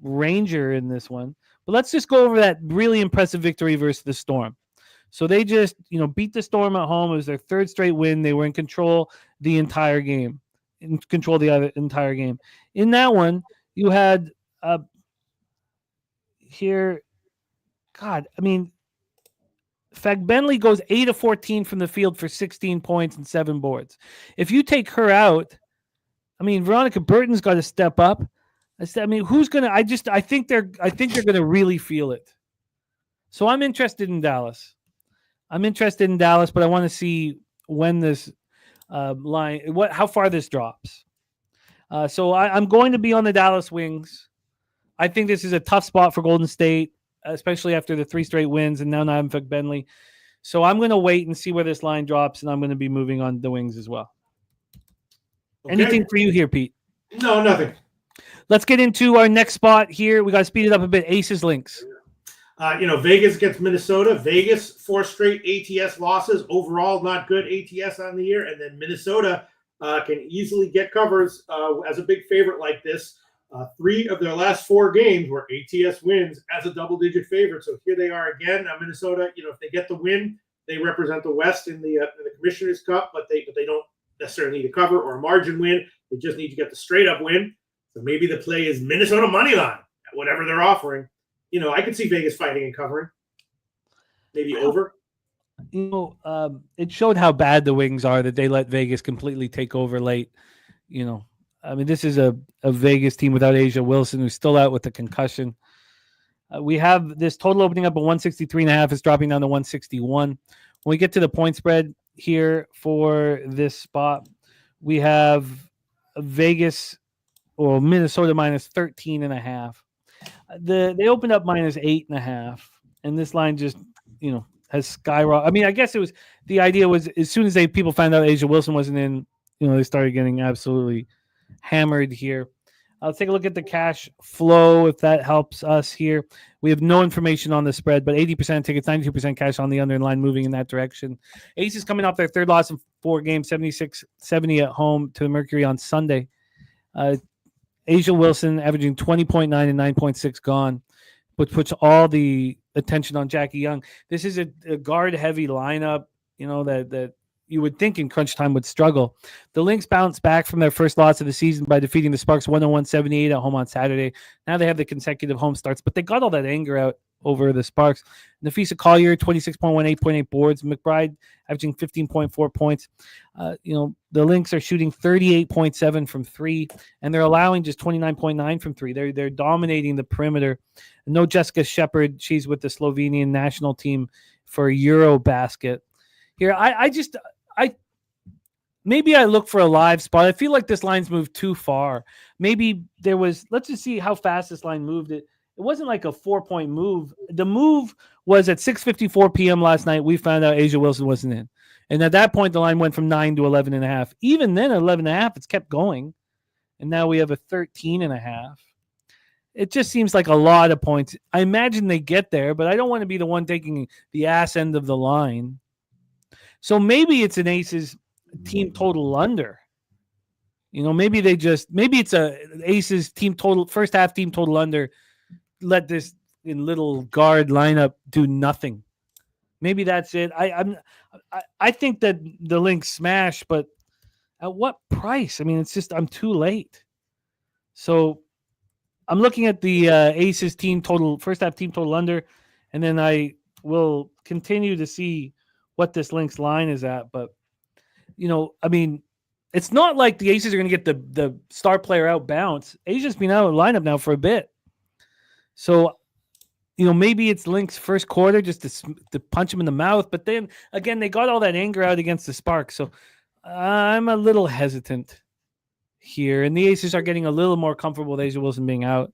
Speaker 4: ranger in this one. But let's just go over that really impressive victory versus the Storm. So they just, beat the Storm at home. It was their 3rd straight win. They were in control the entire game. In entire game. In that one, you had here, God, I mean, Fagbenley goes 8 of 14 from the field for 16 points and 7 boards. If you take her out, I mean, Veronica Burton's got to step up. I mean, who's gonna? I think they're gonna really feel it. So I'm interested in Dallas. But I want to see when this how far this drops. So I'm going to be on the Dallas Wings. I think this is a tough spot for Golden State, especially after the 3 straight wins and now not having Fugbenley. So I'm going to wait and see where this line drops, and I'm going to be moving on the Wings as well. Okay. Anything for you here, Pete?
Speaker 7: No, nothing.
Speaker 4: Let's get into our next spot here. We got to speed it up a bit. Aces links.
Speaker 7: Vegas against Minnesota. Vegas, 4 straight ATS losses. Overall, not good ATS on the year. And then Minnesota can easily get covers as a big favorite like this. 3 of their last 4 games were ATS wins as a double-digit favorite. So here they are again. Minnesota, if they get the win, they represent the West in the Commissioner's Cup, but they don't necessarily need a cover or a margin win. They just need to get the straight-up win. So maybe the play is Minnesota money line, whatever they're offering. I could see Vegas fighting and covering. Maybe over.
Speaker 4: It showed how bad the Wings are that they let Vegas completely take over late. This is a Vegas team without Asia Wilson, who's still out with a concussion. We have this total opening up at 163.5. It's dropping down to 161. When we get to the point spread here for this spot, we have Vegas or Minnesota minus 13.5. They opened up minus 8.5, and this line just has skyrocketed. I guess it was the idea was as soon as people found out Asia Wilson wasn't in, they started getting absolutely hammered here. Let's take a look at the cash flow if that helps us here. We have no information on the spread, but 80% tickets, 92% cash on the underline moving in that direction. Aces coming off their 3rd loss in 4 games, 76-70 at home to the Mercury on Sunday. Asia Wilson averaging 20.9 and 9.6 gone, which puts all the attention on Jackie Young. This is a guard-heavy lineup, that you would think in crunch time would struggle. The Lynx bounced back from their first loss of the season by defeating the Sparks 101-78 at home on Saturday. Now they have the consecutive home starts, but they got all that anger out over the Sparks. Nafisa Collier, 26.1, 8.8 boards. McBride averaging 15.4 points. The Lynx are shooting 38.7 from three, and they're allowing just 29.9 from three. They're dominating the perimeter. No Jessica Shepard. She's with the Slovenian national team for Eurobasket. Here, maybe I look for a live spot. I feel like this line's moved too far. Maybe let's just see how fast this line moved. It wasn't like a 4-point move. The move was at 6:54 p.m. last night. We found out Asia Wilson wasn't in. And at that point, the line went from 9 to 11.5. Even then, 11.5, it's kept going. And now we have a 13.5. It just seems like a lot of points. I imagine they get there, but I don't want to be the one taking the ass end of the line. So maybe it's an Aces team total under. Maybe it's a Aces team total, first half team total under. Let this in little guard lineup do nothing. Maybe that's it. I think that the Lynx smash, but at what price? I mean, it's just I'm too late. So I'm looking at the Aces team total, first half team total under, and then I will continue to see what this Lynx line is at. But it's not like the Aces are going to get the star player out bounce. Asia's been out of the lineup now for a bit. So, maybe it's Lynx first quarter just to punch him in the mouth. But then, again, they got all that anger out against the Sparks. So I'm a little hesitant here. And the Aces are getting a little more comfortable with Asia Wilson being out.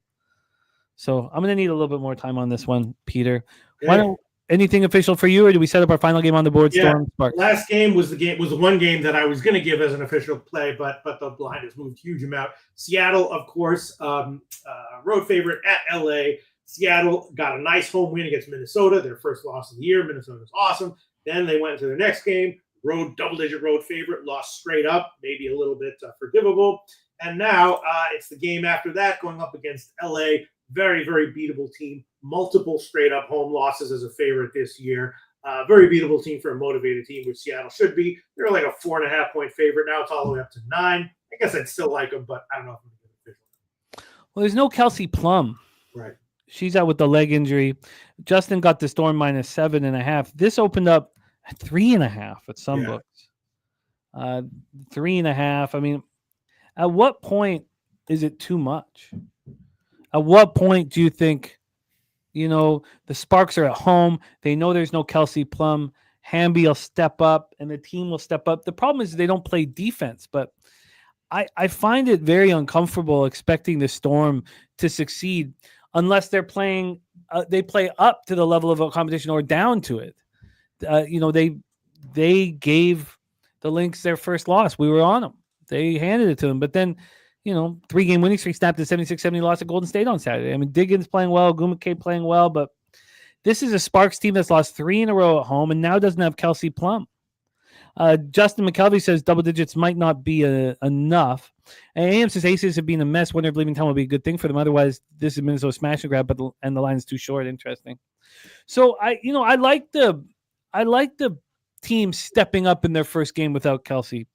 Speaker 4: So I'm going to need a little bit more time on this one, Peter.
Speaker 7: Yeah.
Speaker 4: Anything official for you, or do we set up our final game on the board?
Speaker 7: Yeah,
Speaker 4: Storm Sparks?
Speaker 7: last game was the one game that I was going to give as an official play, but the line has moved a huge amount. Seattle, of course, road favorite at LA. Seattle got a nice home win against Minnesota, their first loss of the year. Minnesota's awesome. Then they went into their next game, double-digit road favorite, lost straight up, maybe a little bit forgivable. And now it's the game after that going up against LA. Very, very beatable team. Multiple straight-up home losses as a favorite this year. Very beatable team for a motivated team, which Seattle should be. They're like a 4.5-point favorite. Now it's all the way up to 9. I guess I'd still like them, but I don't know if I'm going to get official.
Speaker 4: Well, there's no Kelsey Plum.
Speaker 7: Right.
Speaker 4: She's out with the leg injury. Justin got the Storm minus 7.5. This opened up at 3.5 at some books. 3.5. I mean, at what point is it too much? At what point do you think, the Sparks are at home? They know there's no Kelsey Plum. Hamby will step up and the team will step up. The problem is they don't play defense, but I find it very uncomfortable expecting the Storm to succeed unless they're playing, they play up to the level of a competition or down to it. They gave the Lynx their first loss. We were on them. They handed it to them, but then, 3-game winning streak snapped at 76-70 loss at Golden State on Saturday. I mean, Diggins playing well, Gumake playing well, but this is a Sparks team that's lost 3 in a row at home and now doesn't have Kelsey Plum. Justin McKelvey says double digits might not be enough. And AM says Aces have been a mess. Wonder if leaving town will be a good thing for them. Otherwise, this is Minnesota smash and grab, but the line is too short. Interesting. So I like the team stepping up in their first game without Kelsey.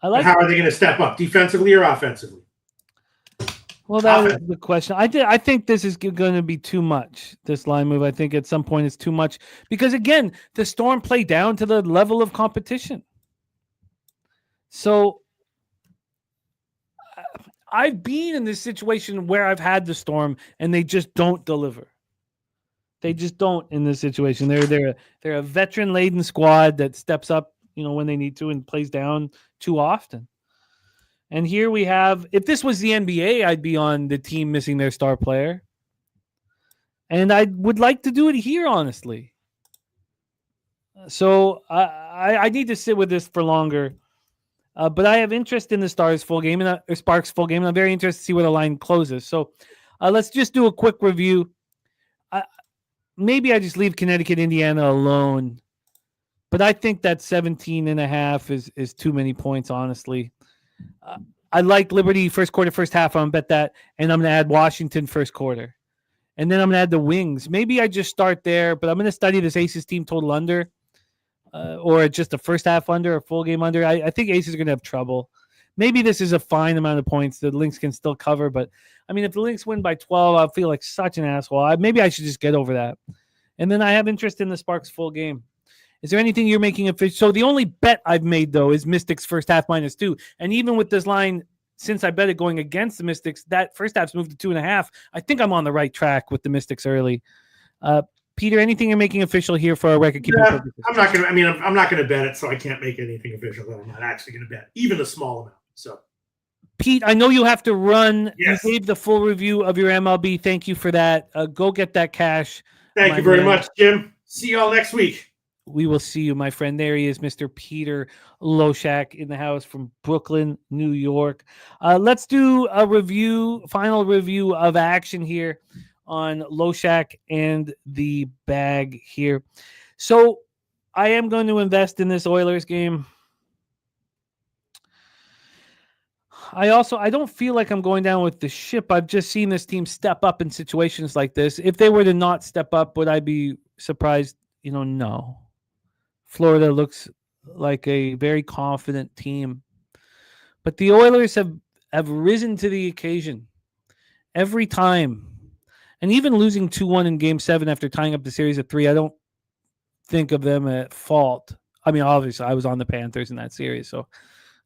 Speaker 4: How
Speaker 7: are they going to step up, defensively or offensively?
Speaker 4: Well, that was the question. I think this is going to be too much, this line move. I think at some point it's too much because, again, the Storm play down to the level of competition. So I've been in this situation where I've had the Storm and they just don't deliver. They just don't in this situation. They're a veteran-laden squad that steps up, when they need to and plays down too often. And here we have, if this was the NBA, I'd be on the team missing their star player. And I would like to do it here, honestly. So I need to sit with this for longer. But I have interest in the Sparks full game, and I'm very interested to see where the line closes. So let's just do a quick review. Maybe I just leave Connecticut, Indiana alone. But I think that 17.5 is too many points, honestly. I like Liberty first quarter, first half. I'm going to bet that. And I'm going to add Washington first quarter. And then I'm going to add the Wings. Maybe I just start there, but I'm going to study this Aces team total under or just a first half under or full game under. I think Aces are going to have trouble. Maybe this is a fine amount of points the Lynx can still cover, but I mean, if the Lynx win by 12, I'll feel like such an asshole. Maybe I should just get over that. And then I have interest in the Sparks full game. Is there anything you're making official? So the only bet I've made, though, is Mystics first half -2. And even with this line, since I bet it going against the Mystics, that first half's moved to 2.5. I think I'm on the right track with the Mystics early. Peter, anything you're making official here for our record keeping purposes?
Speaker 7: I'm not gonna. I mean, I'm not gonna bet it, so I can't make anything official that I'm not actually gonna bet, even a small amount. So,
Speaker 4: Pete, I know you have to run.
Speaker 7: Yes.
Speaker 4: You gave the full review of your MLB. Thank you for that. Go get that cash.
Speaker 7: Thank you very much, Jim. See y'all next week.
Speaker 4: We will see you, my friend. There he is, Mr. Peter Loshak in the house from Brooklyn, New York. Let's do a final review of action here on Loshak and the bag here. So I am going to invest in this Oilers game. I don't feel like I'm going down with the ship. I've just seen this team step up in situations like this. If they were to not step up, would I be surprised? No. Florida looks like a very confident team. But the Oilers have risen to the occasion every time. And even losing 2-1 in Game 7 after tying up the series at 3, I don't think of them at fault. I mean, obviously, I was on the Panthers in that series, so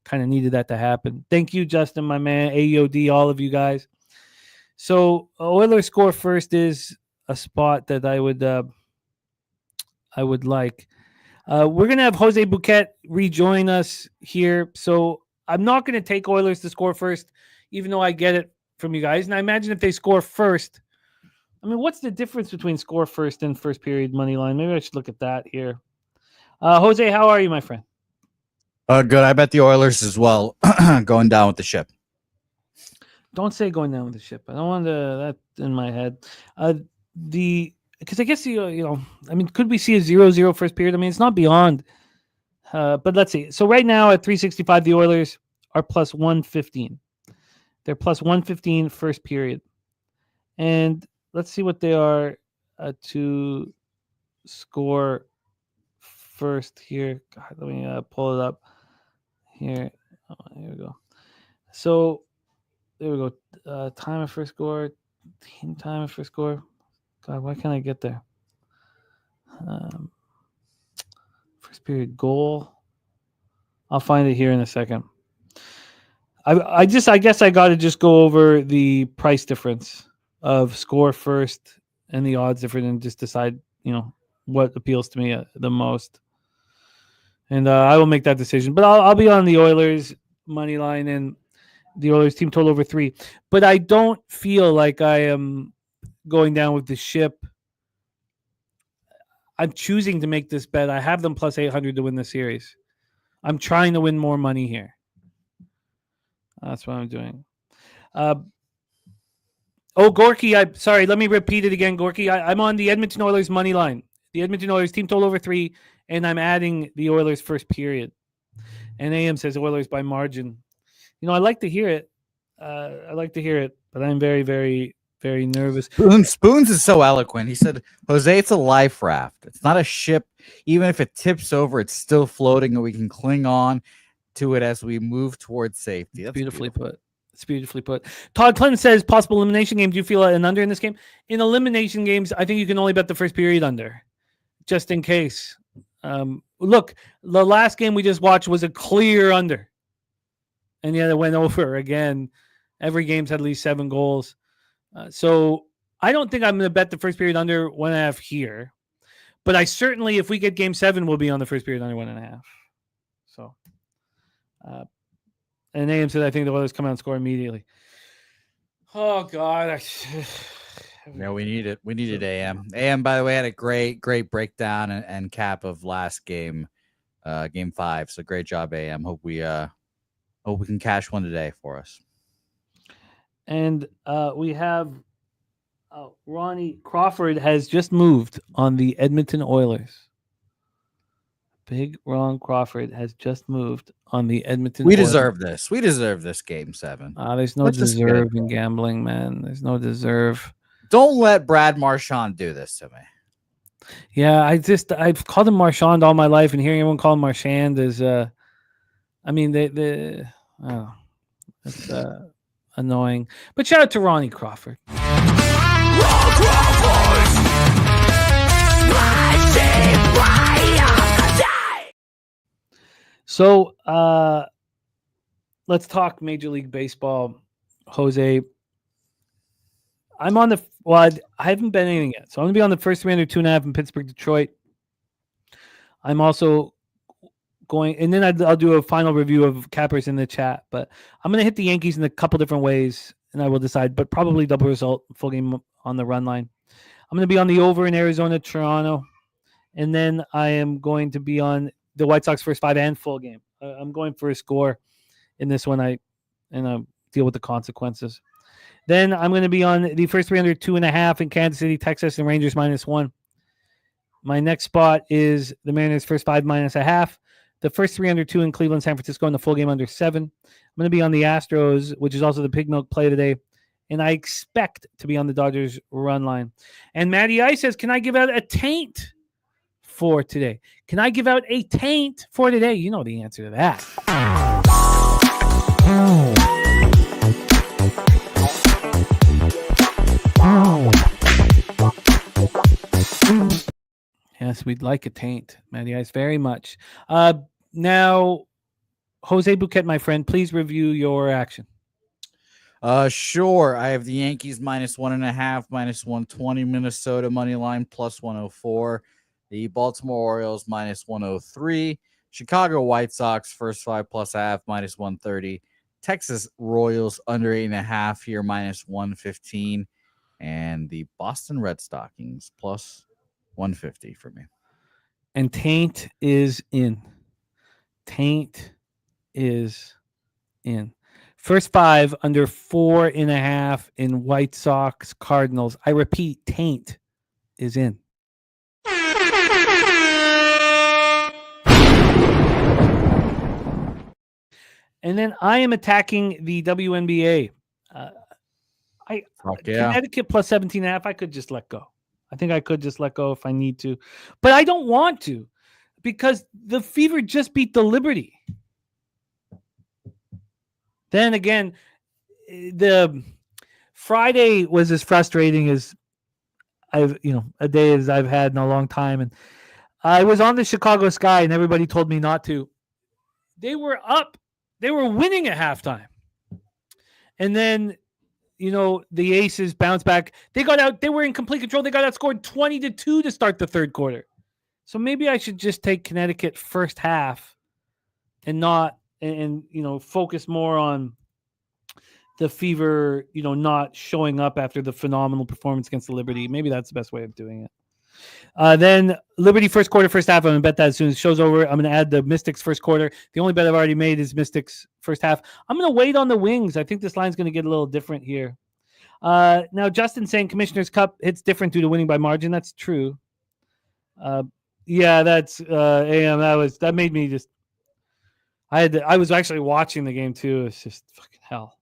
Speaker 4: kind of needed that to happen. Thank you, Justin, my man, AOD, all of you guys. So Oilers score first is a spot that I would like. We're going to have Jose Bouquet rejoin us here. So I'm not going to take Oilers to score first, even though I get it from you guys. And I imagine if they score first, I mean, what's the difference between score first and first period money line? Maybe I should look at that here. Jose, how are you, my friend?
Speaker 5: Good. I bet the Oilers as well, going down with the ship.
Speaker 4: Don't say going down with the ship. I don't want that in my head. Because I guess, I mean, could we see a 0-0 first period? I mean, it's not beyond. But let's see. So right now at 365, the Oilers are plus 115. They're plus 115 first period. And let's see what they are to score first here. God, let me pull it up here. Oh, here we go. So there we go. Time of first score. Team time of first score. God, why can't I get there? First period goal. I'll find it here in a second. I guess I got to just go over the price difference of score first and the odds difference and just decide, what appeals to me the most. And I will make that decision. But I'll be on the Oilers money line and the Oilers team total over 3. But I don't feel like I am going down with the ship. I'm choosing to make this bet. I have them plus 800 to win the series. I'm trying to win more money here. That's what I'm doing. Gorky, sorry, let me repeat it again, Gorky. I'm on the Edmonton Oilers money line. The Edmonton Oilers team total over 3, and I'm adding the Oilers first period. And AM says Oilers by margin. I like to hear it. But I'm very, very, very nervous.
Speaker 5: Spoons is so eloquent. He said, Jose, it's a life raft. It's not a ship. Even if it tips over, it's still floating, and we can cling on to it as we move towards safety. That's
Speaker 4: beautifully put. It's beautifully put. Todd Clinton says, possible elimination game. Do you feel an under in this game? In elimination games, I think you can only bet the first period under, just in case. Look, the last game we just watched was a clear under. And yet it went over again. Every game's had at least 7 goals. So I don't think I'm going to bet the first period under 1.5 here. But I certainly, if we get game 7, we'll be on the first period under 1.5. So, and AM said, I think the Oilers come out and score immediately. Oh, God.
Speaker 5: No, we need it. We needed AM. AM, by the way, had a great breakdown and cap of last game, game 5. So great job, AM. Hope we can cash one today for us.
Speaker 4: And we have Ronnie Crawford has just moved on the Edmonton Oilers. Big Ron Crawford has just moved on the Edmonton
Speaker 5: We
Speaker 4: Oilers.
Speaker 5: deserve this. We deserve this game 7.
Speaker 4: There's no deserve in gambling, man. There's no deserve.
Speaker 5: Don't let Brad Marchand do this to me.
Speaker 4: Yeah, I've called him Marchand all my life, and hearing everyone call him Marchand is I mean, Oh, that's annoying. But shout out to Ronnie Crawford. So let's talk Major League Baseball. Jose, I'm on the I haven't been anything yet. So I'm gonna be on the first 3 under 2.5 in Pittsburgh, Detroit. I'm also going, and then I'll do a final review of cappers in the chat. But I'm gonna hit the Yankees in a couple different ways, and I will decide. But probably double result, full game on the run line. I'm gonna be on the over in Arizona, Toronto, and then I am going to be on the White Sox first 5 and full game. I'm going for a score in this one. I deal with the consequences. Then I'm going to be on the first 3 under 2.5 in Kansas City, Texas, and Rangers -1. My next spot is the Mariners first 5 -0.5. The first 3 under 2 in Cleveland, San Francisco, and the full game under 7. I'm going to be on the Astros, which is also the Pig Milk play today. And I expect to be on the Dodgers run line. And Matty I says, can I give out a taint for today? Can I give out a taint for today? You know the answer to that. Yes, we'd like a taint, Matty Ice, very much. Now, Jose Bouquet, my friend, please review your action.
Speaker 5: Sure. I have the Yankees -1.5, -120, Minnesota money line +104, the Baltimore Orioles -103, Chicago White Sox first 5 +0.5 -130, Texas Royals under 8.5 here -115, and the Boston Red Stockings +150 for me.
Speaker 4: And taint is in. Taint is in. First 5 under 4.5 in White Sox Cardinals. I repeat, taint is in. And then I am attacking the WNBA. Connecticut +17.5. I could just let go. I think I could just let go if I need to. But I don't want to because the Fever just beat the Liberty. Then again, the Friday was as frustrating as a day as I've had in a long time. And I was on the Chicago Sky and everybody told me not to. They were up. They were winning at halftime. And then, the Aces bounced back. They got out. They were in complete control. They got outscored 20-2 to start the third quarter. So maybe I should just take Connecticut first half and not, focus more on the Fever, not showing up after the phenomenal performance against the Liberty. Maybe that's the best way of doing it. Then Liberty first quarter, first half. I'm going to bet that as soon as the show's over. I'm going to add the Mystics first quarter. The only bet I've already made is Mystics first half. I'm going to wait on the Wings. I think this line's going to get a little different here. Now, Justin saying Commissioner's Cup hits different due to winning by margin. That's true. Yeah, that's AM. That made me just. I was actually watching the game too. It's just fucking hell.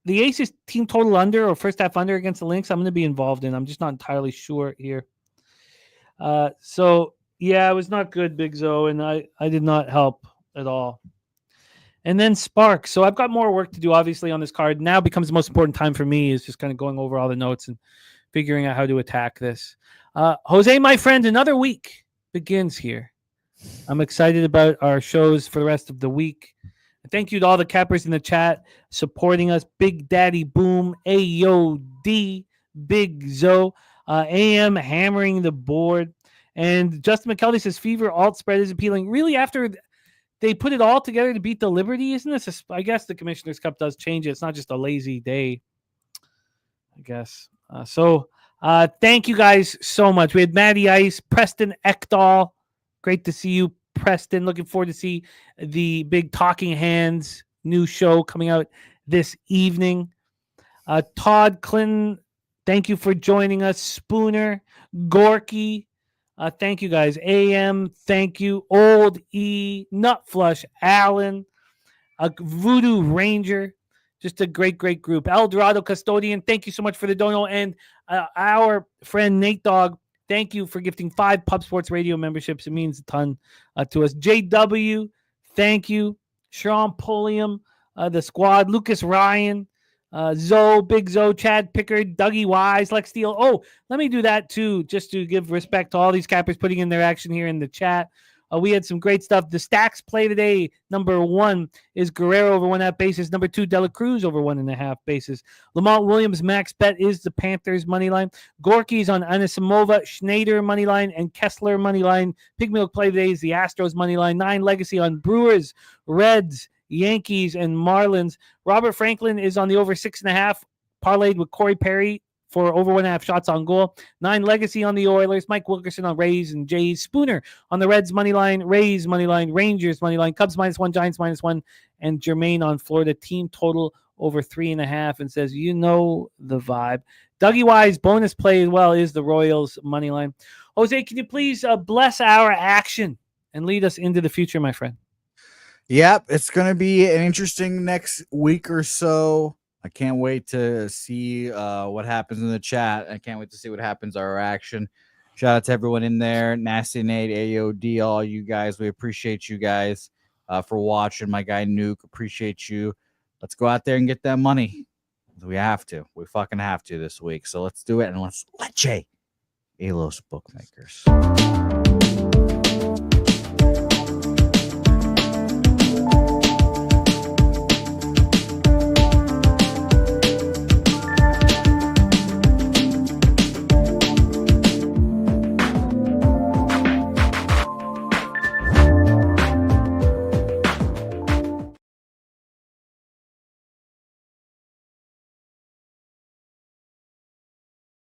Speaker 4: The Aces team total under or first half under against the Lynx, I'm going to be involved in. I'm just not entirely sure here. So, yeah, it was not good, Big Zo, and I did not help at all. And then Sparks. So I've got more work to do, obviously, on this card. Now becomes the most important time for me is just kind of going over all the notes and figuring out how to attack this. Jose, my friend, another week begins here. I'm excited about our shows for the rest of the week. Thank you to all the cappers in the chat supporting us. Big Daddy Boom, AOD, Big Zo, AM hammering the board. And Justin McKelvey says Fever alt spread is appealing. Really, after they put it all together to beat the Liberty, isn't this? I guess the Commissioner's Cup does change it. It's not just a lazy day, I guess. Thank you guys so much. We had Matty Ice, Preston Ekdahl. Great to see you, Preston. Looking forward to see the big Talking Hands new show coming out this evening. Todd Clinton, thank you for joining us. Spooner, Gorky, thank you guys. AM, thank you. Old E, Nutflush, Allen, Voodoo Ranger, just a great group. El Dorado Custodian, thank you so much for the dono. And our friend Nate Dogg, thank you for gifting 5 Pub Sports Radio memberships. It means a ton to us. JW, thank you. Sean Pulliam, the squad, Lucas Ryan, Big Zoe, Chad Pickard, Dougie Wise, Lex Steele. Oh, let me do that too, just to give respect to all these cappers putting in their action here in the chat. We had some great stuff. The stacks play today. Number 1 is Guerrero over 1.5 bases. Number 2, Dela Cruz over 1.5 bases. Lamont Williams max bet is the Panthers money line. Gorky's on Anisimova, Schneider money line, and Kessler money line. Pig Milk play today is the Astros money line. 9 legacy on Brewers, Reds, Yankees, and Marlins. Robert Franklin is on the over 6.5, parlayed with Corey Perry for over 1.5 shots on goal. 9 legacy on the Oilers. Mike Wilkerson on Rays and Jays. Spooner on the Reds money line, Rays money line, Rangers money line, Cubs -1, Giants -1, and Jermaine on Florida team total over 3.5, and says, you know the vibe. Dougie Wise bonus play as well is the Royals money line. Jose, can you please bless our action and lead us into the future, my friend?
Speaker 5: Yep, it's going to be an interesting next week or so. I can't wait to see what happens in the chat. I can't wait to see what happens our action. Shout out to everyone in there. Nasty Nate, AOD, all you guys. We appreciate you guys for watching. My guy Nuke, appreciate you. Let's go out there and get that money. We have to. We fucking have to this week. So let's do it, and let's leche Elos bookmakers.